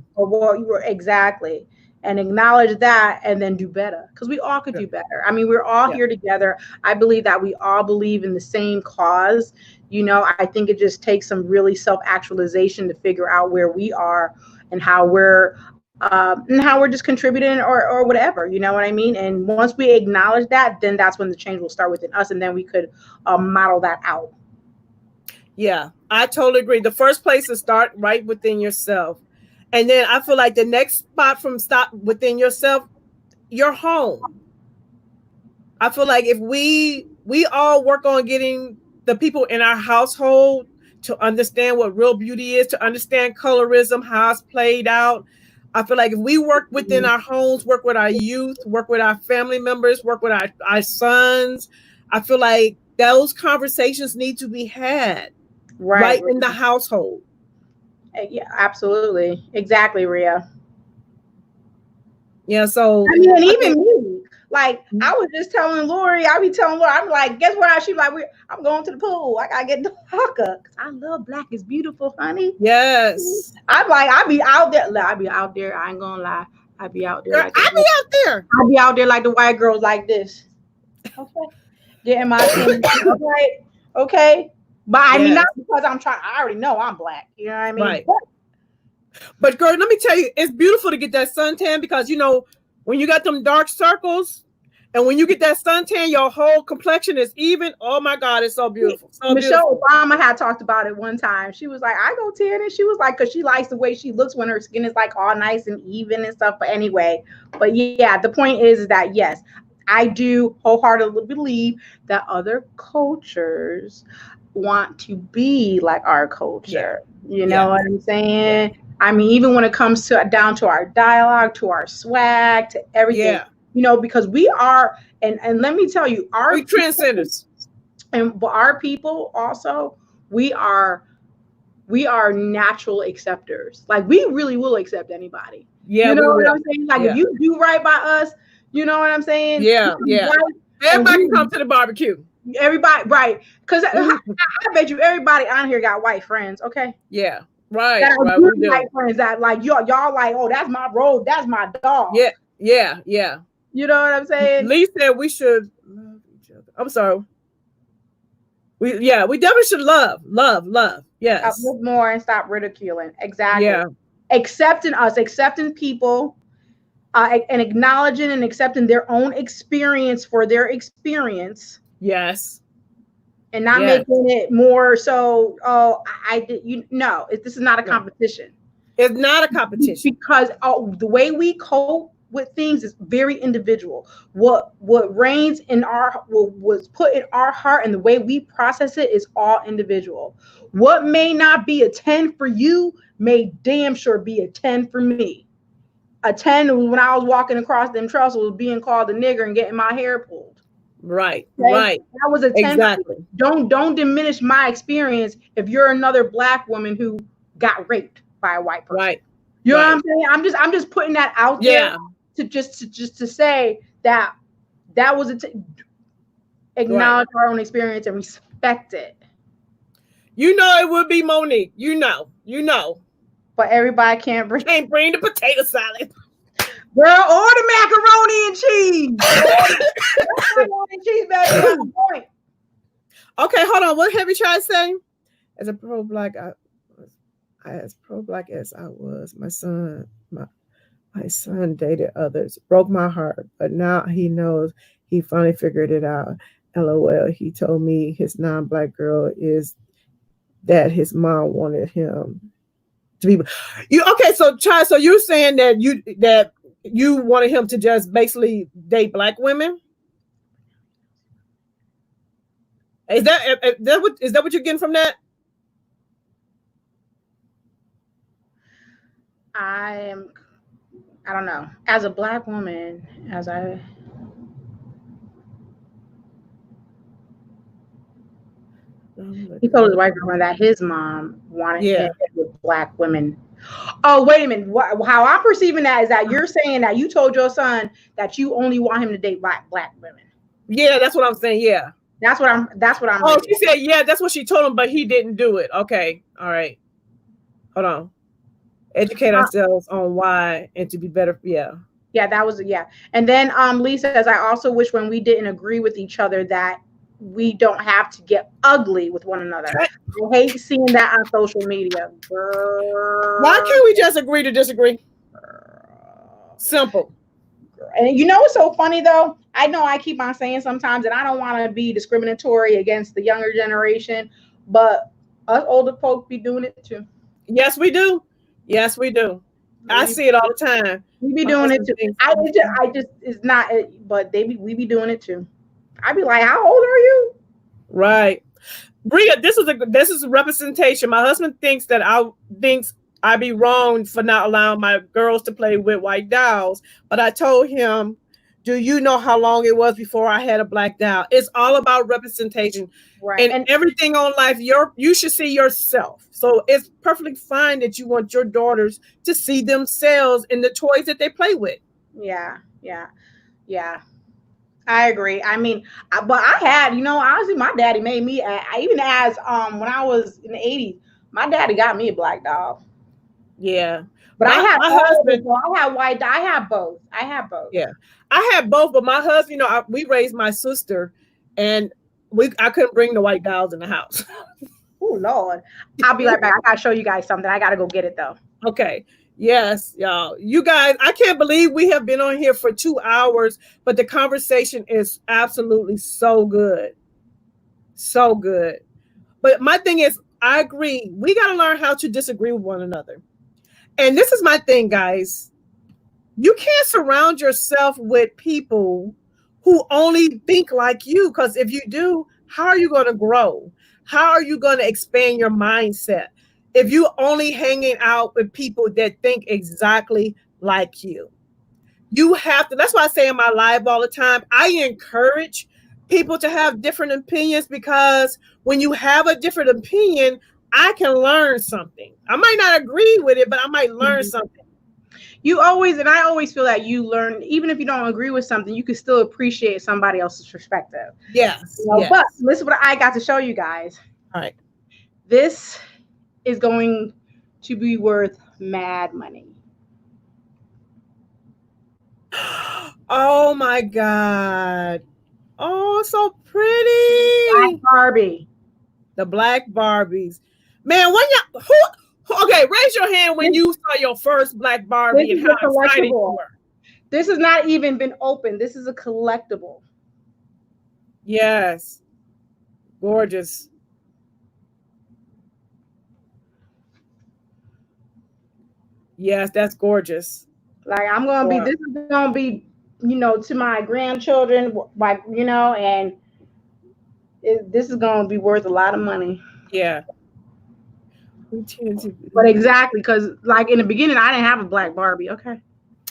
Exactly. And acknowledge that, and then do better, because we all could do better. I mean, we're all here together. I believe that we all believe in the same cause. I think it just takes some really self-actualization to figure out where we are and how we're just contributing or whatever, you know what I mean? And once we acknowledge that, then that's when the change will start within us, and then we could model that out. Yeah, I totally agree. The first place to start right within yourself. And then I feel like the next spot from stop within yourself, your home. I feel like if we all work on getting the people in our household to understand what real beauty is, to understand colorism, how it's played out. I feel like if we work within our homes, work with our youth, work with our family members, work with our sons, I feel like those conversations need to be had right in the household. Yeah, absolutely. Exactly, Rhea. Yeah, so I mean, and even me, like I was just telling Lori, I'm like, guess what? She's like, I'm going to the pool. I gotta get the hooker, because I love black is beautiful, honey. Yes. I'm like, I'll be out there. I ain't gonna lie. I'll be out there. Girl, I'll be out there like the white girls like this. Okay. Getting my thing. Okay. But I mean, not because I already know I'm black. You know what I mean? Right. But girl, let me tell you, it's beautiful to get that suntan, because when you got them dark circles and when you get that suntan, your whole complexion is even. Oh my God, it's so beautiful. So Michelle Obama had talked about it one time. She was like, I go tan, and she was like, because she likes the way she looks when her skin is like all nice and even and stuff. But anyway, yeah, the point is that yes, I do wholeheartedly believe that other cultures want to be like our culture. You know what I'm saying? Yeah. I mean, even when it comes down to our dialogue, to our swag, to everything, because we are, and let me tell you, we transcenders. And our people also, we are natural acceptors. Like we really will accept anybody. Yeah, You know we what will. I'm saying? Like Yeah. if you do right by us, you know what I'm saying? Yeah, yeah. Everybody can come to the barbecue. Everybody, right? Because I bet you everybody on here got white friends. Okay. Yeah, right, That are right. good We do. white friends that like y'all like, oh, that's my road, that's my dog. Yeah, yeah, yeah. You know what I'm saying? Lee said we should love each other. I'm sorry. We definitely should love. Yes. Uplift more and stop ridiculing. Exactly. Yeah. Accepting us, accepting people, and acknowledging and accepting their own experience for their experience, Yes. and not Yes. making it more so. Oh, I did. This is not a No. competition. It's not a competition Because the way we cope with things is very individual. What reigns in what was put in our heart and the way we process it is all individual. What may not be a 10 for you may damn sure be a 10 for me. A 10 was when I was walking across them trestles being called a nigger and getting my hair pulled. Right. Okay? Right. That was a 10. Exactly. Don't diminish my experience if you're another black woman who got raped by a white person. Right. You know right. what I'm saying? I'm just putting that out Yeah. there to say that was acknowledge our own experience and respect it. You know it would be Monique. You know. But everybody can't bring the potato salad. Girl, or the macaroni and cheese. Macaroni and cheese, baby, on point. Okay, hold on. What have you tried to say? As pro-black as I was, my son dated others, broke my heart, but now he knows he finally figured it out. LOL. He told me his non-black girl is that his mom wanted him to be. So you're saying that you wanted him to just basically date black women? Is that what you're getting from that? I don't know. As a black woman, he told his white girlfriend that his mom wanted him with black women. Oh, wait a minute. How I'm perceiving that is that you're saying that you told your son that you only want him to date black women. Yeah, that's what I'm saying. Yeah. That's what I'm Oh, reading. She said, yeah, that's what she told him, but he didn't do it. Okay. All right. Hold on. Educate ourselves on why and to be better. Yeah. Yeah, that was And then Lee says, I also wish when we didn't agree with each other that we don't have to get ugly with one another. I hate seeing that on social media. Girl. Why can't we just agree to disagree? Simple. And you know what's so funny though? I know I keep on saying sometimes, and I don't want to be discriminatory against the younger generation, but us older folks be doing it too. Yes, we do. Yes, we do. I see it all the time. We be doing it too. I just it's not, but we be doing it too. I'd be like, how old are you? Right. Bria, this is a representation. My husband thinks I'd be wrong for not allowing my girls to play with white dolls. But I told him, do you know how long it was before I had a black doll? It's all about representation. Right. And everything on life, you should see yourself. So it's perfectly fine that you want your daughters to see themselves in the toys that they play with. Yeah. I agree. I mean, but I had, honestly, my daddy made me. Even as when I was in the 80s, my daddy got me a black doll. Yeah, but I had my husband. I had white. I had both. Yeah, I had both. But my husband, we raised my sister, and I couldn't bring the white dolls in the house. Oh Lord, I'll be right back. I gotta show you guys something. I gotta go get it though. Okay. Yes, y'all. You guys, I can't believe we have been on here for 2 hours, but the conversation is absolutely so good. So good. But my thing is, I agree. We got to learn how to disagree with one another. And this is my thing, guys. You can't surround yourself with people who only think like you, because if you do, how are you going to grow? How are you going to expand your mindset? If you only hanging out with people that think exactly like you, you have to. That's why I say in my live all the time, I encourage people to have different opinions, because when you have a different opinion, I can learn something. I might not agree with it, but I might learn something. I always feel that you learn, even if you don't agree with something, you can still appreciate somebody else's perspective. Yes. Yes. But listen, what I got to show you guys. All right. This is going to be worth mad money. Oh my God. Oh, so pretty. Black Barbie. The black Barbies. Man, when you okay, raise your hand when you saw your first black Barbie and how excited you were. This has not even been opened. This is a collectible. Yes. Gorgeous. Yes, that's gorgeous. Like I'm gonna be, this is gonna be, to my grandchildren, like, and this is gonna be worth a lot of money. Yeah. But exactly, because like in the beginning, I didn't have a black Barbie. Okay.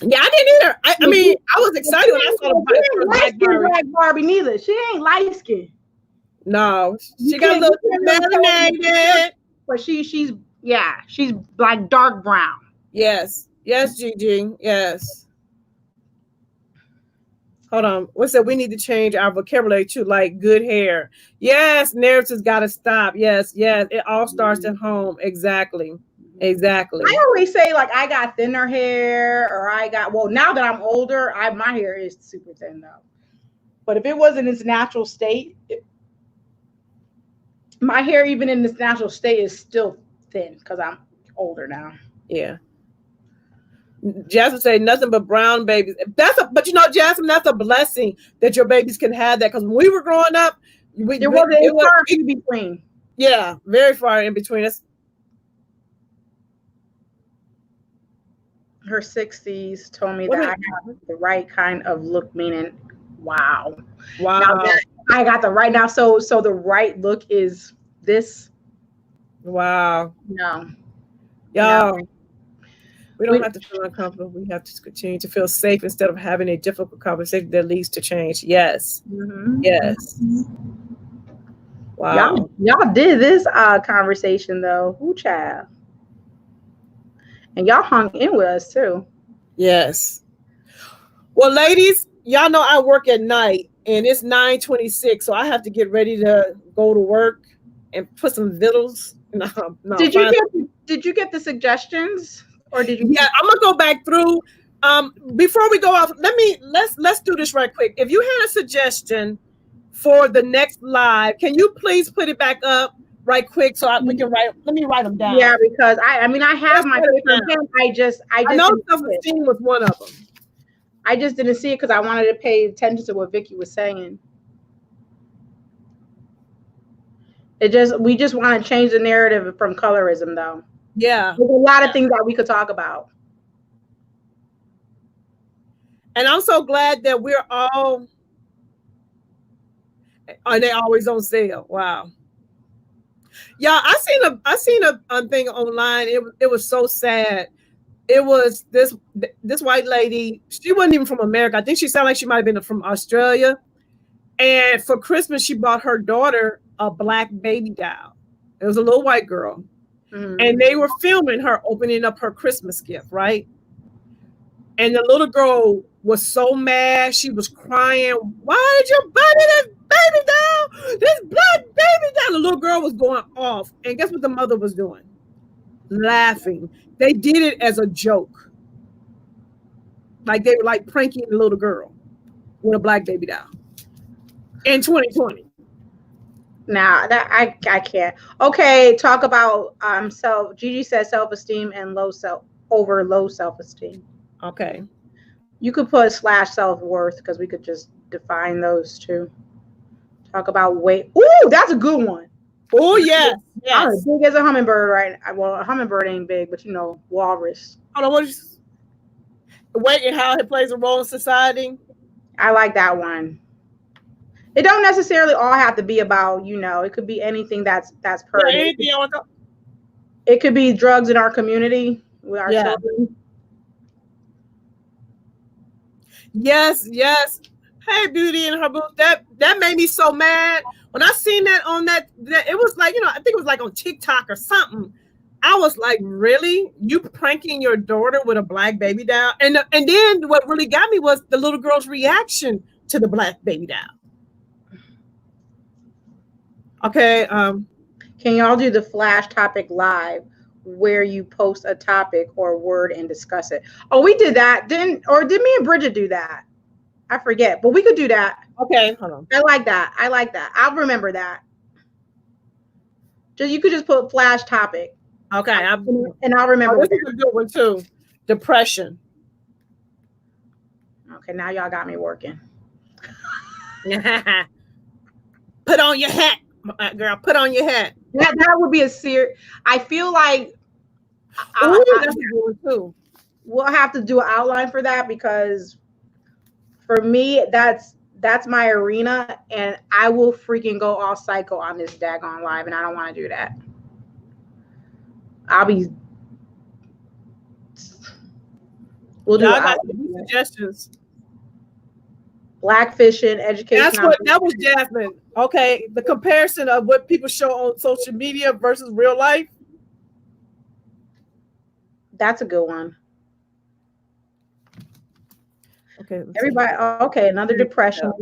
Yeah, I didn't either. I mean, I was excited when I saw the black Barbie. Neither. She ain't light skinned. No, she got a little melanated. But she's like dark brown. Yes. Yes, Gigi. Yes. Hold on. What's that? We need to change our vocabulary to like good hair. Yes, narratives got to stop. Yes, yes. It all starts at home. Exactly. Exactly. I always say like I got thinner hair, or now that I'm older, my hair is super thin though. But if it was in its natural state, my hair even in its natural state is still thin because I'm older now. Yeah. Jasmine say nothing but brown babies. But Jasmine, that's a blessing that your babies can have that, because when we were growing up, there wasn't far in between. Yeah, very far in between us. Her 60s told me that I have the right kind of look, meaning wow. Now I got the right now. So the right look is this. Wow. No. Y'all. We don't have to feel uncomfortable. We have to continue to feel safe instead of having a difficult conversation that leads to change. Yes. Mm-hmm. Yes. Wow. Y'all did this conversation though. Ooh, child. And y'all hung in with us too. Yes. Well, ladies, y'all know I work at night and it's 9:26, so I have to get ready to go to work and put some vittles. No, Did you get the suggestions? Or did you? Yeah, I'm gonna go back through. Before we go off, let's do this right quick. If you had a suggestion for the next live, can you please put it back up right quick so we can write? Let me write them down. Yeah, because I have my paper pen. I know self-esteem was one of them. I just didn't see it because I wanted to pay attention to what Vicky was saying. We just want to change the narrative from colorism, though. Yeah. There's a lot of things that we could talk about. And I'm so glad that we're all, are they always on sale? Wow. Yeah, I seen a thing online. It was so sad. It was this white lady. She wasn't even from America. I think she sounded like she might have been from Australia. And for Christmas, she bought her daughter a black baby doll. It was a little white girl. Mm-hmm. And they were filming her opening up her Christmas gift, right? And the little girl was so mad. She was crying. Why did you buy me this baby doll? This black baby doll. The little girl was going off. And guess what the mother was doing? Laughing. They did it as a joke. Like they were like pranking the little girl with a black baby doll in 2020. Nah, that I can't. Okay, talk about Gigi says self-esteem and low self-esteem. Okay. You could put / self-worth because we could just define those two. Talk about weight. Ooh, that's a good one. Oh yes. I'm as big as a hummingbird, right? Well, a hummingbird ain't big, but walrus. Hold on, what is weight and how it plays a role in society? I like that one. It don't necessarily all have to be about, it could be anything that's pertinent. Yeah, it could be drugs in our community with our children. Yes. Hey, Beauty and her boo. That made me so mad when I seen that on that. It was like, I think it was like on TikTok or something. I was like, really? You pranking your daughter with a black baby doll? And then what really got me was the little girl's reaction to the black baby doll. Okay. Can y'all do the flash topic live where you post a topic or word and discuss it? Oh, we did that. Did me and Bridget do that? I forget, but we could do that. Okay, hold on. I like that. I'll remember that. You could just put flash topic. Okay. And I'll remember. This is a good one too. Depression. Okay, now y'all got me working. Put on your hat, girl. Put on your hat. That would be a serious. I feel like that's a good one too. We'll have to do an outline for that because for me, that's my arena, and I will freaking go all psycho on this daggone live, and I don't want to do that. We'll do suggestions. Blackfishing, education. That was Jasmine. Okay, the comparison of what people show on social media versus real life. That's a good one. Okay. Everybody. Okay, another depression.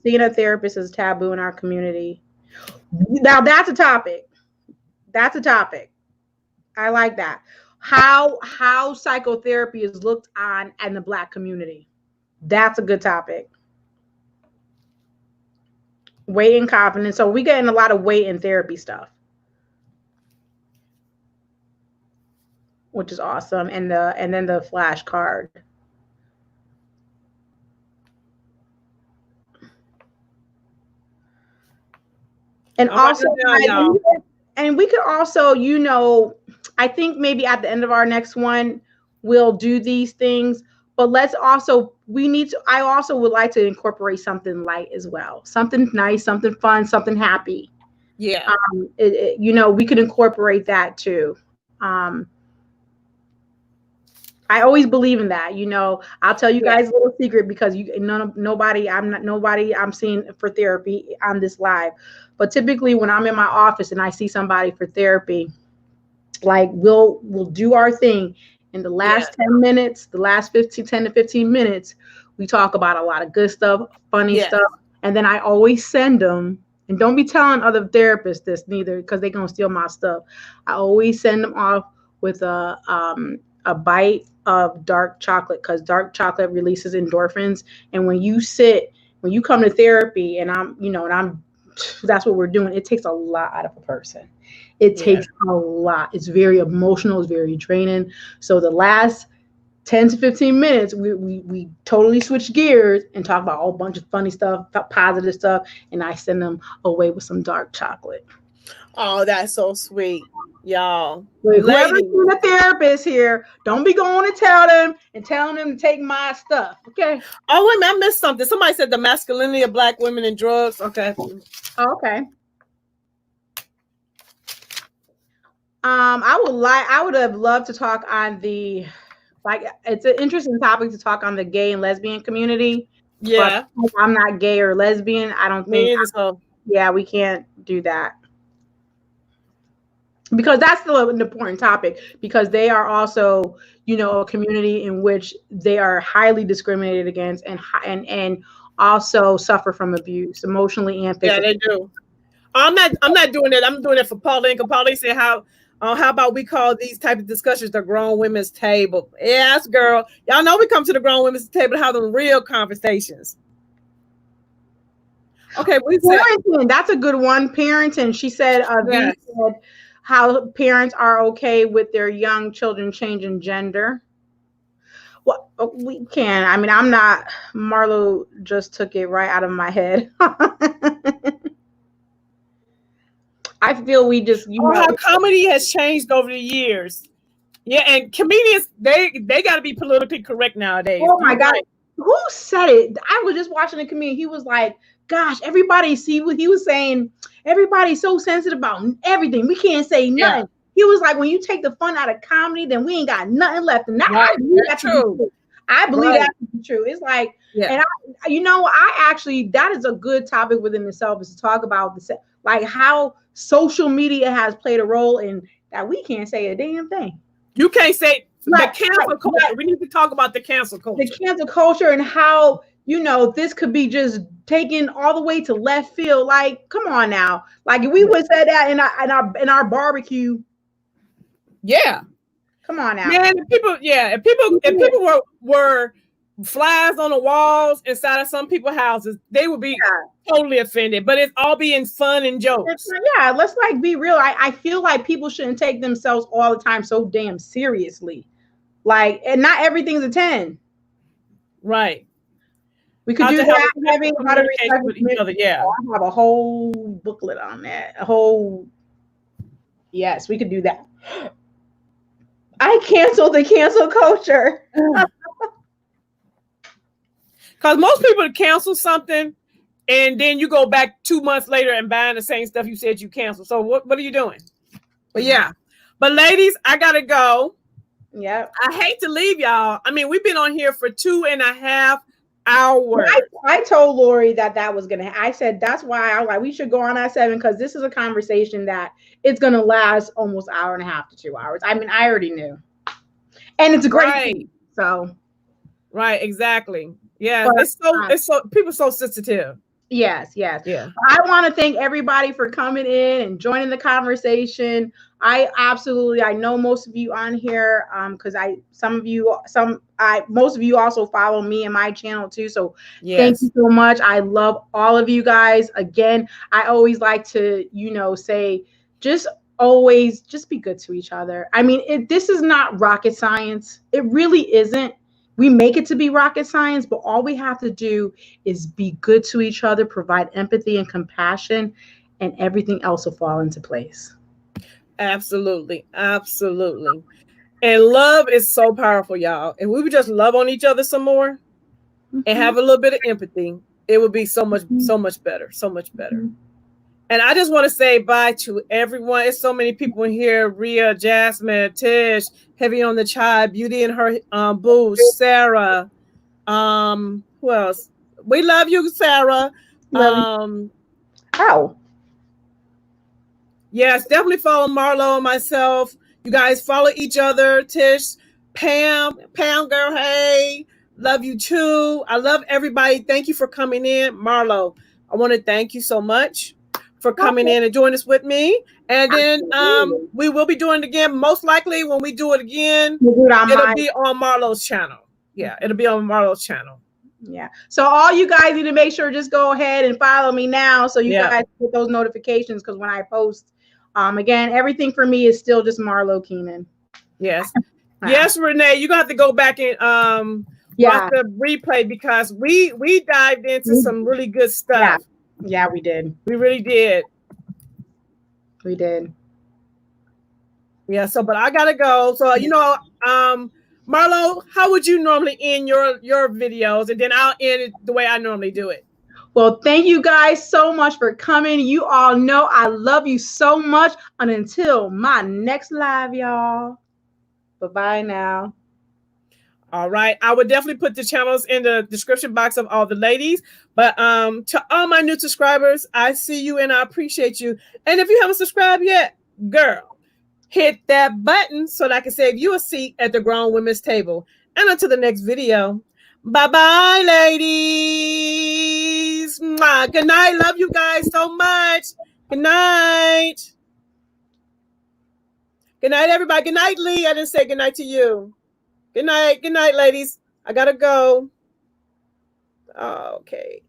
Seeing a therapist is taboo in our community. Now that's a topic. I like that. How psychotherapy is looked on in the Black community. That's a good topic. Weight and confidence. So we getting a lot of weight and therapy stuff, which is awesome. And then the flash card. And also, and we could also, I think maybe at the end of our next one, we'll do these things. But let's also, I also would like to incorporate something light as well. Something nice, something fun, something happy. Yeah. We could incorporate that too. I always believe in that. I'll tell you guys a little secret because nobody I'm seeing for therapy on this live. But typically when I'm in my office and I see somebody for therapy, like we'll do our thing. In the last 10 minutes, the last 10 to 15 minutes, we talk about a lot of good stuff, funny stuff. And then I always send them, and don't be telling other therapists this neither, because they're going to steal my stuff. I always send them off with a bite of dark chocolate, because dark chocolate releases endorphins. And when you come to therapy and that's what we're doing, it takes a lot out of a person. It takes a lot. It's very emotional. It's very draining. So the last 10 to 15 minutes, we totally switch gears and talk about a whole bunch of funny stuff, positive stuff, and I send them away with some dark chocolate. Oh, that's so sweet, y'all. Whoever's a therapist here, don't be going to telling them to take my stuff, okay? Oh, wait a minute, I missed something. Somebody said the masculinity of Black women and drugs. Okay. Okay. I would have loved to talk on it's an interesting topic to talk on the gay and lesbian community. Yeah. But I'm not gay or lesbian. I don't think. Yeah, we can't do that. Because that's still an important topic, because they are also, a community in which they are highly discriminated against and also suffer from abuse emotionally and physically. Yeah, they do. I'm not doing that. I'm doing it for Pauline. Because Pauline said, how about we call these type of discussions the grown women's table? Yes, girl. Y'all know we come to the grown women's table to have them real conversations. Okay, parenting. That's a good one. Parenting. She said, said how parents are okay with their young children changing gender. Well, we can. I mean, I'm not. Marlo just took it right out of my head. I feel we just how comedy has changed over the years. Yeah, and comedians they got to be politically correct nowadays. Oh my God, who said it? I was just watching a comedian. He was like, "Gosh, everybody see what he was saying. Everybody's so sensitive about everything. We can't say nothing." Yeah. He was like, "When you take the fun out of comedy, then we ain't got nothing left." And that's true. I believe Right. that to be true. It's like, Yeah. and I actually, that is a good topic within itself, is to talk about like how social media has played a role in that we can't say a damn thing. You can't say the Right, cancel culture. right. We need to talk about the cancel The culture. cancel culture and how, this could be just taken all the way to left field. Like, come on now. Like, if we would say that in our barbecue, Yeah. come on now. Man, if people were flies on the walls inside of some people's houses, they would be totally offended. But it's all being fun and jokes. Yeah, let's like be real. I feel like people shouldn't take themselves all the time so damn seriously. Like, and not everything's a 10. Right. We could do that. Having how to communicate with each other. Yeah. I have a whole booklet on that. Yes, we could do that. I canceled the cancel culture. Because most people cancel something and then you go back 2 months later and buying the same stuff you said you canceled. So what are you doing? But yeah. But ladies, I gotta go. Yeah. I hate to leave y'all. I mean, we've been on here for 2.5 hours. I told Lori that was gonna. I said that's why I was like, we should go on at 7, because this is a conversation that it's gonna last almost 1.5 to 2 hours. I mean, I already knew, and it's a great thing, so. Right, exactly. Yeah, it's so people are so sensitive. Yes. Yeah. I want to thank everybody for coming in and joining the conversation. I know most of you on here, because most of you also follow me and my channel too. So Thank you so much. I love all of you guys. Again, I always like to, say, always be good to each other. I mean, this is not rocket science. It really isn't. We make it to be rocket science, but all we have to do is be good to each other, provide empathy and compassion, and everything else will fall into place. Absolutely. Absolutely. And love is so powerful, y'all. If we would just love on each other some more and have a little bit of empathy, it would be so much better. So much better. And I just want to say bye to everyone. It's so many people in here. Rhea, Jasmine, Tish, Heavy on the Child, Beauty and her boo, Sarah. Who else? We love you, Sarah. Yes, definitely follow Marlo and myself. You guys follow each other. Tish, Pam girl, hey. Love you too. I love everybody. Thank you for coming in. Marlo, I want to thank you so much for coming in and doing this with me. And then we will be doing it again. Most likely when we do it again, it'll be on Marlo's channel. Yeah, it'll be on Marlo's channel. Yeah. So all you guys need to make sure, just go ahead and follow me now, so you guys get those notifications, because when I post, again, everything for me is still just Marlo Keenan. Yes. Yes, Renee, you're gonna have to go back and watch the replay, because we dived into some really good stuff. Yeah, we did. We really did. We did. Yeah, so but I gotta go. So Marlo, how would you normally end your videos? And then I'll end it the way I normally do it. Well, thank you guys so much for coming. You all know I love you so much. And until my next live, y'all. Bye-bye now. All right. I would definitely put the channels in the description box of all the ladies. But to all my new subscribers, I see you and I appreciate you. And if you haven't subscribed yet, girl, hit that button so that I can save you a seat at the grown women's table. And until the next video, bye-bye, ladies. Mwah. Good night. Love you guys so much. Good night. Good night, everybody. Good night, Lee. I didn't say good night to you. Good night. Good night, ladies. I gotta go. Okay.